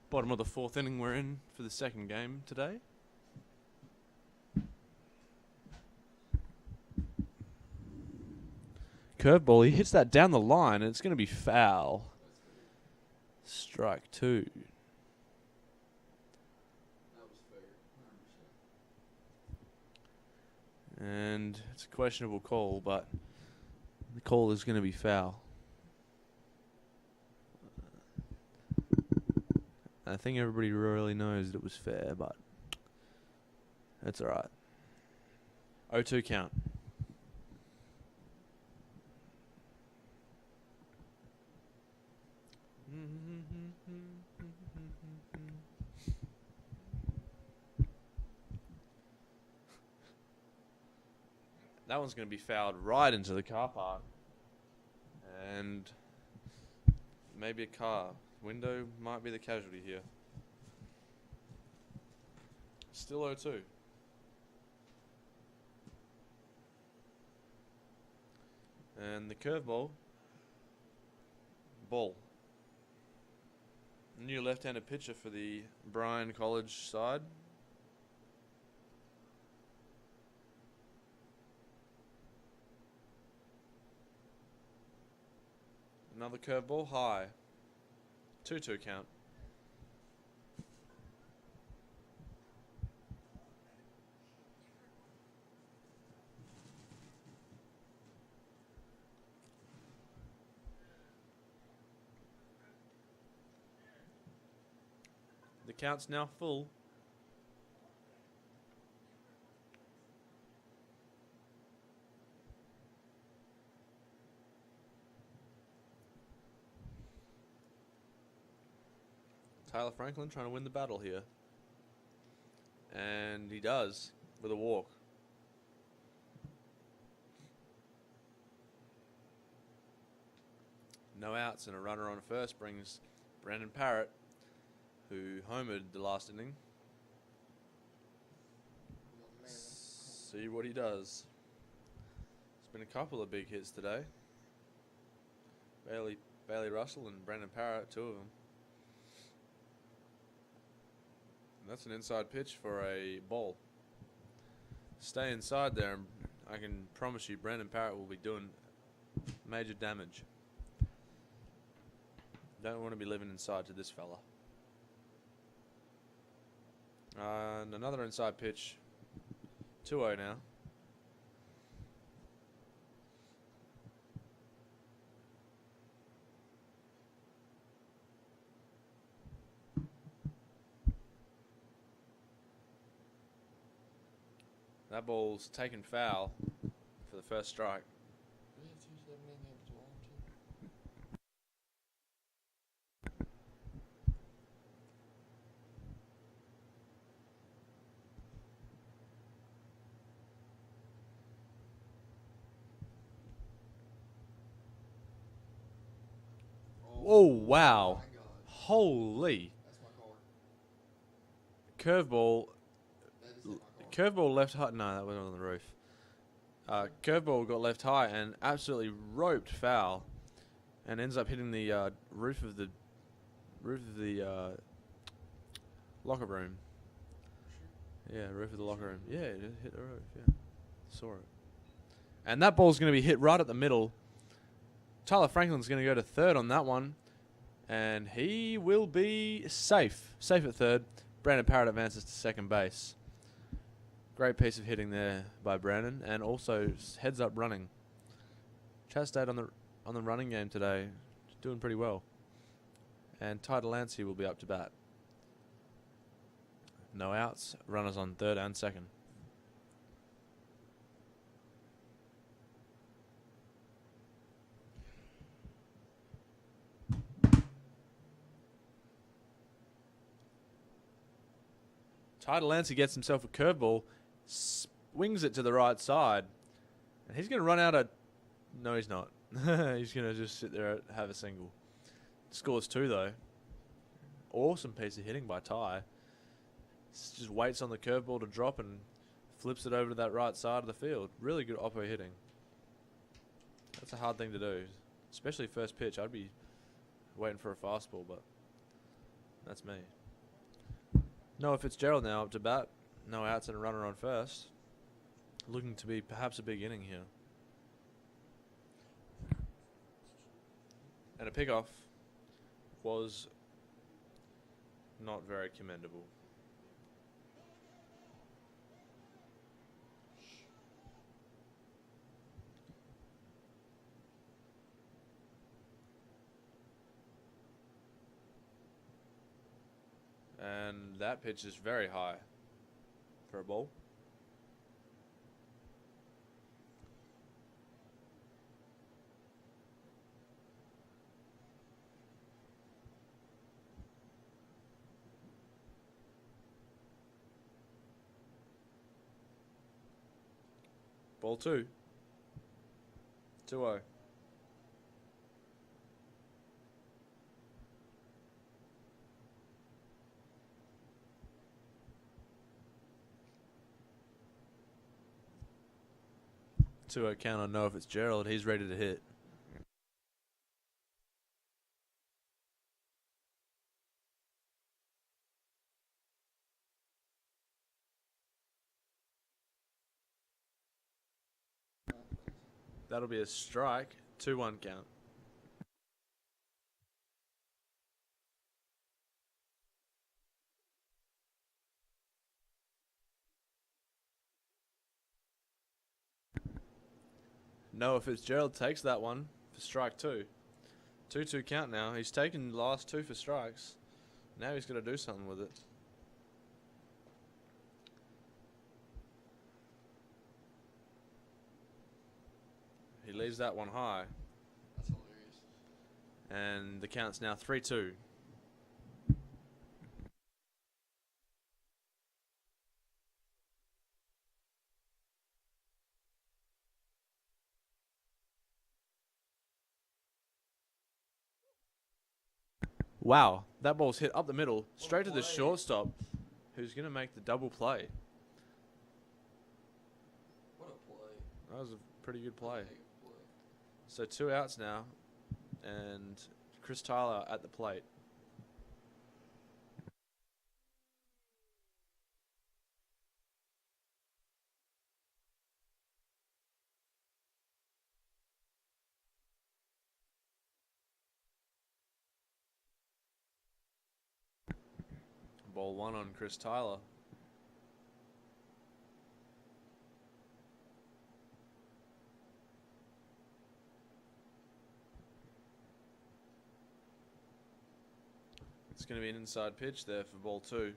Bottom of the fourth inning we're in for the second game today. Curveball, he hits that down the line and it's going to be foul. Strike 2. That was fair. 100%. And it's a questionable call, but the call is going to be foul. I think everybody really knows that it was fair, but that's all right. 0-2 count. That one's going to be fouled right into the car park. And maybe a car. Window might be the casualty here. Still 0-2. And the curveball. Ball. New left-handed pitcher for the Bryan College side. Another curveball high. 2-2 count. The count's now full. Tyler Franklin trying to win the battle here. And he does with a walk. No outs and a runner on first brings Brandon Parrott, who homered the last inning. See what he does. There's been a couple of big hits today. Bailey Russell and Brandon Parrott, 2 of them. And that's an inside pitch for a ball. Stay inside there, and I can promise you Brandon Parrott will be doing major damage. Don't want to be living inside to this fella. And another inside pitch. 2-0 now. That ball's taken foul for the first strike. We have 2-7 in there as well, too. Oh, wow. My God. Holy. That's my car. Curveball. That is my car. Curveball left high. No, that wasn't on the roof. Curveball got left high and absolutely roped foul, and ends up hitting the roof of the locker room. Yeah, roof of the locker room. Yeah, it hit the roof. Yeah, saw it. And that ball's going to be hit right at the middle. Tyler Franklin's going to go to third on that one, and he will be safe. Safe at third. Brandon Parrott advances to second base. Great piece of hitting there by Brandon, and also heads up running. Chat State on the running game today, doing pretty well. And Ty Delancey will be up to bat. No outs, runners on third and second. Ty Delancey gets himself a curveball, swings it to the right side, and he's going to run out of... No, he's not. He's going to just sit there and have a single. Scores 2, though. Awesome piece of hitting by Ty. Just waits on the curveball to drop and flips it over to that right side of the field. Really good oppo hitting. It's a hard thing to do, especially first pitch. I'd be waiting for a fastball, but that's me. Noah Fitzgerald now up to bat. No outs and a runner on first. Looking to be perhaps a big inning here. And a pickoff was not very commendable. And that pitch is very high for a ball. Ball 2. 2-0. Count on Noah Fitzgerald. He's ready to hit. That'll be a strike. 2-1 count. Noah Fitzgerald takes that one for strike 2. 2-2 count now. He's taken the last 2 for strikes. Now he's got to do something with it. He leaves that one high. That's hilarious. And the count's now 3-2. Wow, that ball's hit up the middle, straight to the shortstop, who's going to make the double play. What a play. That was a pretty good play. Heck of a play. So 2 outs now, and Chris Tyler at the plate. Ball 1 on Chris Tyler. It's going to be an inside pitch there for ball 2.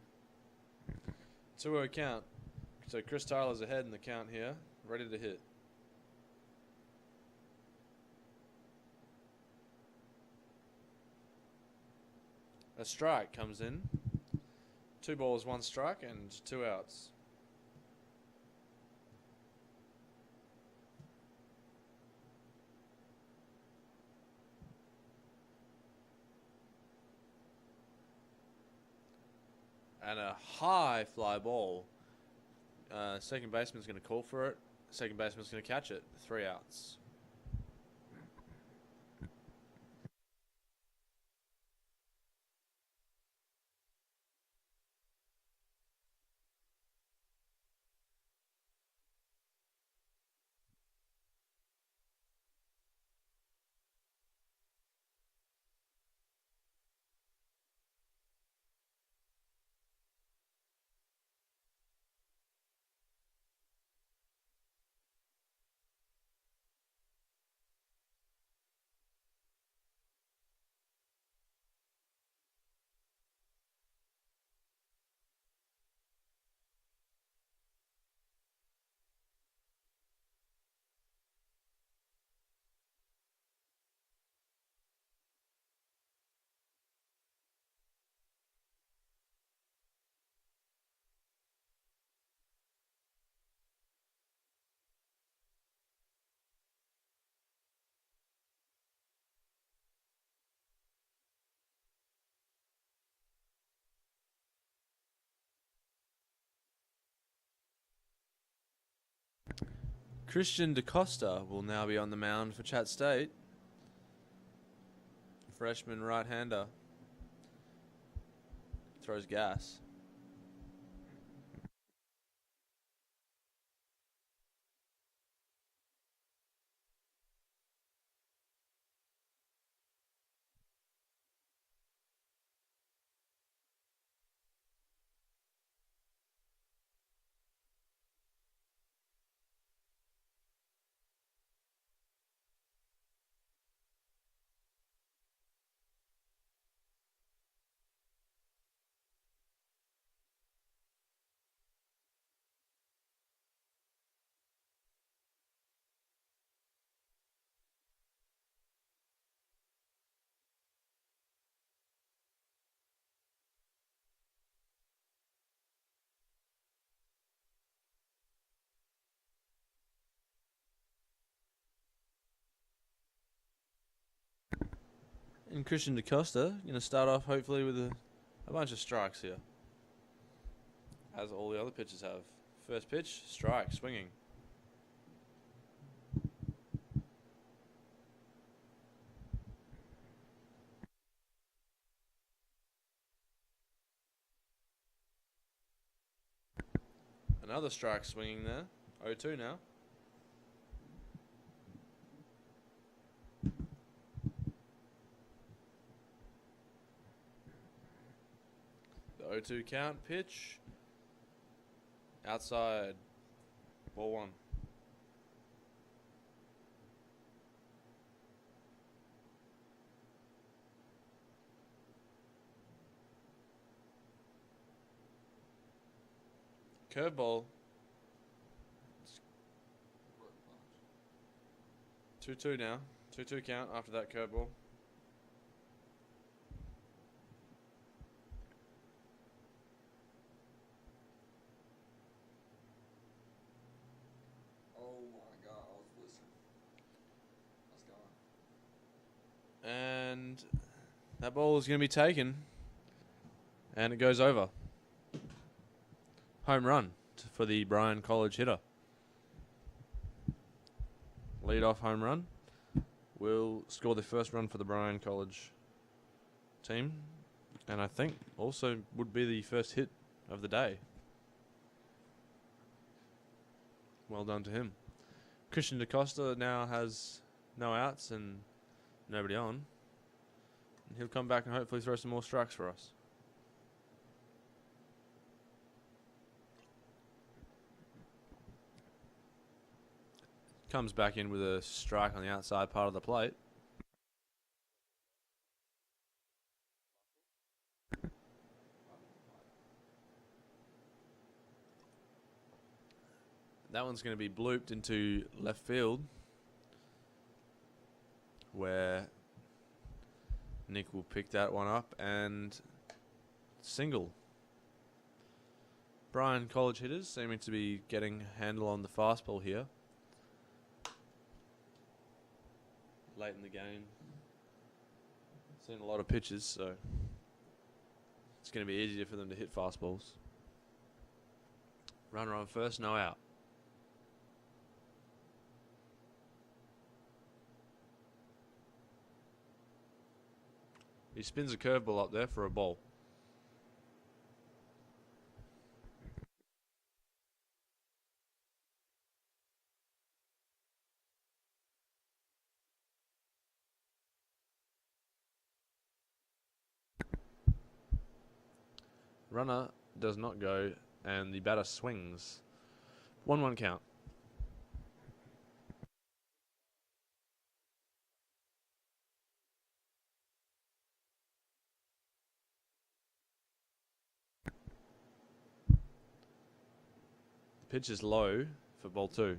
2-0 count. So Chris Tyler's ahead in the count here, ready to hit. A strike comes in. 2 balls, 1 strike, and 2 outs. And a high fly ball. Second baseman's going to call for it. Second baseman's going to catch it. 3 outs. Christian DeCosta will now be on the mound for Chat State. Freshman right-hander. Throws gas. And Christian DeCosta going to start off hopefully with a bunch of strikes here, as all the other pitchers have. First pitch, strike, swinging. Another strike swinging there. 0-2 now. The 0-2 count, pitch. Outside. Ball one. Curveball. 2-2 now. 2-2 count after that curveball. Oh my God, I was listening. That's gone. And that ball is going to be taken. And it goes over. Home run for the Bryan College hitter. Lead off home run. Will score the first run for the Bryan College team. And I think also would be the first hit of the day. Well done to him. Christian DeCosta now has no outs and nobody on. And he'll come back and hopefully throw some more strikes for us. Comes back in with a strike on the outside part of the plate. That one's going to be blooped into left field, where Nick will pick that one up and single. Bryan College hitters seeming to be getting a handle on the fastball here. Late in the game. Seen a lot of pitches, so it's going to be easier for them to hit fastballs. Runner on first, no out. He spins a curveball up there for a ball. Runner does not go, and the batter swings. 1-1 count. The pitch is low for ball two.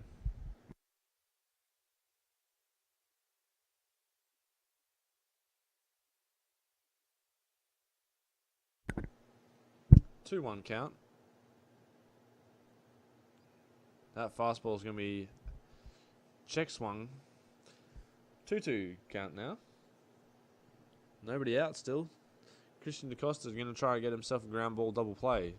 Two 1 count. That fastball is going to be check swung. 2-2 count now. Nobody out still. Christian DeCosta is going to try and get himself a ground ball double play.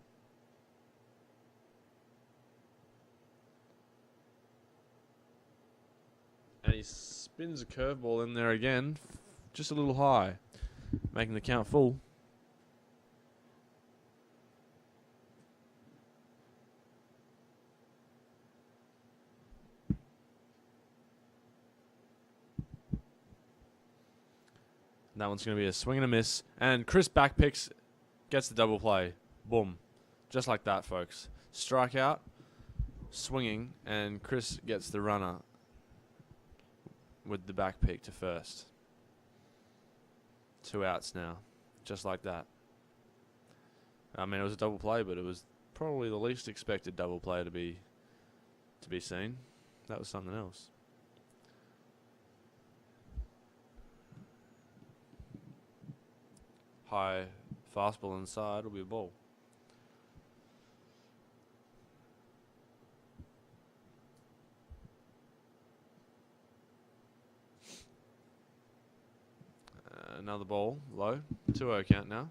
he spins a curveball in there again, just a little high, making the count full. That one's going to be a swing and a miss. And Chris backpicks, gets the double play. Boom. Just like that, folks. Strikeout, swinging, and Chris gets the runner with the back pick to first. 2 outs now. Just like that. I mean, it was a double play, but it was probably the least expected double play to be seen. That was something else. High fastball inside will be a ball. Another ball, low. 2-0 count now.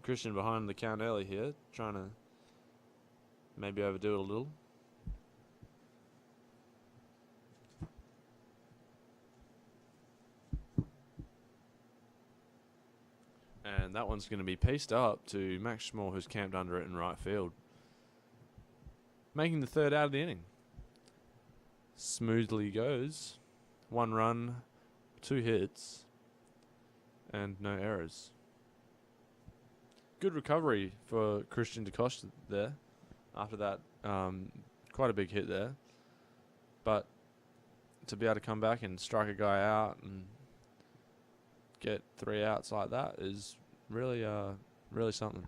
Christian behind the count early here, trying to maybe overdo it a little. And that one's going to be pieced up to Max Schmall, who's camped under it in right field. Making the 3rd out of the inning. Smoothly goes. 1 run, 2 hits, and no errors. Good recovery for Christian DeCosta there after that. Quite a big hit there. But to be able to come back and strike a guy out and get 3 outs like that is really, really something.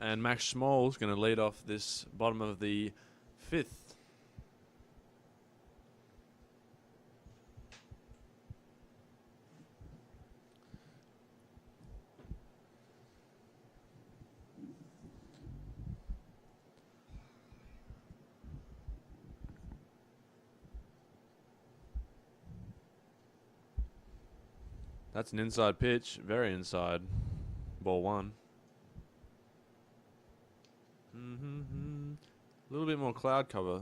And Max Schmall's going to lead off this bottom of the 5th. That's an inside pitch, very inside. Ball one. A little bit more cloud cover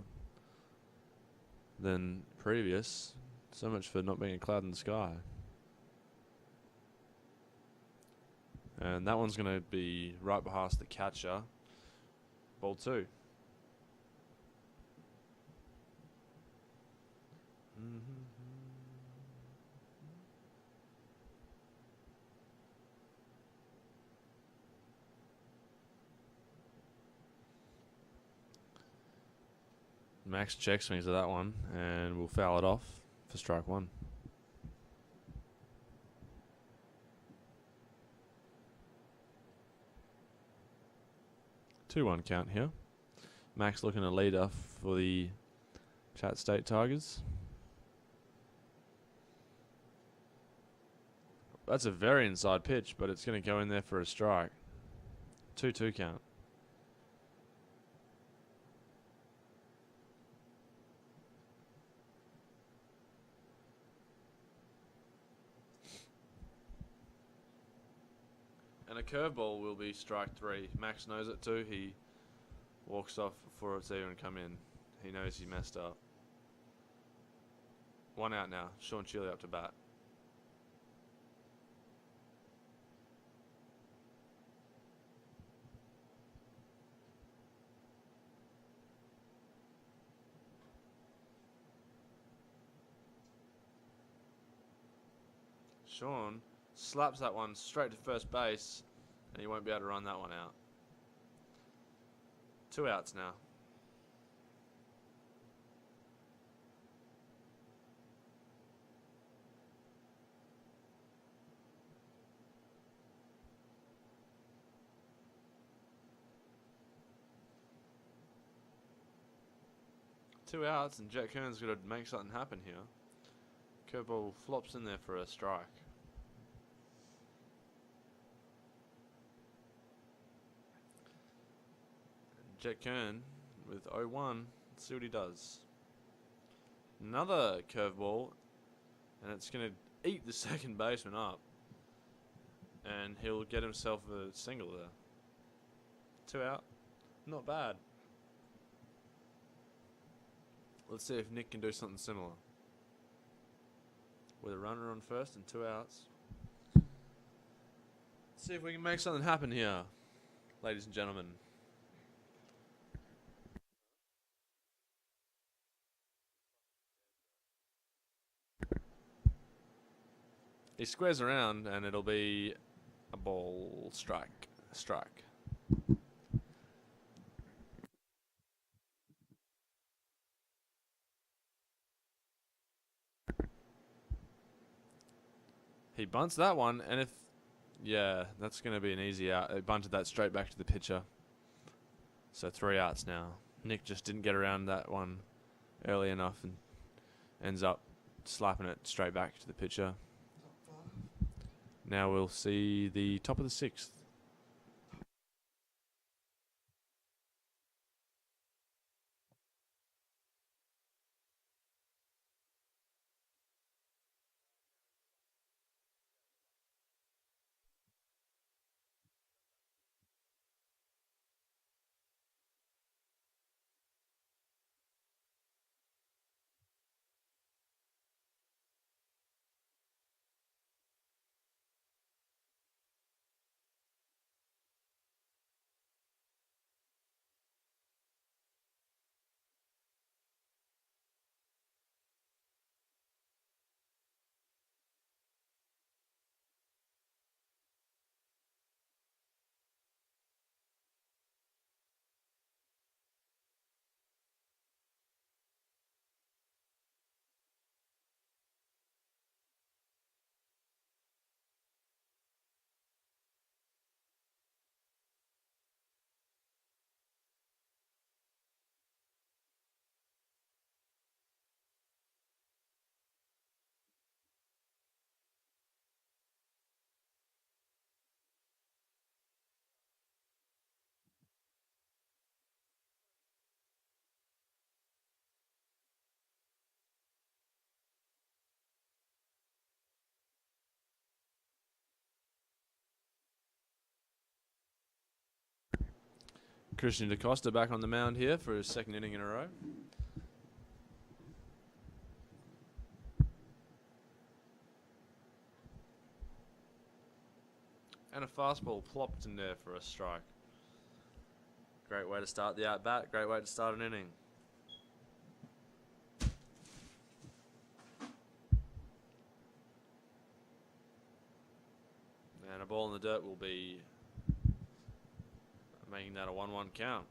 than previous. So much for not being a cloud in the sky. And that one's going to be right past the catcher. Ball two. Max check swings to that one, and we'll foul it off for strike one. Two-one count here. Max looking to lead off for the Chat State Tigers. That's a very inside pitch, but it's going to go in there for a strike. 2-2 count. And a curveball will be strike three. Max knows it too. He walks off before it's even come in. He knows he messed up. One out now. Sean Chile up to bat. Sean slaps that one straight to first base, and he won't be able to run that one out. 2 outs now. Two outs, and Jet Kern's got to make something happen here. Curveball flops in there for a strike. Jet Kern with 0-1. See what he does. Another curveball, and it's going to eat the second baseman up. And he'll get himself a single there. 2 out. Not bad. Let's see if Nick can do something similar. With a runner on first and 2 outs. Let's see if we can make something happen here, ladies and gentlemen. He squares around, and it'll be a ball strike. Strike. He bunts that one, and if... Yeah, that's going to be an easy out. He bunted that straight back to the pitcher. So 3 outs now. Nick just didn't get around that one early enough and ends up slapping it straight back to the pitcher. Now we'll see the top of the 6th. Christian DaCosta back on the mound here for his second inning in a row. And a fastball plopped in there for a strike. Great way to start the at-bat. Great way to start an inning. And a ball in the dirt will be making that a 1-1 count.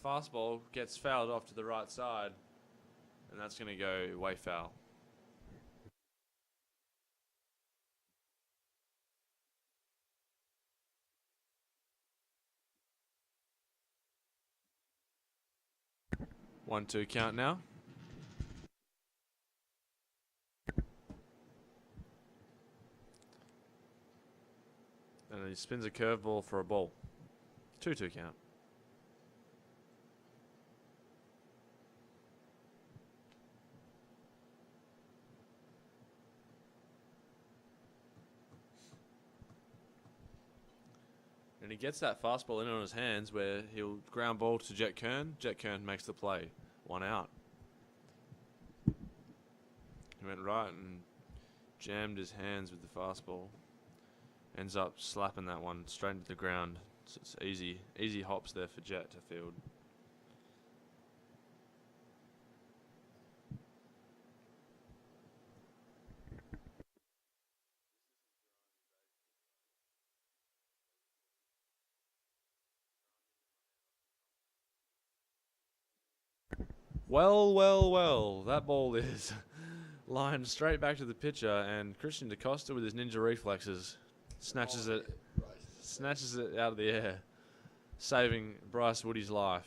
Fastball gets fouled off to the right side, and that's going to go way foul. One-two count now. And he spins a curveball for a ball. 2-2 count. And he gets that fastball in on his hands where he'll ground ball to Jet Kern. Jet Kern makes the play. 1 out. He went right and jammed his hands with the fastball. Ends up slapping that one straight into the ground. So it's easy hops there for Jet to field. Well, that ball is lined straight back to the pitcher, and Christian DaCosta with his ninja reflexes snatches it out of the air, saving Bryce Woody's life,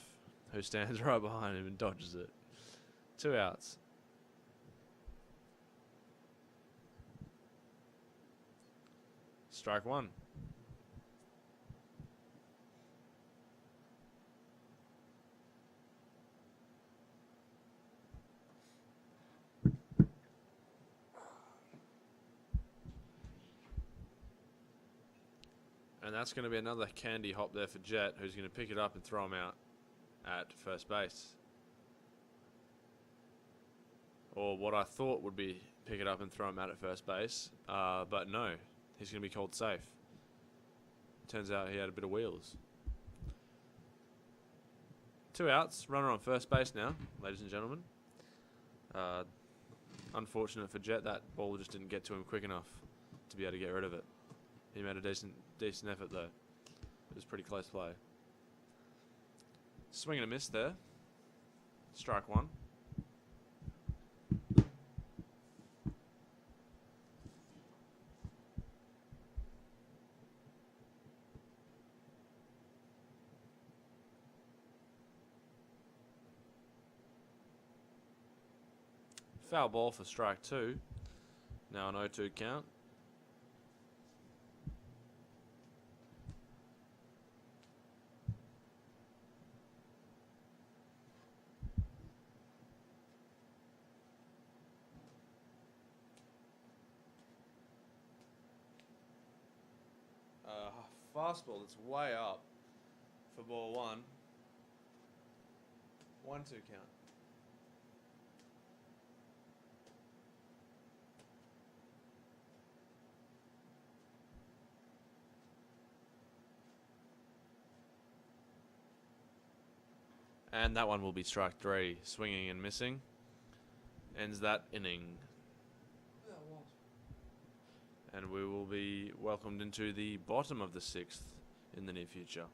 who stands right behind him and dodges it. 2 outs. Strike 1. And that's going to be another candy hop there for Jet, who's going to pick it up and throw him out at first base. Or what I thought would be pick it up and throw him out at first base. But no, he's going to be called safe. Turns out he had a bit of wheels. 2 outs, runner on first base now, ladies and gentlemen. Unfortunate for Jet, that ball just didn't get to him quick enough to be able to get rid of it. He made a decent effort though. It was pretty close play. Swing and a miss there. Strike 1. Foul ball for strike 2. Now an 0-2 count. Fastball that's way up for ball 1. 1-2 count. And that one will be strike 3, swinging and missing. Ends that inning. And we will be welcomed into the bottom of the 6th in the near future.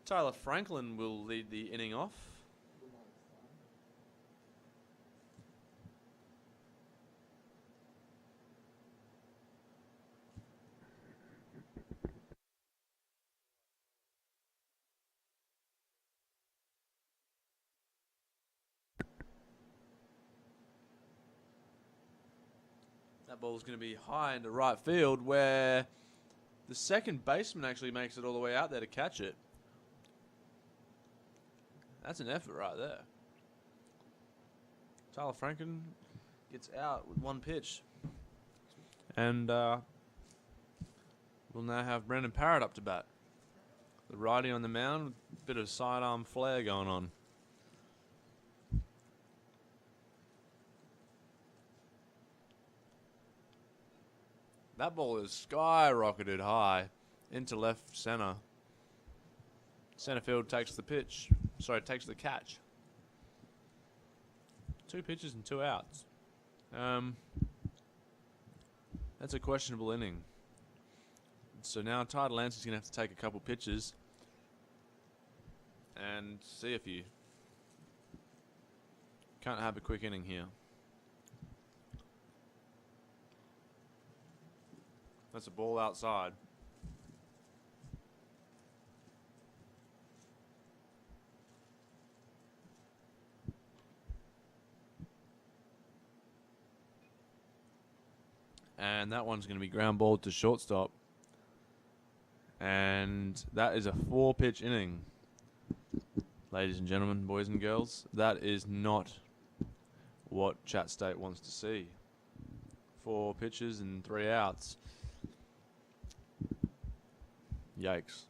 Tyler Franklin will lead the inning off. That ball's going to be high into right field, where the second baseman actually makes it all the way out there to catch it. That's an effort right there. Tyler Franklin gets out with one pitch. And we'll now have Brendan Parrott up to bat. The righty on the mound with a bit of sidearm flair going on. That ball is skyrocketed high into left center. Center field takes the pitch. Sorry, takes the catch. 2 pitches and 2 outs. That's a questionable inning. So now Ty Delancey's going to have to take a couple pitches and see if you can't have a quick inning here. That's a ball outside. And that one's going to be ground ball to shortstop. And that is a 4-pitch inning. Ladies and gentlemen, boys and girls, that is not what Chat State wants to see. 4 pitches and 3 outs. Yikes.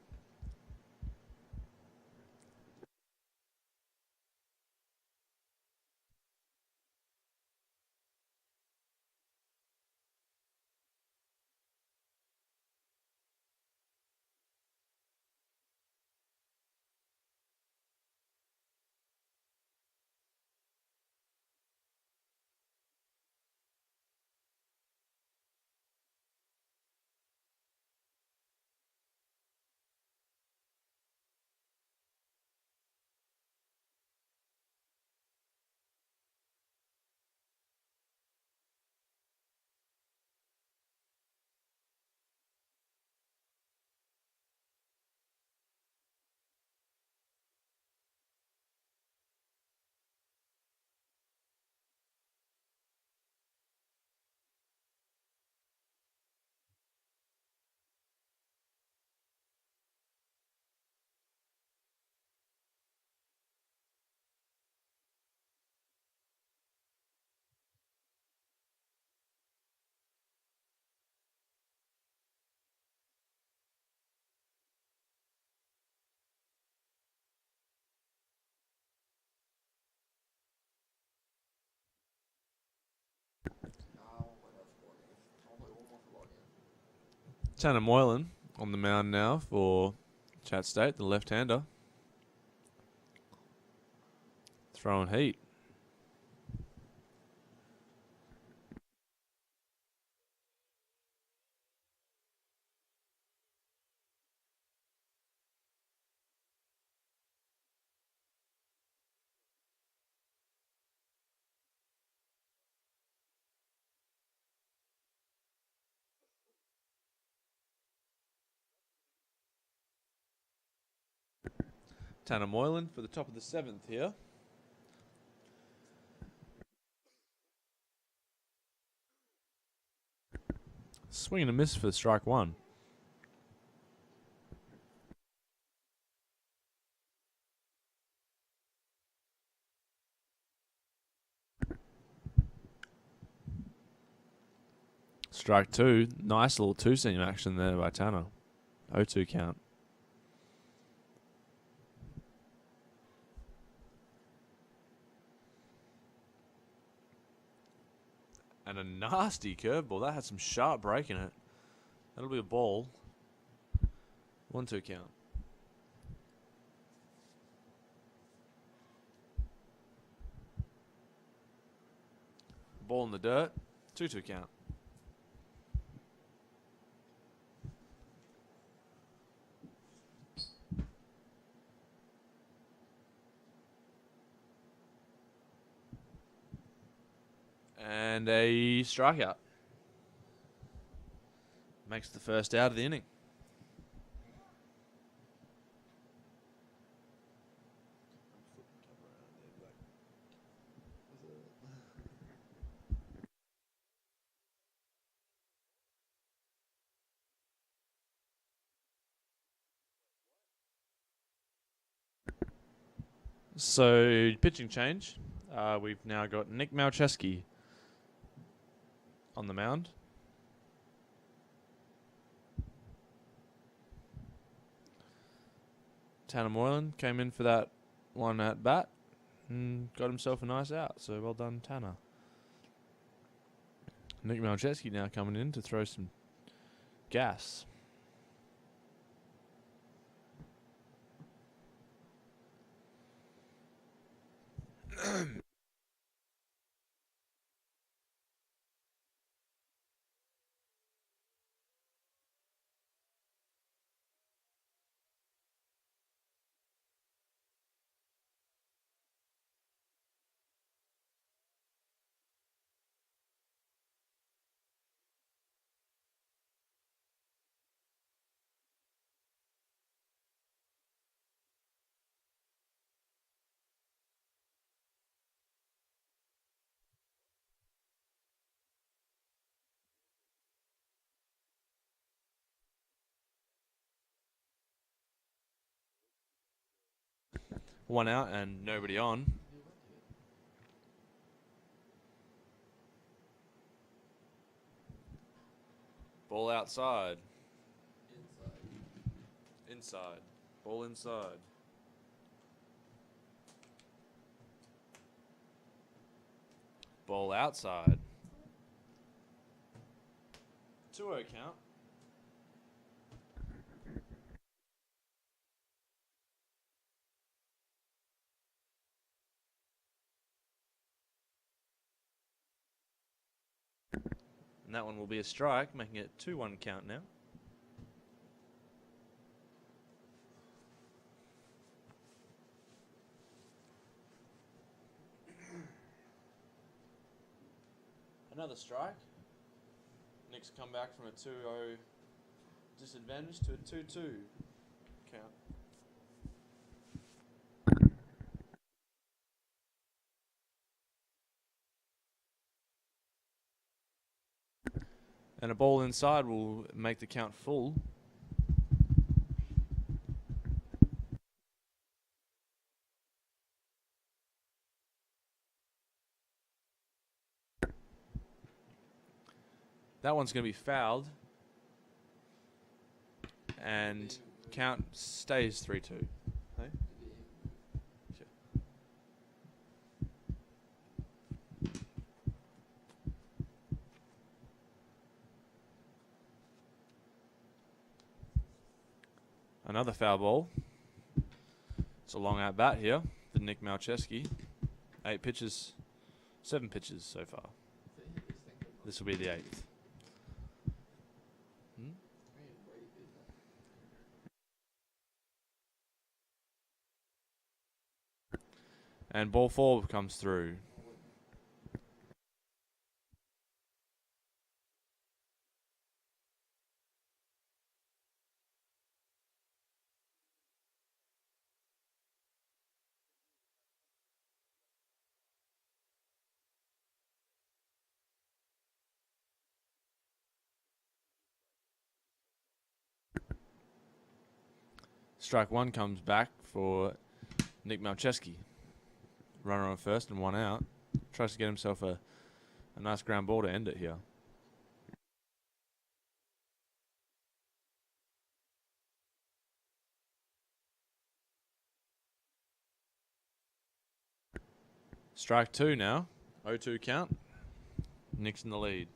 Tanner Moylan on the mound now for Chat State, the left-hander. Throwing heat. Tanner Moylan for the top of the 7th here. Swing and a miss for strike 1. Strike 2. Nice little 2-seam action there by Tanner. 0-2 count. And a nasty curveball. That had some sharp break in it. That'll be a ball. 1-2 count. Ball in the dirt. 2-2 count. And a strikeout. Makes the first out of the inning. So, pitching change. We've now got Nick Malcheski on the mound. Tanner Moylan came in for that one at bat and got himself a nice out. So, well done, Tanner. Nick Malcheski now coming in to throw some gas. One out and nobody on. Ball outside. Inside. Ball inside. Ball outside. 2-0 count. And that one will be a strike, making it 2-1 count now. Another strike. Nick's come back from a 2-0 disadvantage to a 2-2 count. And a ball inside will make the count full. That one's going to be fouled. And count stays 3-2. Hey? Sure. Another foul ball. It's a long at bat here for Nick Malcheski. 7 pitches so far. This will be the 8th. And ball 4 comes through. Strike 1 comes back for Nick Malcheski. Runner on first and 1 out. Tries to get himself a nice ground ball to end it here. Strike 2 now. 0-2 count. Nick's in the lead.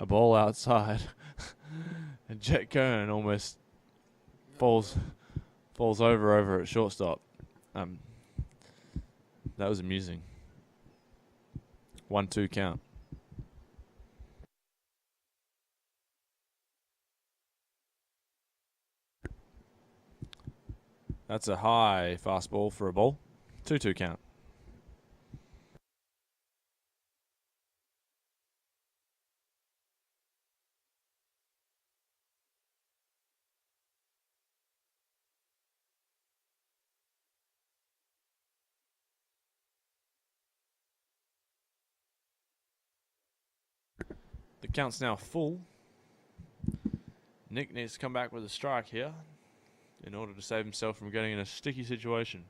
a ball outside. And Jet Kern almost falls over at shortstop. That was amusing. 1-2 count. That's a high fastball for a ball. 2-2 count. The count's now full. Nick needs to come back with a strike here in order to save himself from getting in a sticky situation.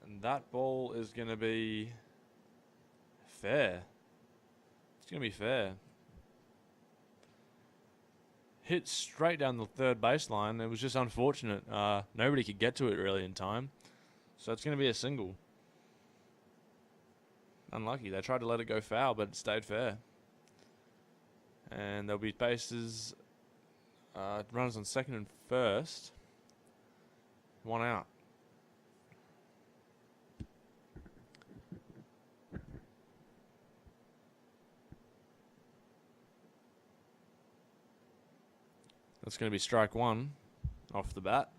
And that ball is going to be fair. It's going to be fair. Hit straight down the third baseline. It was just unfortunate. Nobody could get to it really in time. So it's going to be a single. Unlucky. They tried to let it go foul, but it stayed fair. And there'll be bases, runners on second and first. 1 out. That's going to be strike 1 off the bat.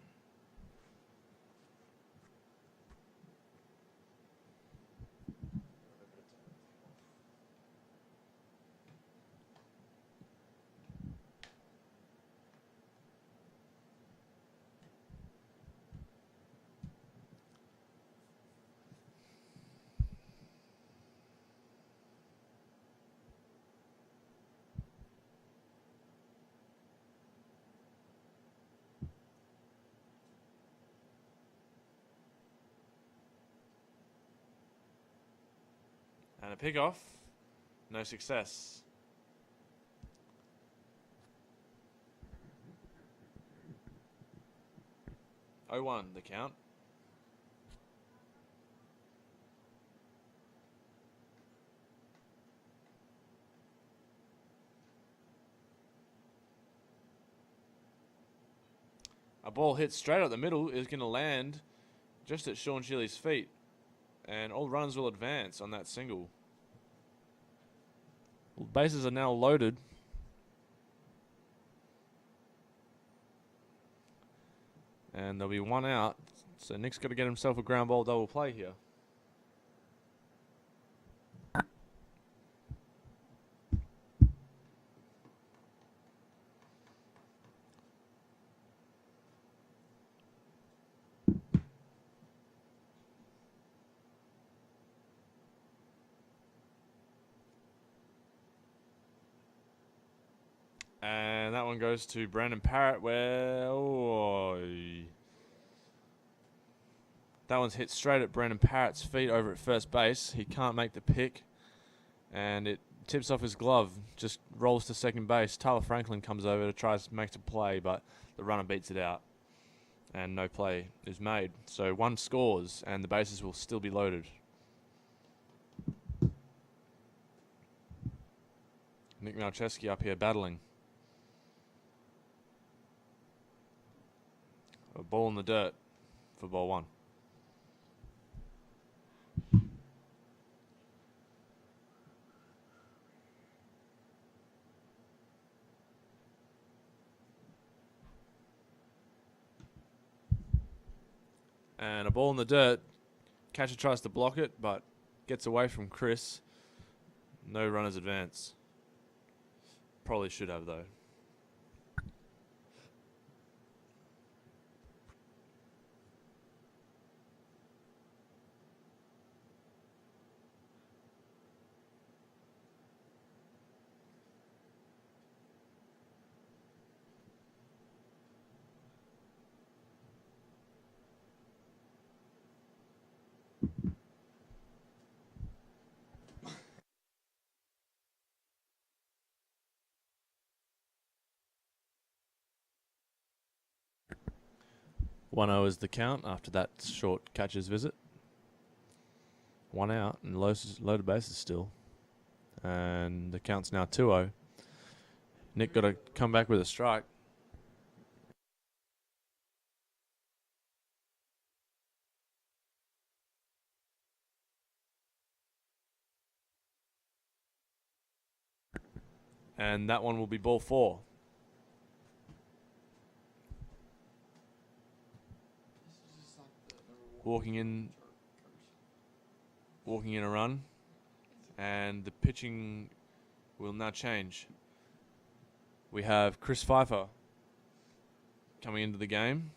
And a pickoff. No success. Oh, 1 the count. A ball hit straight up the middle is going to land just at Sean Chili's feet. And all runners will advance on that single. Bases are now loaded. And there'll be 1 out. So Nick's got to get himself a ground ball double play here. And that one goes to Brandon Parrott, where that one's hit straight at Brandon Parrott's feet over at first base. He can't make the pick, and it tips off his glove, just rolls to second base. Tyler Franklin comes over to try to make a play, but the runner beats it out, and no play is made. So 1 scores, and the bases will still be loaded. Nick Malcheski up here battling. A ball in the dirt for ball 1. And a ball in the dirt. Catcher tries to block it, but gets away from Chris. No runners advance. Probably should have, though. 1-0 is the count after that short catcher's visit. 1 out and loaded bases still. And the count's now 2-0. Nick got to come back with a strike. And that one will be ball 4. Walking in a run, and the pitching will now change. We have Chris Pfeiffer coming into the game.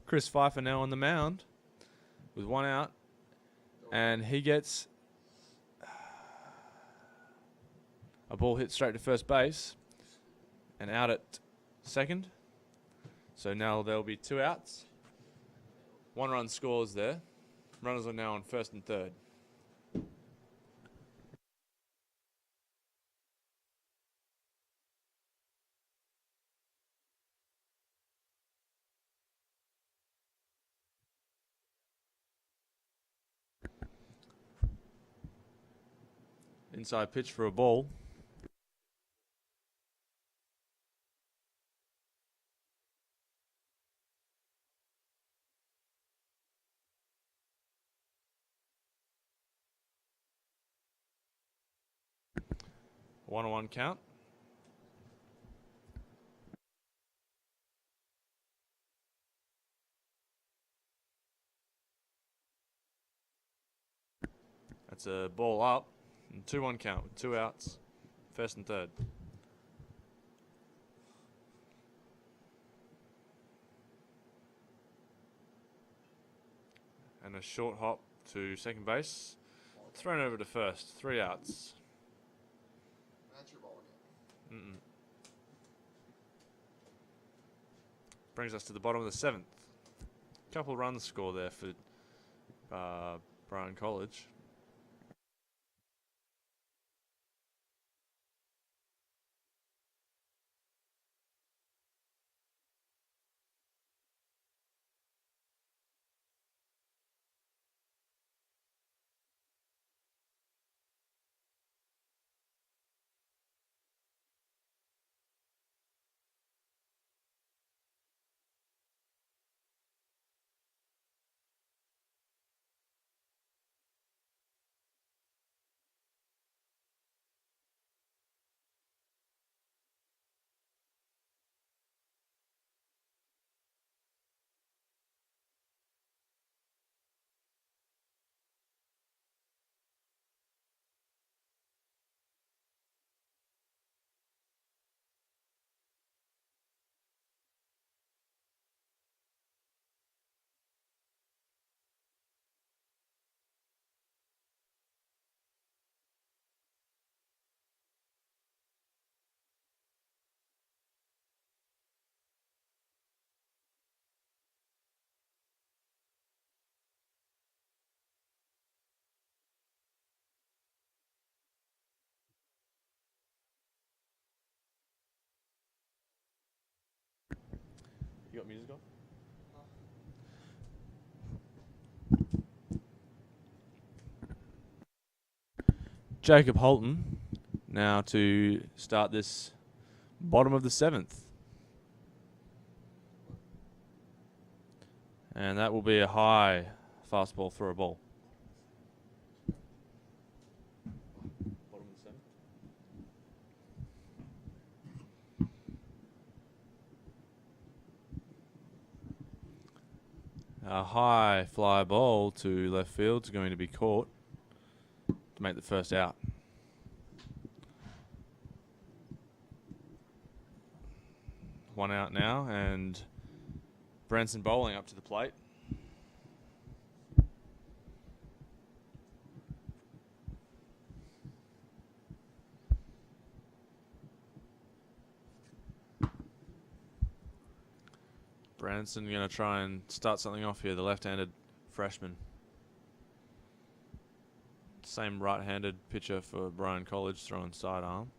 Chris Pfeiffer now on the mound with 1 out, and he gets a ball hit straight to first base and out at second. So now there'll be 2 outs. 1 run scores there. Runners are now on first and third. Inside pitch for a ball. A 1-1 count. That's a ball up. 2-1 count with 2 outs, first and third. And a short hop to second base. Thrown over to first. 3 outs. That's your ball game. Brings us to the bottom of the 7th. Couple runs score there for Bryan College. You got music on? Jacob Holton now to start this bottom of the 7th. And that will be a high fastball for a ball. Bottom of the 7th. A high fly ball to left field is going to be caught to make the first out. One out now, and Branson bowling up to the plate. Branson going to try and start something off here, the left-handed freshman. Same right-handed pitcher for Bryan College, throwing sidearm.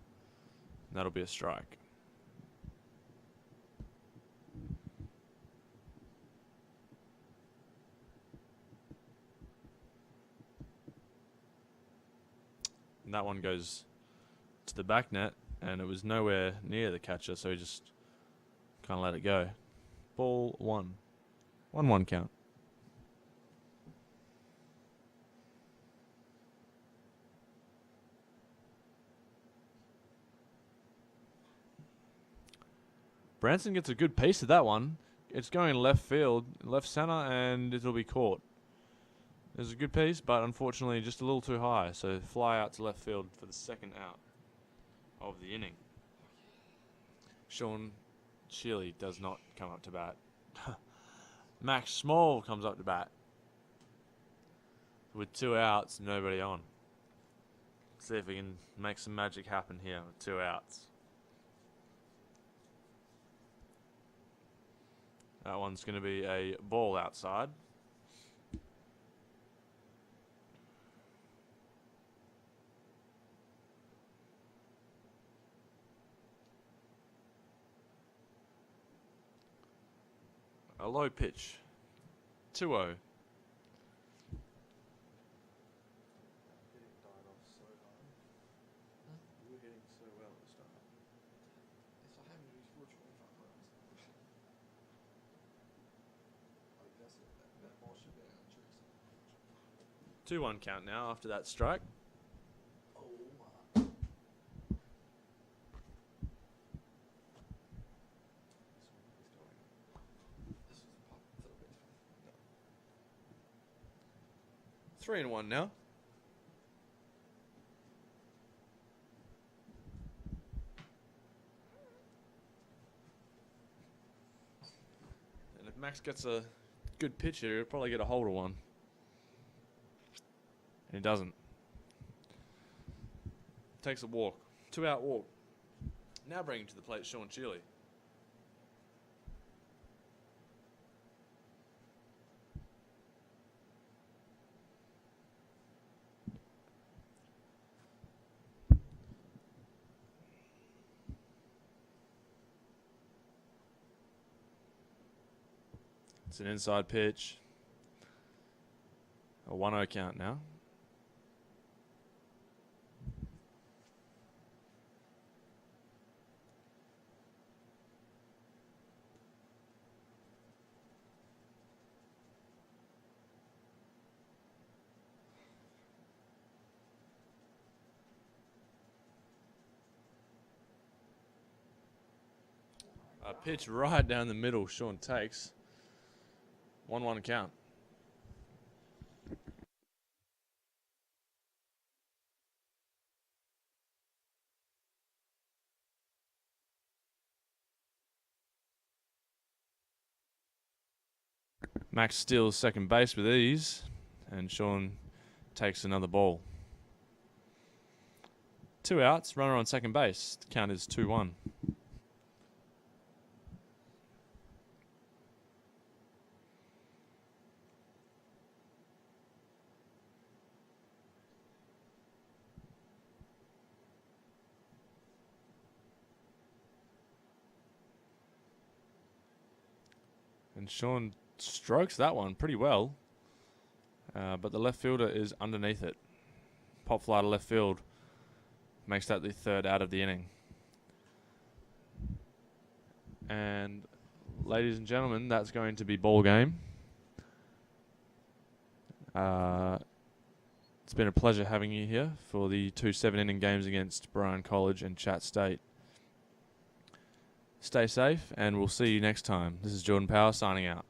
That'll be a strike. And that one goes to the back net, and it was nowhere near the catcher, so he just kind of let it go. Ball 1. 1-1 count. Branson gets a good piece of that one. It's going left field, left center, and it'll be caught. It was a good piece, but unfortunately just a little too high. So fly out to left field for the second out of the inning. Sean Shealy does not come up to bat. Max Small comes up to bat. With 2 outs, nobody on. Let's see if we can make some magic happen here with 2 outs. That one's going to be a ball outside. A low pitch. 2-0. If I haven't reached 425 runs, I guess that ball should be on the 2-1 count now after that strike. Oh my. This was a pop throw base. No. 3-1 now. And if Max gets a good pitch here, he'll probably get a hold of one. And he doesn't. Takes a walk. 2-out walk. Now bringing to the plate Sean Shealy. It's an inside pitch. A 1-0 count now. A pitch right down the middle, Sean takes. 1-1 count. Max steals second base with ease, and Sean takes another ball. 2 outs, runner on second base. The count is 2-1. And Sean strokes that one pretty well. But the left fielder is underneath it. Pop fly to left field. Makes that the third out of the inning. And ladies and gentlemen, that's going to be ball game. It's been a pleasure having you here for the 2 7-inning games against Bryan College and Chat State. Stay safe, and we'll see you next time. This is Jordan Power signing out.